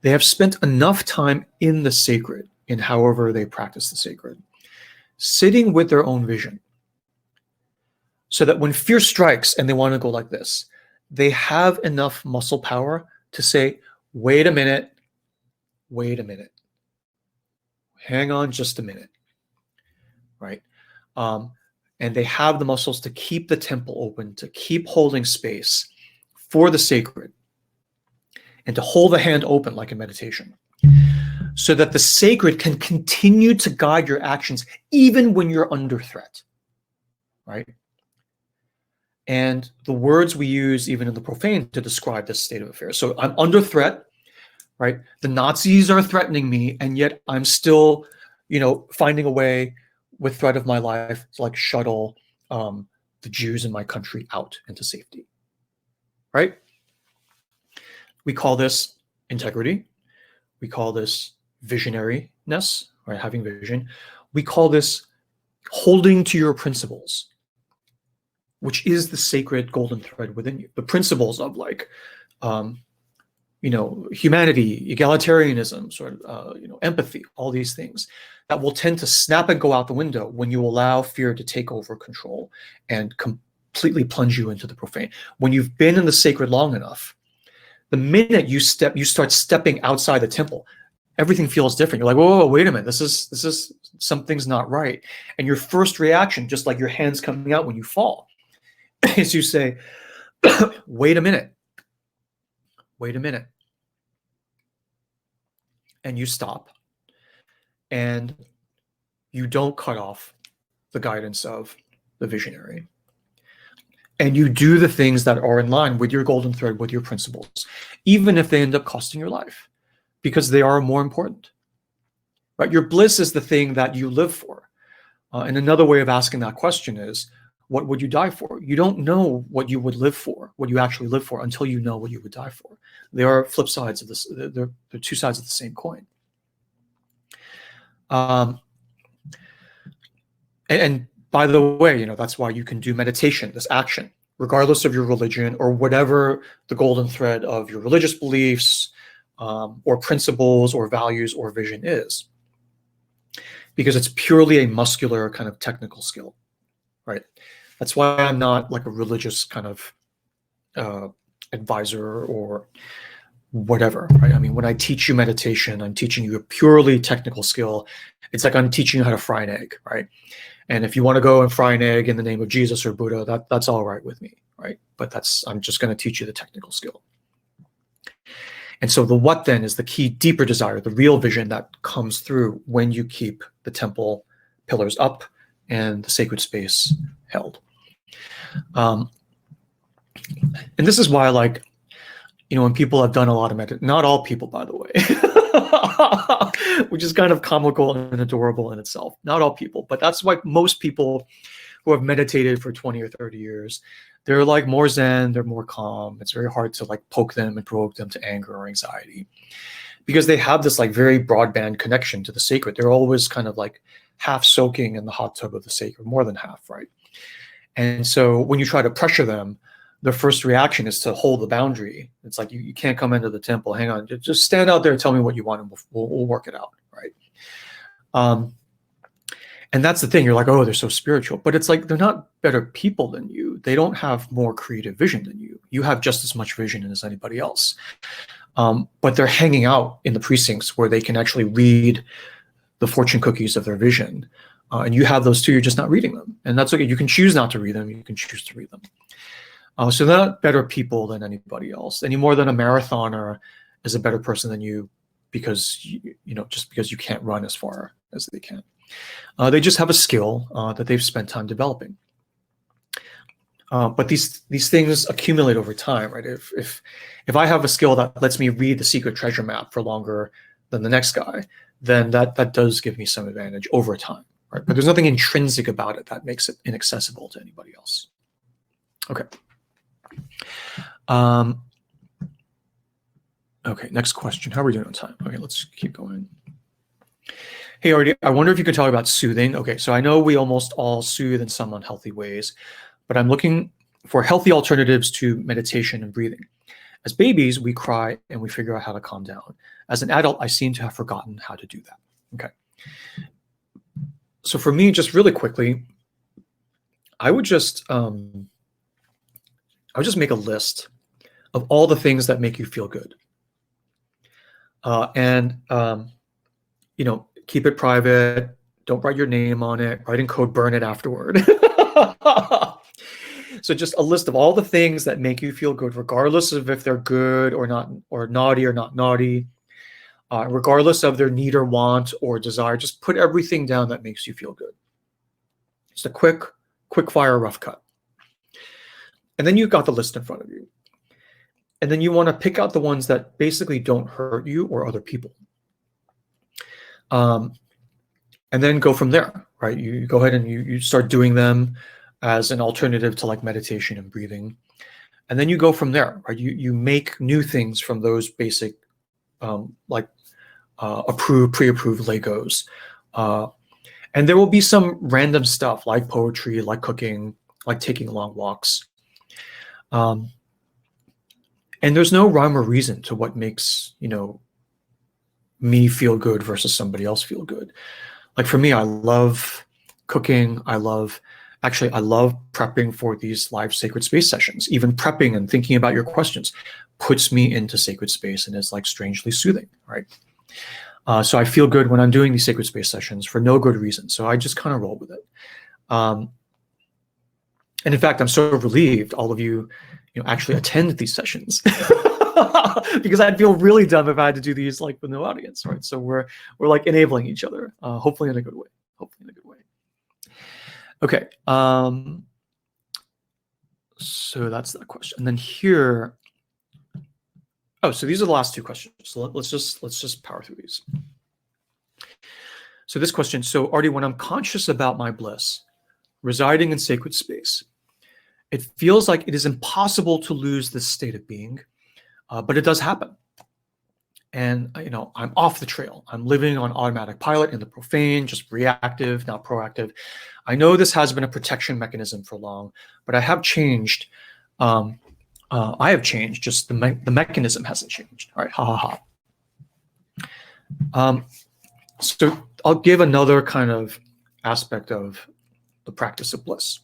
A: they have spent enough time in the sacred, in however they practice the sacred, sitting with their own vision, so that when fear strikes and they want to go like this, they have enough muscle power to say, wait a minute, hang on just a minute, right? And they have the muscles to keep the temple open, to keep holding space for the sacred, and to hold the hand open like in meditation, so that the sacred can continue to guide your actions even when you're under threat, right? And the words we use even in the profane to describe this state of affairs. So I'm under threat, right? The Nazis are threatening me, and yet I'm still, finding a way with threat of my life to like shuttle the Jews in my country out into safety, right? We call this integrity. We call this visionariness, right? Having vision. We call this holding to your principles, which is the sacred golden thread within you. The principles of like, humanity, egalitarianism, sort of, empathy, all these things that will tend to snap and go out the window when you allow fear to take over control and completely plunge you into the profane. When you've been in the sacred long enough, the minute you start stepping outside the temple, everything feels different. You're like, whoa, wait a minute, this is something's not right. And your first reaction, just like your hands coming out when you fall, is you say, wait a minute. And you stop. And you don't cut off the guidance of the visionary. And you do the things that are in line with your golden thread, with your principles, even if they end up costing your life, because they are more important. Right? Your bliss is the thing that you live for. And another way of asking that question is, what would you die for? You don't know what you would live for, what you actually live for, until you know what you would die for. They are flip sides of this. They're two sides of the same coin. And by the way, that's why you can do meditation, this action, regardless of your religion or whatever the golden thread of your religious beliefs or principles or values or vision is, because it's purely a muscular kind of technical skill, right? That's why I'm not like a religious kind of advisor or whatever, right? I mean, when I teach you meditation, I'm teaching you a purely technical skill. It's like I'm teaching you how to fry an egg, right? And if you want to go and fry an egg in the name of Jesus or Buddha, that's all right with me, right? But I'm just going to teach you the technical skill. And so the what then is the key deeper desire, the real vision that comes through when you keep the temple pillars up and the sacred space held. And this is why, like, when people have done a lot of meditation, not all people, by the way, which is kind of comical and adorable in itself. Not all people, but that's why most people who have meditated for 20 or 30 years, they're like more zen, they're more calm. It's very hard to like poke them and provoke them to anger or anxiety, because they have this like very broadband connection to the sacred. They're always kind of like half soaking in the hot tub of the sacred, more than half, right? And so when you try to pressure them, the first reaction is to hold the boundary. It's like, you can't come into the temple. Hang on, just stand out there and tell me what you want, and we'll work it out, right? And that's the thing. You're like, oh, they're so spiritual. But it's like, they're not better people than you. They don't have more creative vision than you. You have just as much vision as anybody else. But they're hanging out in the precincts where they can actually read the fortune cookies of their vision. And you have those too. You're just not reading them. And that's okay. You can choose not to read them. You can choose to read them. So they're not better people than anybody else, any more than a marathoner is a better person than you because just because you can't run as far as they can. They just have a skill that they've spent time developing. But these things accumulate over time, right? If I have a skill that lets me read the secret treasure map for longer than the next guy, then that does give me some advantage over time, right? But there's nothing intrinsic about it that makes it inaccessible to anybody else. Okay. Okay, next question. How are we doing on time? Okay, let's keep going. Hey, Artie, I wonder if you could talk about soothing. Okay, so I know we almost all soothe in some unhealthy ways, but I'm looking for healthy alternatives to meditation and breathing. As babies, we cry and we figure out how to calm down. As an adult, I seem to have forgotten how to do that. Okay. So for me, just really quickly, I would just make a list of all the things that make you feel good. Keep it private. Don't write your name on it. Write in code, burn it afterward. So just a list of all the things that make you feel good, regardless of if they're good or not, or not naughty, regardless of their need or want or desire. Just put everything down that makes you feel good. Just a quick fire rough cut. And then you've got the list in front of you. And then you want to pick out the ones that basically don't hurt you or other people. And then go from there, right? You go ahead and you start doing them as an alternative to like meditation and breathing. And then you go from there, right? You make new things from those basic, pre-approved Legos. And there will be some random stuff like poetry, like cooking, like taking long walks. And there's no rhyme or reason to what makes, me feel good versus somebody else feel good. Like for me, I love cooking. I love prepping for these live sacred space sessions. Even prepping and thinking about your questions puts me into sacred space and is like strangely soothing, right? So I feel good when I'm doing these sacred space sessions for no good reason. So I just kind of roll with it. And in fact, I'm so relieved all of you, actually attend these sessions because I'd feel really dumb if I had to do these like with no audience, right? So we're like enabling each other, hopefully in a good way. Okay. So that's that question. And then here, so these are the last two questions. So let's just power through these. So this question, so Artie, when I'm conscious about my bliss, residing in sacred space, it feels like it is impossible to lose this state of being, but it does happen. And, I'm off the trail. I'm living on automatic pilot in the profane, just reactive, not proactive. I know this has been a protection mechanism for long, but I have changed. Just the mechanism hasn't changed. All right, ha. So I'll give another kind of aspect of the practice of bliss.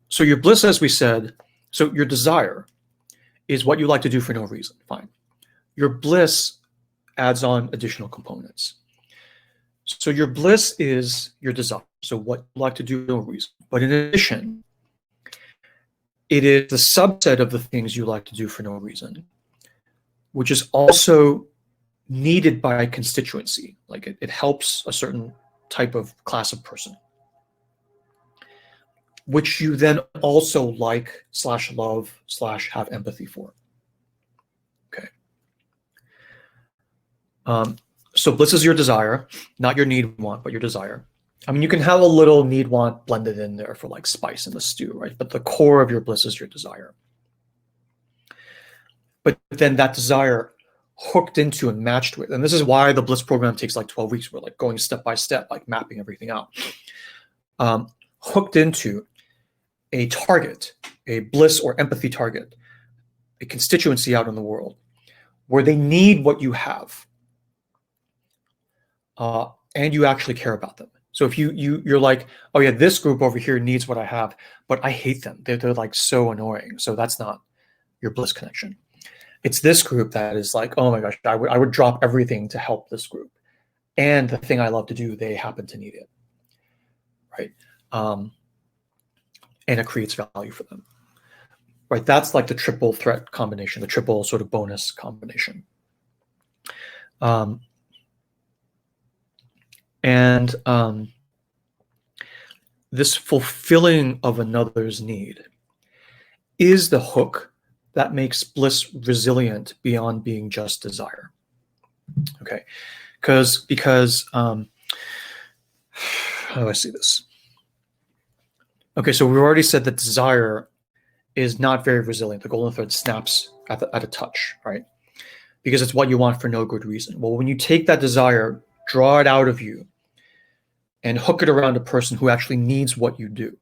A: So your bliss, as we said, so your desire is what you like to do for no reason. Fine. Your bliss adds on additional components. So your bliss is your desire. So what you like to do for no reason. But in addition, it is the subset of the things you like to do for no reason, which is also needed by a constituency. Like it helps a certain type of class of person, which you then also like / love / have empathy for. Okay. So bliss is your desire, not your need want, but your desire. I mean, you can have a little need want blended in there for like spice in the stew, right? But the core of your bliss is your desire. But then that desire hooked into and matched with, and this is why the bliss program takes like 12 weeks. We're like going step by step, like mapping everything out. Hooked into a target, a bliss or empathy target, a constituency out in the world where they need what you have, and you actually care about them. So if you're like, oh yeah, this group over here needs what I have, but I hate them. They're like so annoying. So that's not your bliss connection. It's this group that is like, oh my gosh, I would drop everything to help this group. And the thing I love to do, they happen to need it, right? And it creates value for them, right? That's like the triple threat combination, the triple sort of bonus combination. This fulfilling of another's need is the hook that makes bliss resilient beyond being just desire. Okay, because how do I see this? Okay, so we've already said that desire is not very resilient. The golden thread snaps at a touch, right? Because it's what you want for no good reason. Well, when you take that desire, draw it out of you, and hook it around a person who actually needs what you do,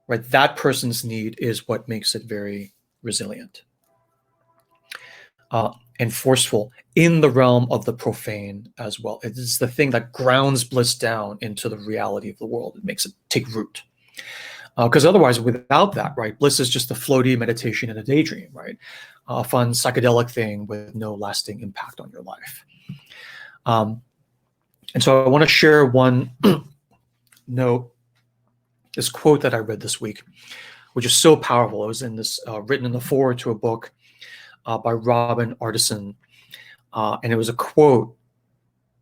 A: right? That person's need is what makes it very resilient and forceful in the realm of the profane as well. It is the thing that grounds bliss down into the reality of the world. It makes it take root. Because otherwise, without that, right, bliss is just a floaty meditation and a daydream, right? A fun psychedelic thing with no lasting impact on your life. And so I want to share one note, this quote that I read this week, which is so powerful. It was in this written in the foreword to a book by Robin Artison, and it was a quote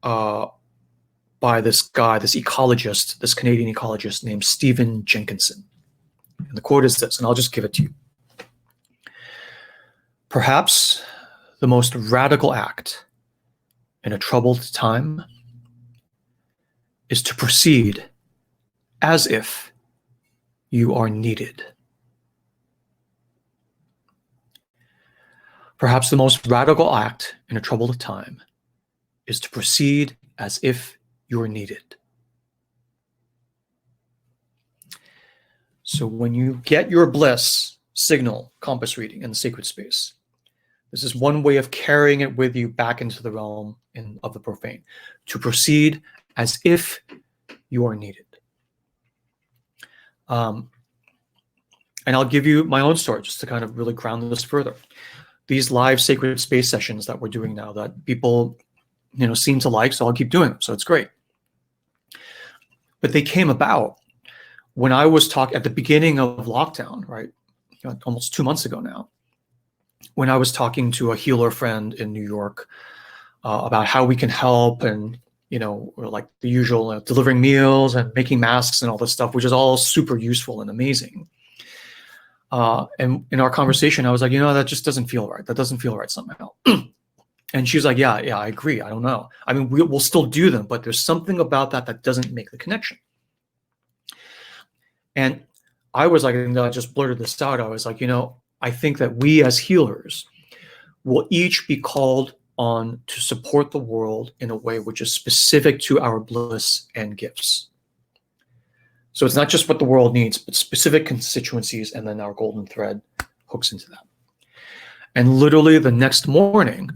A: by this guy, this ecologist, this Canadian ecologist named Stephen Jenkinson. And the quote is this, and I'll just give it to you. Perhaps the most radical act in a troubled time is to proceed as if you are needed. Perhaps the most radical act in a troubled time is to proceed as if you're needed. So when you get your bliss signal compass reading in the sacred space, this is one way of carrying it with you back into the realm of the profane, to proceed as if you are needed. And I'll give you my own story just to kind of really ground this further. These live sacred space sessions that we're doing now that people, seem to like, so I'll keep doing them. So it's great. But they came about when I was talking at the beginning of lockdown, right? Almost 2 months ago now, when I was talking to a healer friend in New York about how we can help and, like the usual delivering meals and making masks and all this stuff, which is all super useful and amazing. And in our conversation, I was like, that just doesn't feel right. That doesn't feel right somehow. And she was like, yeah, I agree. I don't know. I mean, we'll still do them, but there's something about that doesn't make the connection. And I was like, and I just blurted this out. I was like, I think that we as healers will each be called on to support the world in a way which is specific to our bliss and gifts. So it's not just what the world needs, but specific constituencies, and then our golden thread hooks into that. And literally the next morning,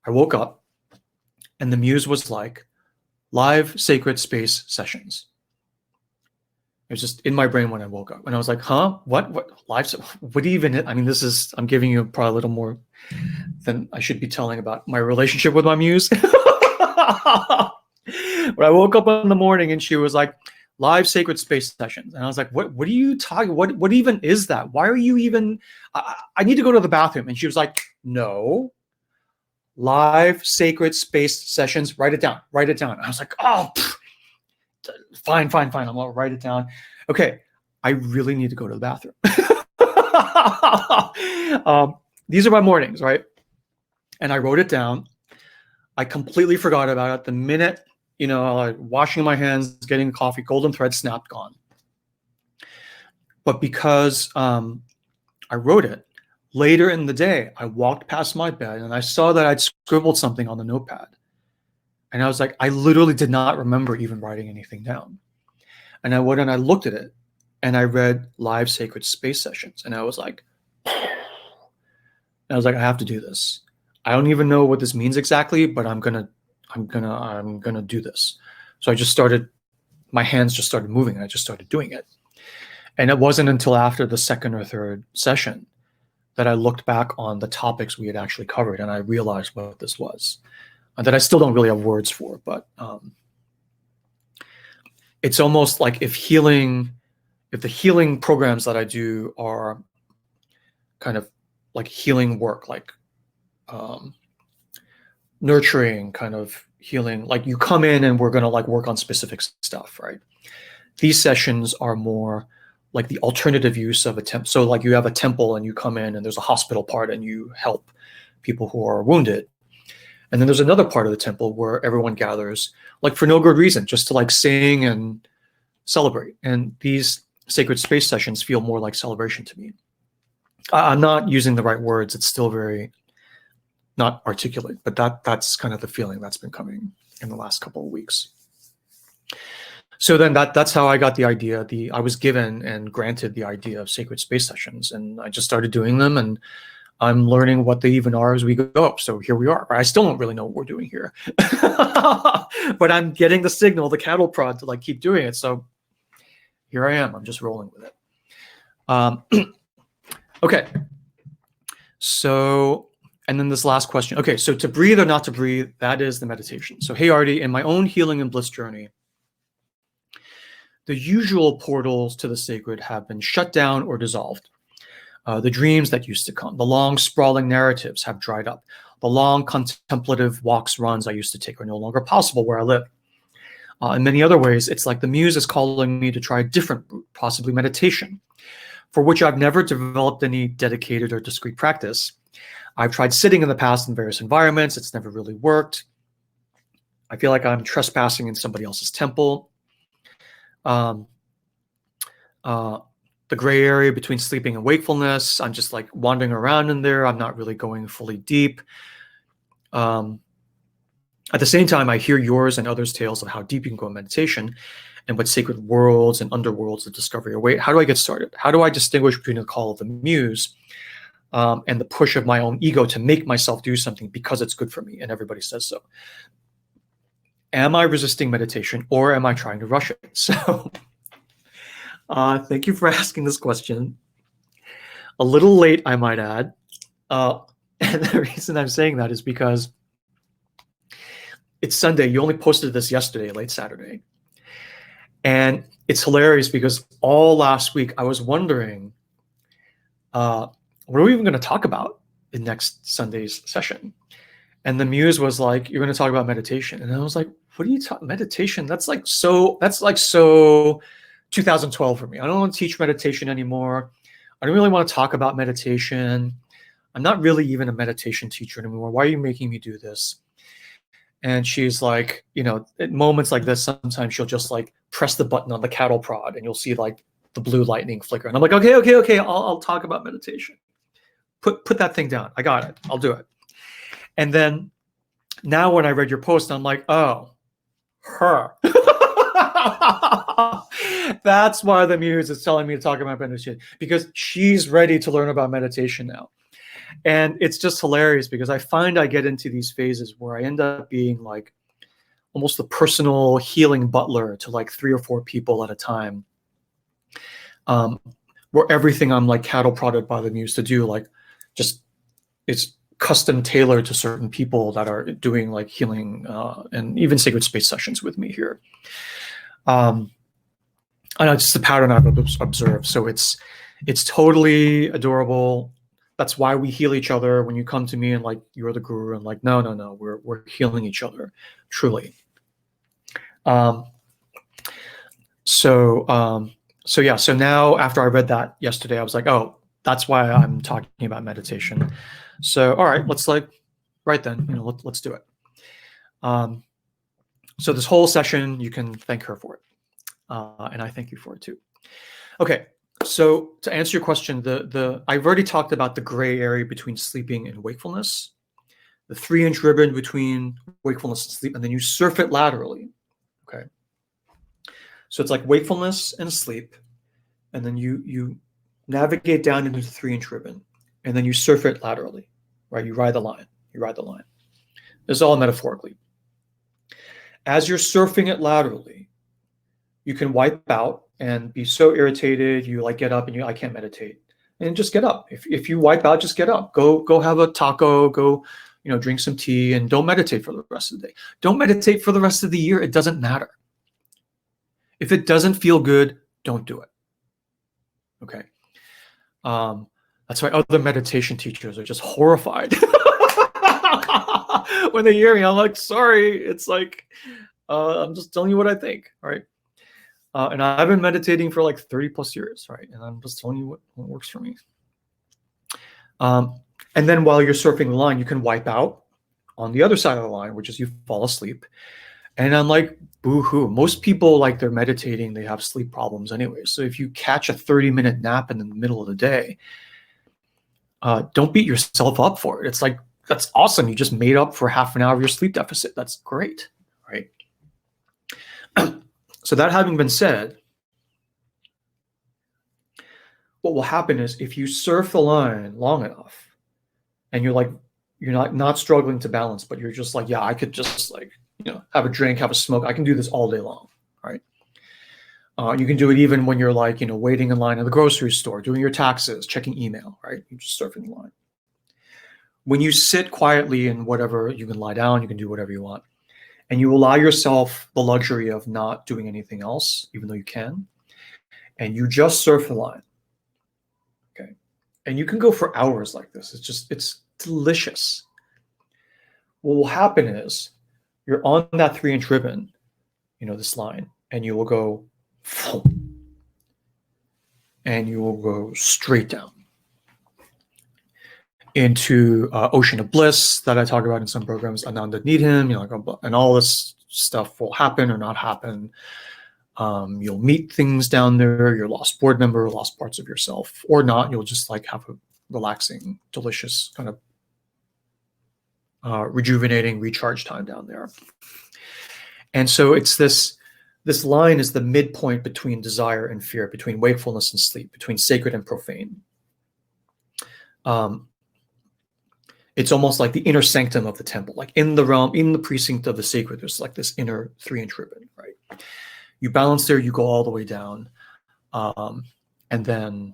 A: I woke up and the muse was like, live sacred space sessions. It was just in my brain when I woke up. And I was like, huh? What live? What even? I mean, I'm giving you probably a little more than I should be telling about my relationship with my muse. When I woke up in the morning and she was like, live sacred space sessions. And I was like, what are you talking? What even is that? Why are you even, I need to go to the bathroom. And she was like, no, live sacred space sessions, write it down. I was like, oh, fine. I'm gonna write it down. Okay, I really need to go to the bathroom. These are my mornings, right? And I wrote it down. I completely forgot about it. The minute, like washing my hands, getting coffee, golden thread snapped, gone. But because I wrote it, later in the day, I walked past my bed and I saw that I'd scribbled something on the notepad. And I was like, I literally did not remember even writing anything down. And I went and I looked at it and I read live sacred space sessions. And I was like, I have to do this. I don't even know what this means exactly, but I'm gonna do this. So I just started, my hands just started moving and I just started doing it. And it wasn't until after the second or third session that I looked back on the topics we had actually covered and I realized what this was. That I still don't really have words for, but it's almost like if the healing programs that I do are kind of like healing work, like nurturing kind of healing, like you come in and we're going to like work on specific stuff, right? These sessions are more like the alternative use of a temple. So like you have a temple and you come in and there's a hospital part and you help people who are wounded. And then there's another part of the temple where everyone gathers like for no good reason, just to like sing and celebrate. And these sacred space sessions feel more like celebration to me. I'm not using the right words. It's still very not articulate, but that's kind of the feeling that's been coming in the last couple of weeks. So then that's how I got the idea. I was given and granted the idea of sacred space sessions, and I just started doing them, and I'm learning what they even are as we go. So here we are. I still don't really know what we're doing here, but I'm getting the signal, the cattle prod, to like keep doing it. So here I am. I'm just rolling with it. Okay. So, and then this last question. Okay, so to breathe or not to breathe, that is the meditation. So hey, Artie, in my own healing and bliss journey, the usual portals to the sacred have been shut down or dissolved. The dreams that used to come, the long sprawling narratives have dried up. The long contemplative walks, runs I used to take are no longer possible where I live. In many other ways, it's like the muse is calling me to try a different route, possibly meditation, for which I've never developed any dedicated or discrete practice. I've tried sitting in the past in various environments. It's never really worked. I feel like I'm trespassing in somebody else's temple. The gray area between sleeping and wakefulness, I'm just like wandering around in there. I'm not really going fully deep. At the same time, I hear yours and others' tales of how deep you can go in meditation and what sacred worlds and underworlds of discovery await. How do I get started? How do I distinguish between the call of the muse and the push of my own ego to make myself do something because it's good for me and everybody says so? Am I resisting meditation or am I trying to rush it? So thank you for asking this question. A little late, I might add. And the reason I'm saying that is because it's Sunday. You only posted this yesterday, late Saturday. And it's hilarious because all last week I was wondering, what are we even going to talk about in next Sunday's session? And the muse was like, you're going to talk about meditation. And I was like, what are you talking meditation? That's like so 2012 for me. I don't want to teach meditation anymore. I don't really want to talk about meditation. I'm not really even a meditation teacher anymore. Why are you making me do this? And she's like, you know, at moments like this, sometimes she'll just like press the button on the cattle prod and you'll see like the blue lightning flicker. And I'm like, okay. I'll talk about meditation. Put that thing down. I got it. I'll do it. And then now when I read your post, I'm like, oh, her. That's why the muse is telling me to talk about meditation, because she's ready to learn about meditation now. And it's just hilarious because I find I get into these phases where I end up being like almost the personal healing butler to like 3 or 4 people at a time, where everything I'm like cattle prodded by the muse to do, like just it's custom tailored to certain people that are doing like healing and even sacred space sessions with me here. And it's just a pattern I've observed. So it's totally adorable. That's why we heal each other. When you come to me and like you're the guru, and like no, we're healing each other truly. So yeah. So now after I read that yesterday, I was like, oh, that's why I'm talking about meditation. So all right, let's like right then, you know, let's do it. So this whole session, you can thank her for it, and I thank you for it too. Okay. So to answer your question, I've already talked about the gray area between sleeping and wakefulness, the 3-inch ribbon between wakefulness and sleep, and then you surf it laterally. Okay. So it's like wakefulness and sleep, and then you navigate down into the 3-inch ribbon, and then you surf it laterally, right? You ride the line. This is all metaphorically. As you're surfing it laterally, you can wipe out and be so irritated, you like get up and I can't meditate. And just get up. If you wipe out, just get up. Go have a taco, go, you know, drink some tea, and don't meditate for the rest of the day. Don't meditate for the rest of the year. It doesn't matter. If it doesn't feel good, don't do it. Okay. That's why other meditation teachers are just horrified. When they hear me, I'm like, sorry. It's like, I'm just telling you what I think. All right. And I've been meditating for like 30 plus years, right? And I'm just telling you what works for me. And then while you're surfing the line, you can wipe out on the other side of the line, which is you fall asleep. And I'm like, boo-hoo. Most people, like they're meditating, they have sleep problems anyway. So if you catch a 30-minute nap in the middle of the day, don't beat yourself up for it. It's like, that's awesome. You just made up for half an hour of your sleep deficit. That's great, right? So that having been said, what will happen is if you surf the line long enough and you're not struggling to balance, but you're just like, yeah, I could just like, have a drink, have a smoke. I can do this all day long, right? You can do it even when you're like, waiting in line at the grocery store, doing your taxes, checking email, right? You're just surfing the line. When you sit quietly and whatever, you can lie down, you can do whatever you want. And you allow yourself the luxury of not doing anything else, even though you can. And you just surf the line. Okay. And you can go for hours like this. It's delicious. What will happen is you're on that 3-inch ribbon, this line, and you will go, and you will go straight down into ocean of bliss that I talk about in some programs, Ananda Needham, and all this stuff will happen or not happen. You'll meet things down there, your lost board member, lost parts of yourself, or not. You'll just like have a relaxing, delicious kind of rejuvenating recharge time down there. And so it's this line is the midpoint between desire and fear, between wakefulness and sleep, between sacred and profane. It's almost like the inner sanctum of the temple, like in the precinct of the sacred, there's like this inner 3-inch ribbon, right? You balance there, you go all the way down. And then,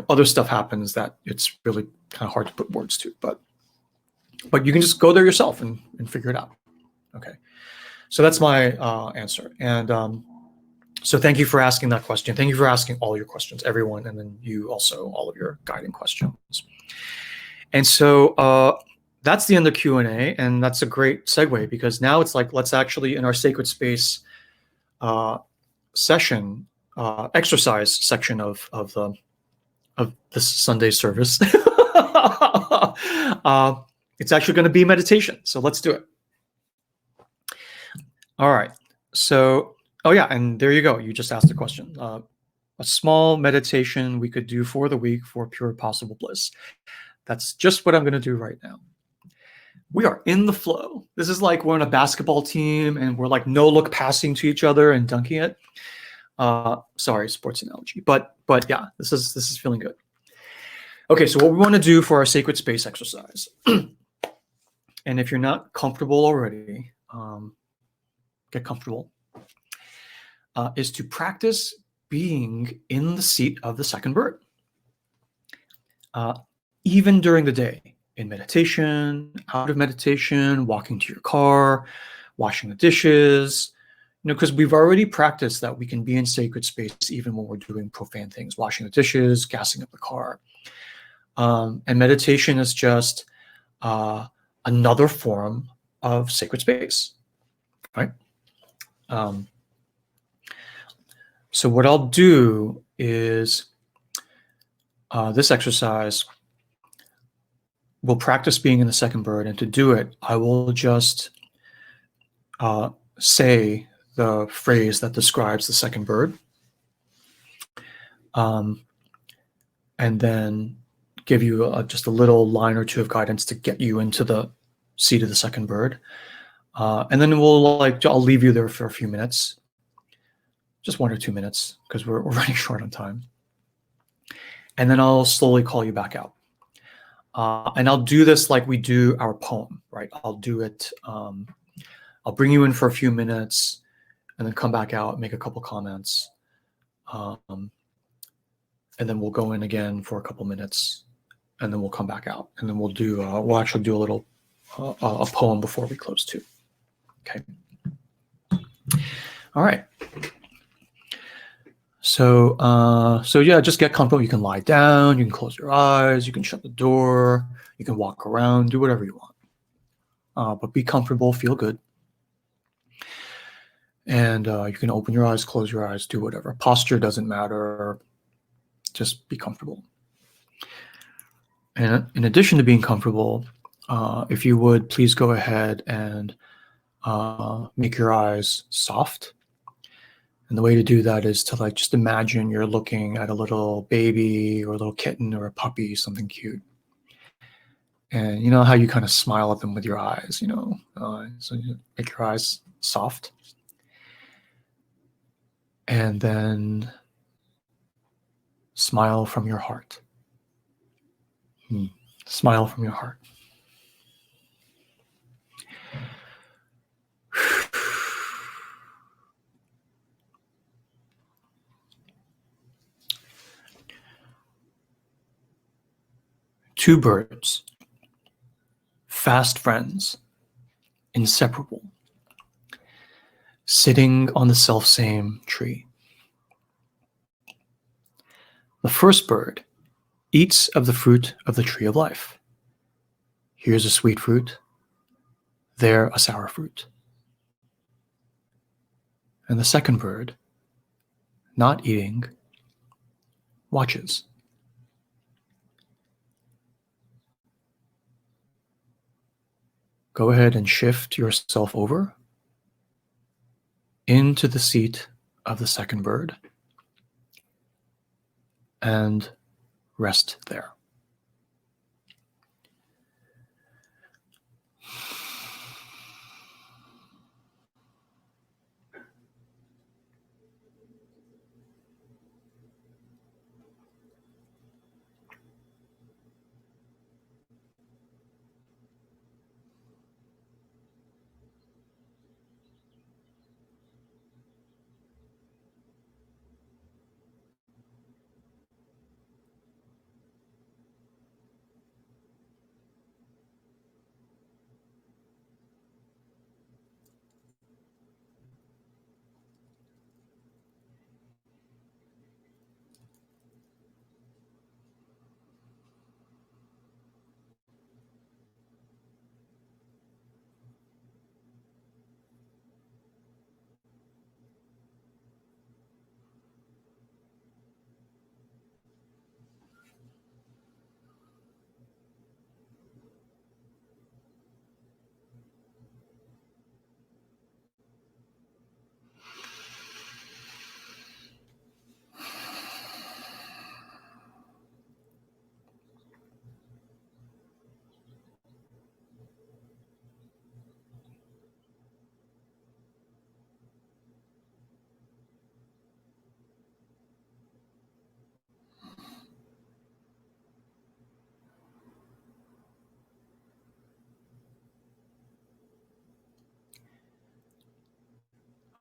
A: other stuff happens that it's really kind of hard to put words to, but you can just go there yourself and figure it out. Okay. So that's my answer. And so thank you for asking that question. Thank you for asking all your questions, everyone. And then you also, all of your guiding questions. And so that's the end of Q&A, and that's a great segue because now it's like, let's actually, in our sacred space session, exercise section of this Sunday service, it's actually going to be meditation. So let's do it. All right. So, oh yeah, and there you go. You just asked a question. A small meditation we could do for the week for pure possible bliss. That's just what I'm going to do right now. We are in the flow. This is like we're on a basketball team and we're like no-look passing to each other and dunking it. Sorry, sports analogy. But yeah, this is feeling good. Okay, so what we want to do for our sacred space exercise, and if you're not comfortable already, get comfortable, is to practice being in the seat of the second bird. Even during the day, in meditation, out of meditation, walking to your car, washing the dishes, because we've already practiced that we can be in sacred space even when we're doing profane things, washing the dishes, gassing up the car. And meditation is just another form of sacred space, right? So what I'll do is this exercise, we'll practice being in the second bird, and to do it, I will just say the phrase that describes the second bird, and then give you just a little line or two of guidance to get you into the seat of the second bird. And then I'll leave you there for a few minutes, just 1 or 2 minutes, because we're running short on time. And then I'll slowly call you back out. And I'll do this like we do our poem, right? I'll do it. I'll bring you in for a few minutes and then come back out, make a couple comments. And then we'll go in again for a couple minutes and then we'll come back out. And then we'll actually do a little, a poem before we close too. Okay. All right. So yeah, just get comfortable. You can lie down, you can close your eyes, you can shut the door, you can walk around, do whatever you want. But be comfortable, feel good. And you can open your eyes, close your eyes, do whatever. Posture doesn't matter. Just be comfortable. And in addition to being comfortable, if you would, please go ahead and make your eyes soft. And the way to do that is to like just imagine you're looking at a little baby or a little kitten or a puppy, something cute. And you know how you kind of smile at them with your eyes, so you make your eyes soft. And then smile from your heart. Smile from your heart. Two birds, fast friends, inseparable, sitting on the selfsame tree. The first bird eats of the fruit of the tree of life. Here's a sweet fruit, there a sour fruit. And the second bird, not eating, watches. Go ahead and shift yourself over into the seat of the second bird and rest there.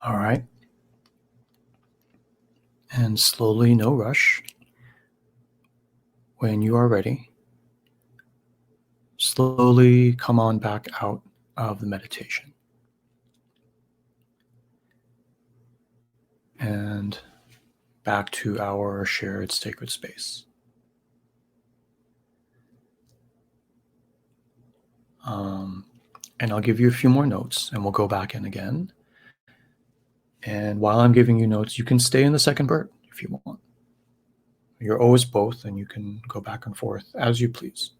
A: All right. And slowly, no rush. When you are ready, slowly come on back out of the meditation. And back to our shared sacred space. And I'll give you a few more notes and we'll go back in again. And while I'm giving you notes, you can stay in the second bird if you want. You're always both, and you can go back and forth as you please.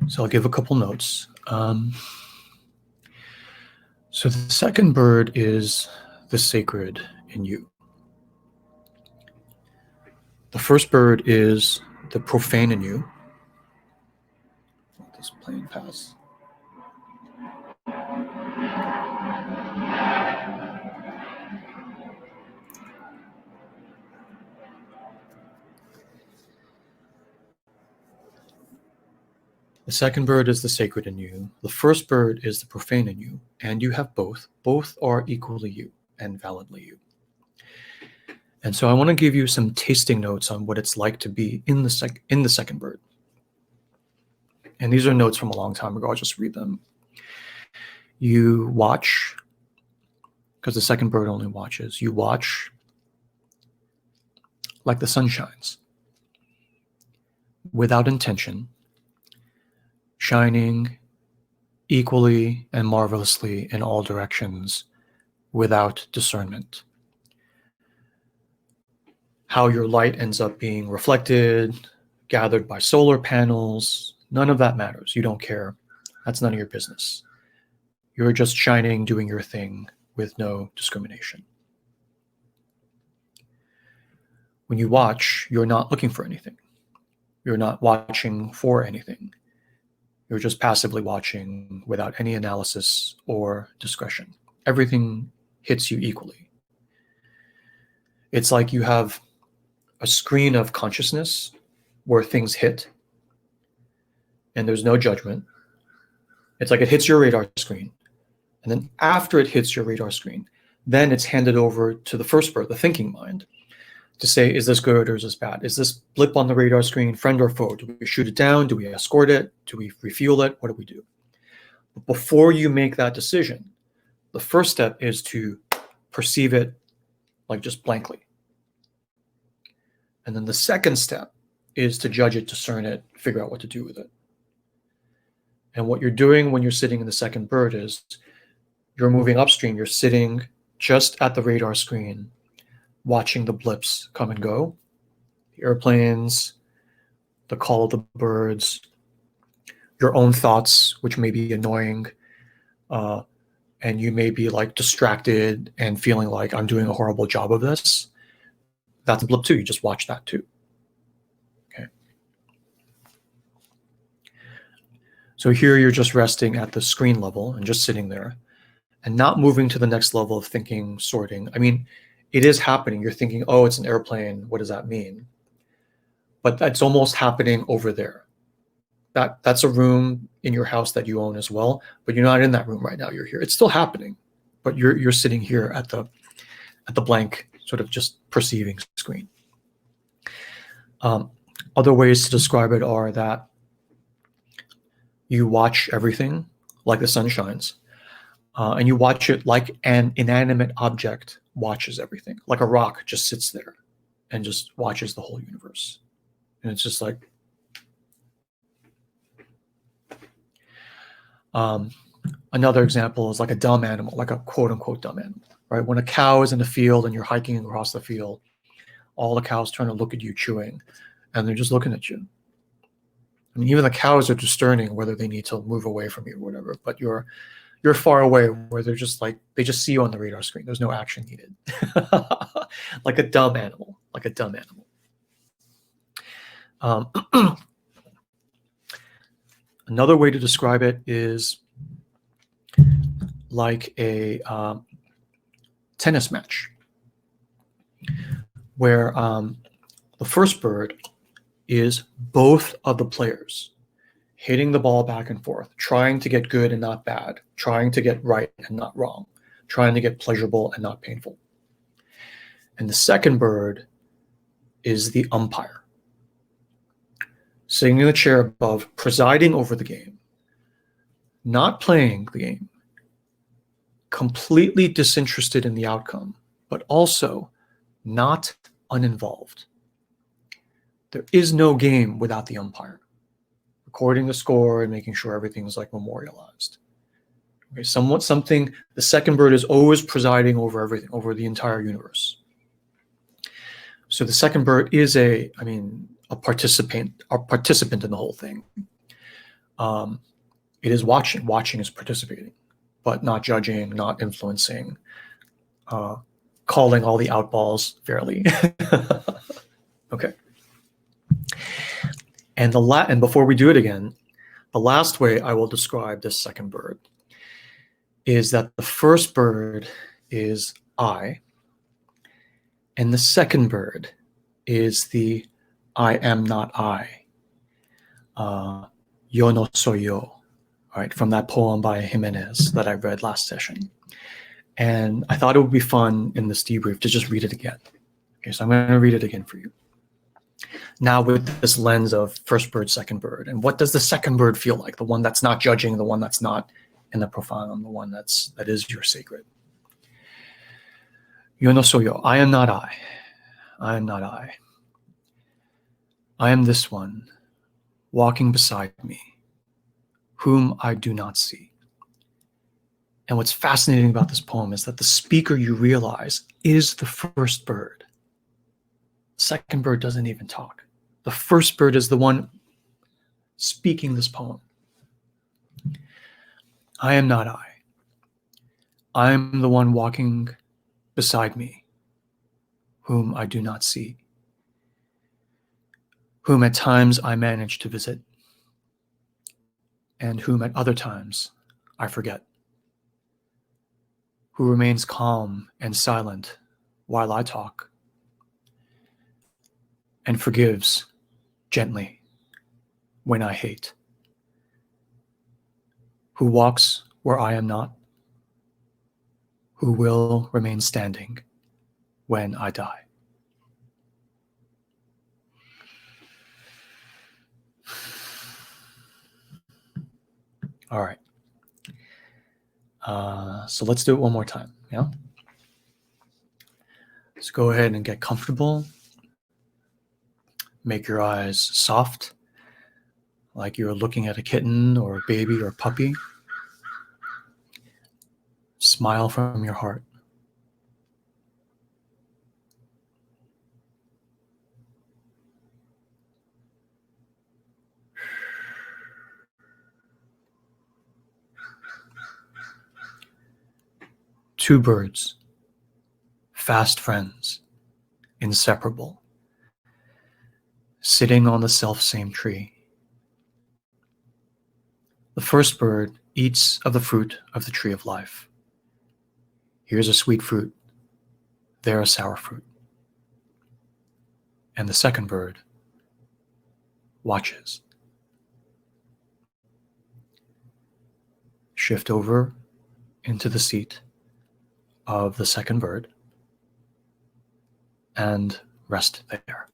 A: So I'll give a couple notes. So the second bird is the sacred in you. The first bird is the profane in you. Let this plane pass. The second bird is the sacred in you. The first bird is the profane in you. And you have both. Both are equally you and validly you. And so I want to give you some tasting notes on what it's like to be in the second bird. And these are notes from a long time ago. I'll just read them. You watch, because the second bird only watches. You watch like the sun shines, without intention, shining equally and marvelously in all directions, without discernment. How your light ends up being reflected, gathered by solar panels, none of that matters. You don't care. That's none of your business. You're just shining, doing your thing with no discrimination. When you watch, you're not looking for anything. You're not watching for anything. You're just passively watching without any analysis or discretion. Everything hits you equally. It's like you have a screen of consciousness where things hit, and there's no judgment. It's like it hits your radar screen, and then after it hits your radar screen, then it's handed over to the first bird, the thinking mind, to say, is this good or is this bad? Is this blip on the radar screen friend or foe? Do we shoot it down? Do we escort it? Do we refuel it? What do we do? But before you make that decision, the first step is to perceive it like just blankly. And then the second step is to judge it, discern it, figure out what to do with it. And what you're doing when you're sitting in the second bird is you're moving upstream. You're sitting just at the radar screen, watching the blips come and go, the airplanes, the call of the birds, your own thoughts, which may be annoying, and you may be like distracted and feeling like I'm doing a horrible job of this. That's a blip too. You just watch that too. Okay. So here you're just resting at the screen level and just sitting there and not moving to the next level of thinking, sorting. I mean, it is happening. You're thinking, oh, it's an airplane. What does that mean? But that's almost happening over there. That's a room in your house that you own as well, but you're not in that room right now. You're here. It's still happening, but you're sitting here at the blank, sort of just perceiving screen. Other ways to describe it are that you watch everything like the sun shines, and you watch it like an inanimate object watches everything, like a rock just sits there and just watches the whole universe. And it's just like, another example is like a dumb animal, like a quote unquote dumb animal, right? When a cow is in the field and you're hiking across the field, all the cows turn to look at you chewing, and they're just looking at you. I mean, even the cows are discerning whether they need to move away from you or whatever, but you're far away where they're just like, they just see you on the radar screen. There's no action needed. Like a dumb animal, like a dumb animal. Another way to describe it is like a tennis match where the first bird is both of the players hitting the ball back and forth, trying to get good and not bad, trying to get right and not wrong, trying to get pleasurable and not painful. And the second bird is the umpire, sitting in the chair above, presiding over the game, not playing the game, completely disinterested in the outcome, but also not uninvolved. There is no game without the umpire, recording the score and making sure everything's like memorialized. Okay, something, the second bird is always presiding over everything, over the entire universe. So the second bird is a participant in the whole thing. It is watching is participating, but not judging, not influencing, calling all the outballs fairly. Okay. And before we do it again, the last way I will describe this second bird is that the first bird is I, and the second bird is the I am not I. Yo no soy yo, right, from that poem by Jimenez that I read last session. And I thought it would be fun in this debrief to just read it again. Okay, so I'm going to read it again for you. Now with this lens of first bird, second bird, and what does the second bird feel like? The one that's not judging, the one that's not in the profound, the one that is your sacred. Yo no soy yo, I am not I. I am not I. I am this one, walking beside me, whom I do not see. And what's fascinating about this poem is that the speaker, you realize, is the first bird. The second bird doesn't even talk. The first bird is the one speaking this poem. I am not I. I'm the one walking beside me, whom I do not see, whom at times I manage to visit, and whom at other times I forget, who remains calm and silent while I talk, and forgives gently when I hate, who walks where I am not, who will remain standing when I die. All right. So let's do it one more time. Yeah. Let's go ahead and get comfortable. Make your eyes soft, like you're looking at a kitten or a baby or a puppy. Smile from your heart. Two birds, fast friends, inseparable, sitting on the self-same tree. The first bird eats of the fruit of the tree of life. Here's a sweet fruit, there a sour fruit. And the second bird watches. Shift over into the seat of the second bird and rest there.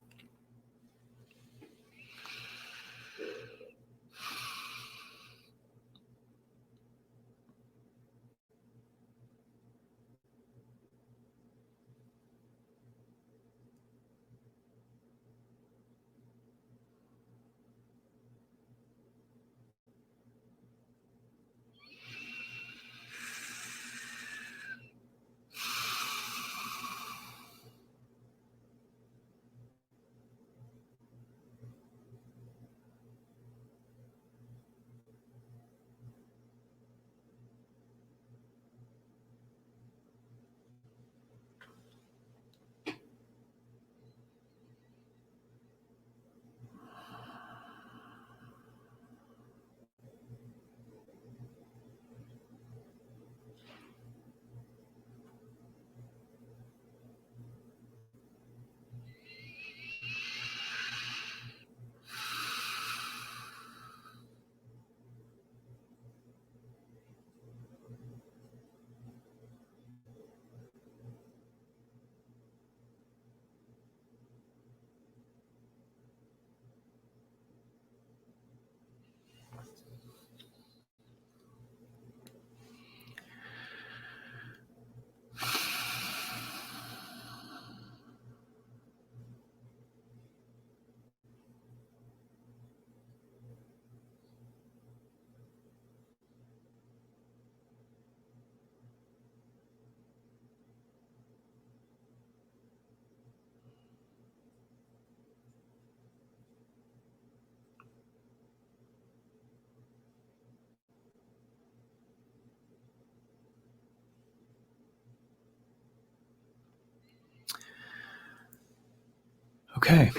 A: Okay.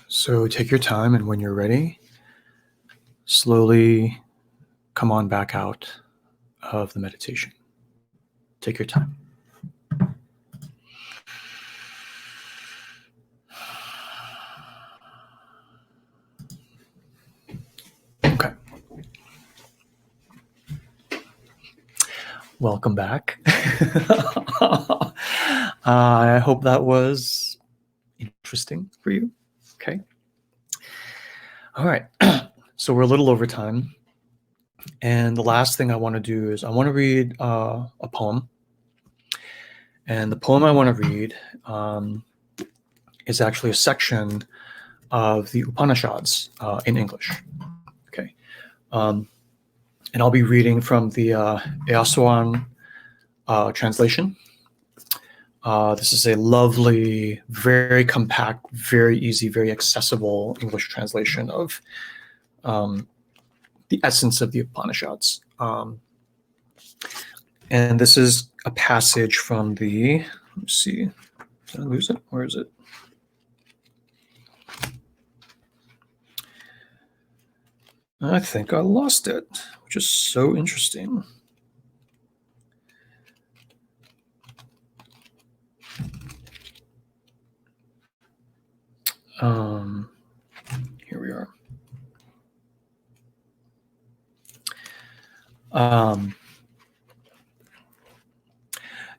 A: So take your time, and when you're ready, slowly come on back out of the meditation. Take your time. Okay. Welcome back. I hope that was interesting for you. Okay. All right. So we're a little over time. And the last thing I want to do is I want to read a poem. And the poem I want to read is actually a section of the Upanishads in English. Okay. And I'll be reading from the Easwaran translation. This is a lovely, very compact, very easy, very accessible English translation of the essence of the Upanishads. And this is a passage from the, let's see, did I lose it? Where is it? I think I lost it, which is so interesting. Here we are.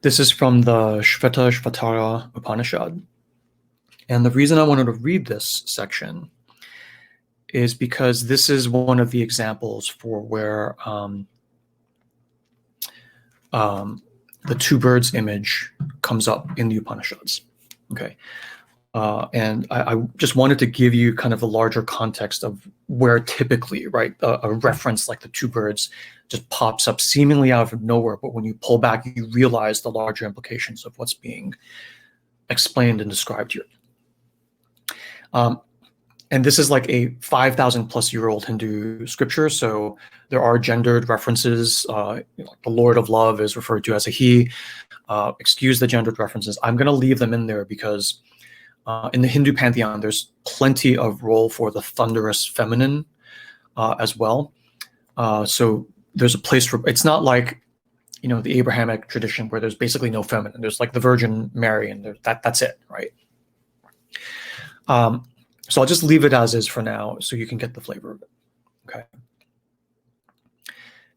A: This is from the Shwetashwatara Upanishad. And the reason I wanted to read this section is because this is one of the examples for where the two birds image comes up in the Upanishads. Okay. And I just wanted to give you kind of a larger context of where typically, right, a reference like the two birds just pops up seemingly out of nowhere, but when you pull back, you realize the larger implications of what's being explained and described here. And this is like a 5,000 plus year old Hindu scripture, so there are gendered references. The Lord of Love is referred to as a he. Excuse the gendered references. I'm going to leave them in there because in the Hindu pantheon, there's plenty of role for the thunderous feminine as well. So there's a place for, it's not like, the Abrahamic tradition where there's basically no feminine. There's like the Virgin Mary and that's it, right? So I'll just leave it as is for now so you can get the flavor of it, okay?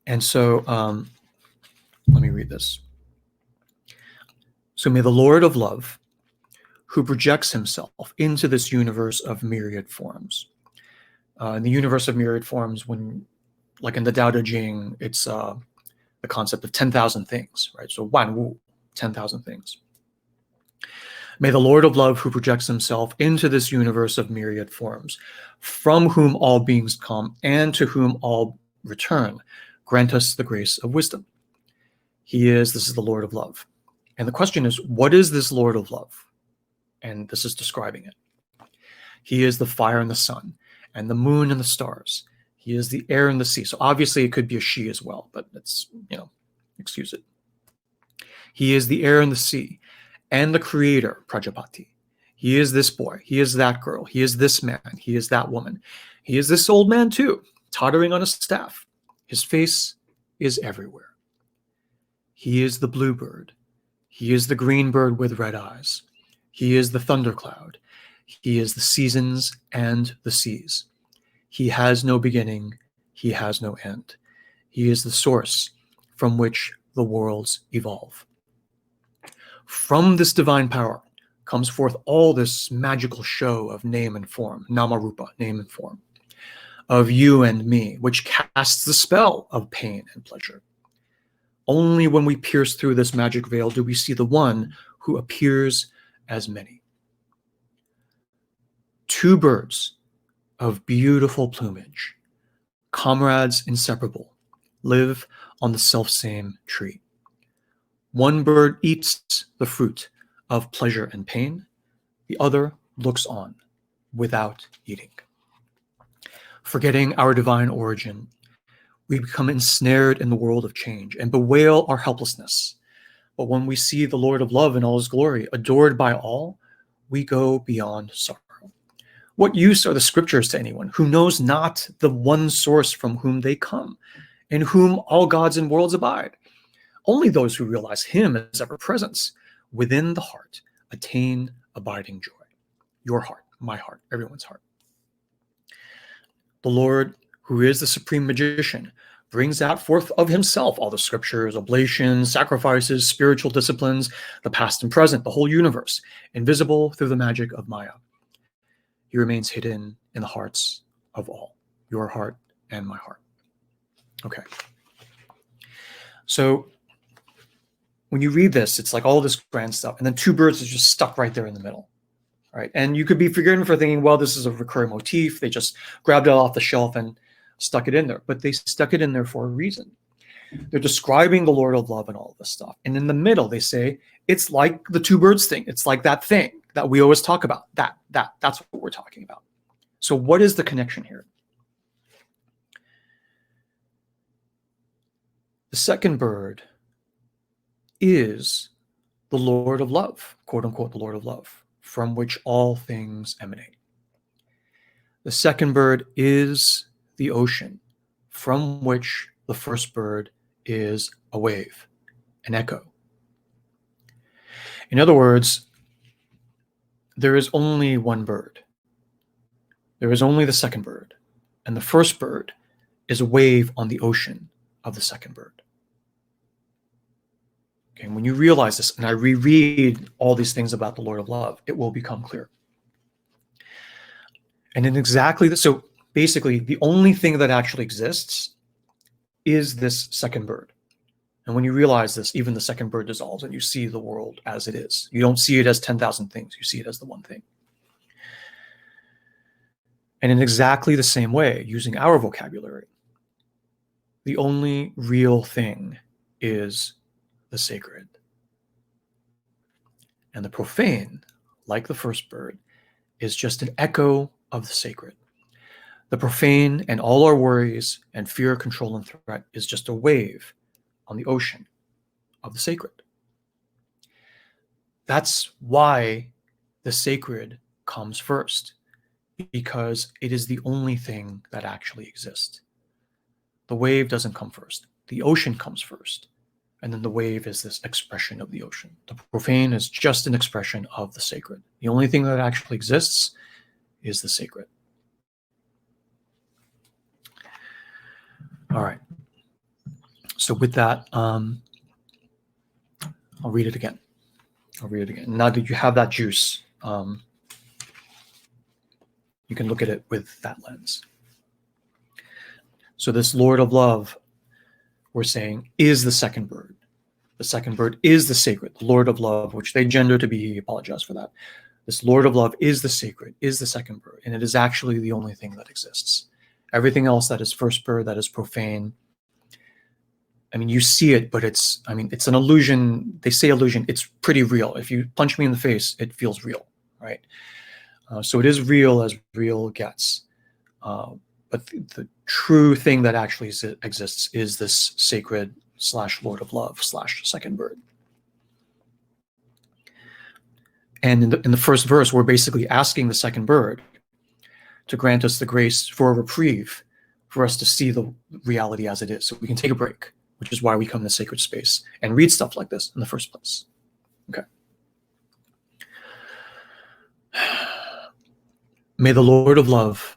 A: And so let me read this. So may the Lord of Love, who projects himself into this universe of myriad forms. In the universe of myriad forms, when, like in the Tao Te Ching, it's the concept of 10,000 things, right? So Wan Wu, 10,000 things. May the Lord of Love, who projects himself into this universe of myriad forms, from whom all beings come and to whom all return, grant us the grace of wisdom. This is the Lord of Love. And the question is, what is this Lord of Love? And this is describing it. He is the fire and the sun, and the moon and the stars. He is the air and the sea. So obviously it could be a she as well, but it's, excuse it. He is the air and the sea, and the creator, Prajapati. He is this boy. He is that girl. He is this man. He is that woman. He is this old man too, tottering on a staff. His face is everywhere. He is the bluebird. He is the green bird with red eyes. He is the thundercloud. He is the seasons and the seas. He has no beginning. He has no end. He is the source from which the worlds evolve. From this divine power comes forth all this magical show of name and form, namarupa, name and form, of you and me, which casts the spell of pain and pleasure. Only when we pierce through this magic veil do we see the one who appears as many. Two birds of beautiful plumage, comrades inseparable, live on the selfsame tree. One bird eats the fruit of pleasure and pain. The other looks on without eating. Forgetting our divine origin, we become ensnared in the world of change and bewail our helplessness. But when we see the Lord of Love in all his glory, adored by all, we go beyond sorrow. What use are the scriptures to anyone who knows not the one source from whom they come, in whom all gods and worlds abide? Only those who realize him as ever presence within the heart attain abiding joy. Your heart, my heart, everyone's heart. The Lord, who is the supreme magician, brings out forth of himself all the scriptures, oblations, sacrifices, spiritual disciplines, the past and present, the whole universe, invisible through the magic of Maya. He remains hidden in the hearts of all, your heart and my heart. Okay. So when you read this, it's like all this grand stuff, and then two birds are just stuck right there in the middle, right? And you could be forgiven for thinking, well, this is a recurring motif. They just grabbed it off the shelf and stuck it in there, but they stuck it in there for a reason. They're describing the Lord of Love and all of this stuff. And in the middle, they say, it's like the two birds thing. It's like that thing that we always talk about. That's what we're talking about. So what is the connection here? The second bird is the Lord of Love, quote unquote, the Lord of Love, from which all things emanate. The second bird is the ocean, from which the first bird is a wave, an echo. In other words, there is only one bird. There is only the second bird, and the first bird is a wave on the ocean of the second bird. Okay, when you realize this, and I reread all these things about the Lord of Love, it will become clear. And in exactly this, so basically the only thing that actually exists is this second bird. And when you realize this, even the second bird dissolves and you see the world as it is. You don't see it as 10,000 things, you see it as the one thing. And in exactly the same way, using our vocabulary, the only real thing is the sacred. And the profane, like the first bird, is just an echo of the sacred. The profane and all our worries and fear, control, and threat is just a wave on the ocean of the sacred. That's why the sacred comes first, because it is the only thing that actually exists. The wave doesn't come first. The ocean comes first. And then the wave is this expression of the ocean. The profane is just an expression of the sacred. The only thing that actually exists is the sacred. All right. So with that, I'll read it again. Now that you have that juice, you can look at it with that lens. So this Lord of Love, we're saying, is the second bird. The second bird is the sacred, the Lord of Love, which they gender to be, he apologized for that. This Lord of Love is the sacred, is the second bird, and it is actually the only thing that exists. Everything else that is first bird, that is profane, I mean, you see it, but it's an illusion. They say illusion. It's pretty real. If you punch me in the face, it feels real, right? So it is real as real gets. But the true thing that actually exists is this sacred / Lord of Love / second bird. And in the first verse, we're basically asking the second bird to grant us the grace for a reprieve, for us to see the reality as it is, so we can take a break, which is why we come to sacred space and read stuff like this in the first place. Okay. May the Lord of Love,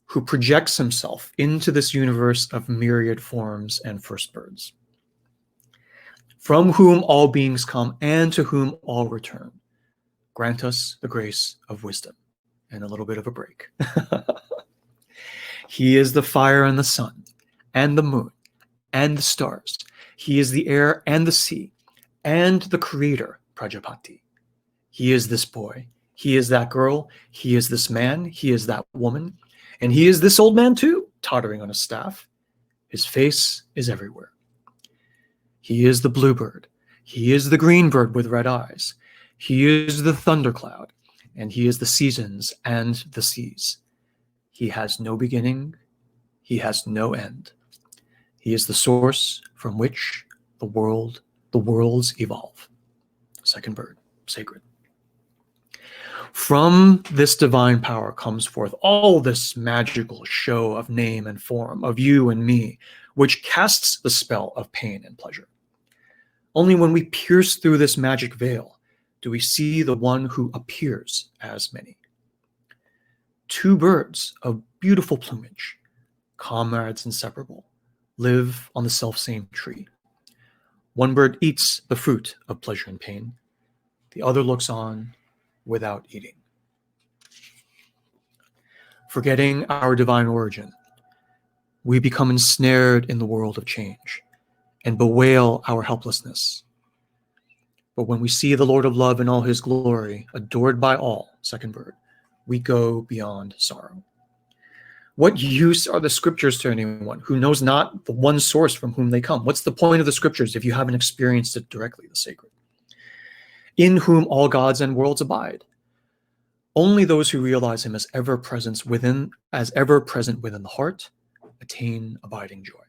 A: who projects himself into this universe of myriad forms and first birds, from whom all beings come and to whom all return, grant us the grace of wisdom and a little bit of a break. He is the fire and the sun and the moon and the stars. He is the air and the sea and the creator, Prajapati. He is this boy. He is that girl. He is this man. He is that woman. And he is this old man too, tottering on a staff. His face is everywhere. He is the bluebird. He is the green bird with red eyes. He is the thundercloud. And he is the seasons and the seas. He has no beginning. He has no end. He is the source from which the worlds evolve. Second bird, sacred. From this divine power comes forth all this magical show of name and form, of you and me, which casts the spell of pain and pleasure. Only when we pierce through this magic veil do we see the one who appears as many. Two birds of beautiful plumage, comrades inseparable, live on the selfsame tree. One bird eats the fruit of pleasure and pain. The other looks on without eating. Forgetting our divine origin, we become ensnared in the world of change and bewail our helplessness. But when we see the Lord of Love in all his glory, adored by all, second bird, we go beyond sorrow. What use are the scriptures to anyone who knows not the one source from whom they come? What's the point of the scriptures if you haven't experienced it directly, the sacred? In whom all gods and worlds abide. Only those who realize him as ever present within the heart attain abiding joy.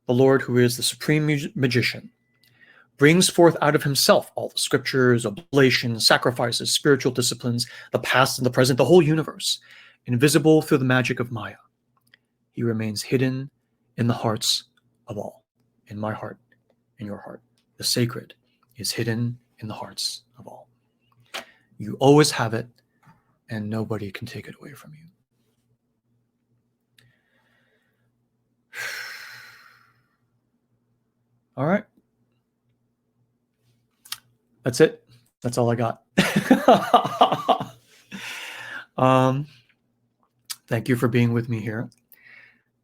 A: the Lord, who is the supreme magician, brings forth out of himself all the scriptures, oblations, sacrifices, spiritual disciplines, the past and the present, the whole universe, invisible through the magic of Maya. He remains hidden in the hearts of all, in my heart, in your heart. The sacred is hidden in the hearts of all. You always have it, and nobody can take it away from you. All right. That's it. That's all I got. Thank you for being with me here.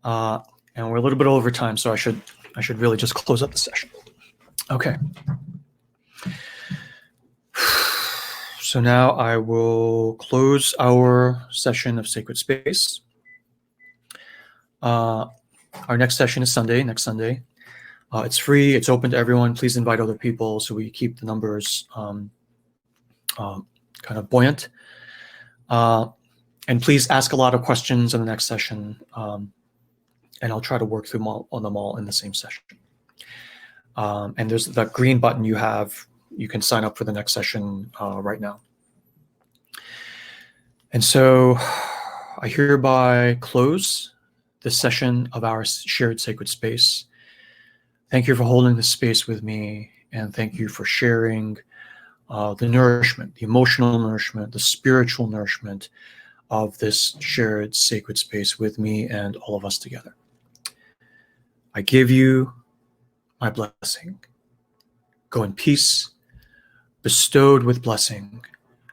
A: And we're a little bit over time, so I should really just close up the session. Okay. So now I will close our session of Sacred Space. Our next session is next Sunday. It's free. It's open to everyone. Please invite other people so we keep the numbers kind of buoyant. And please ask a lot of questions in the next session, and I'll try to work through them all in the same session. And there's that green button you have. You can sign up for the next session right now. And so I hereby close this session of our shared sacred space. Thank you for holding this space with me, and thank you for sharing the nourishment, the emotional nourishment, the spiritual nourishment of this shared sacred space with me and all of us together. I give you my blessing. Go in peace, bestowed with blessing,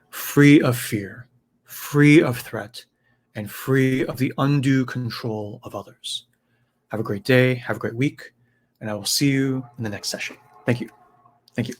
A: free of fear, free of threat, and free of the undue control of others. Have a great day, have a great week, and I will see you in the next session. Thank you. Thank you.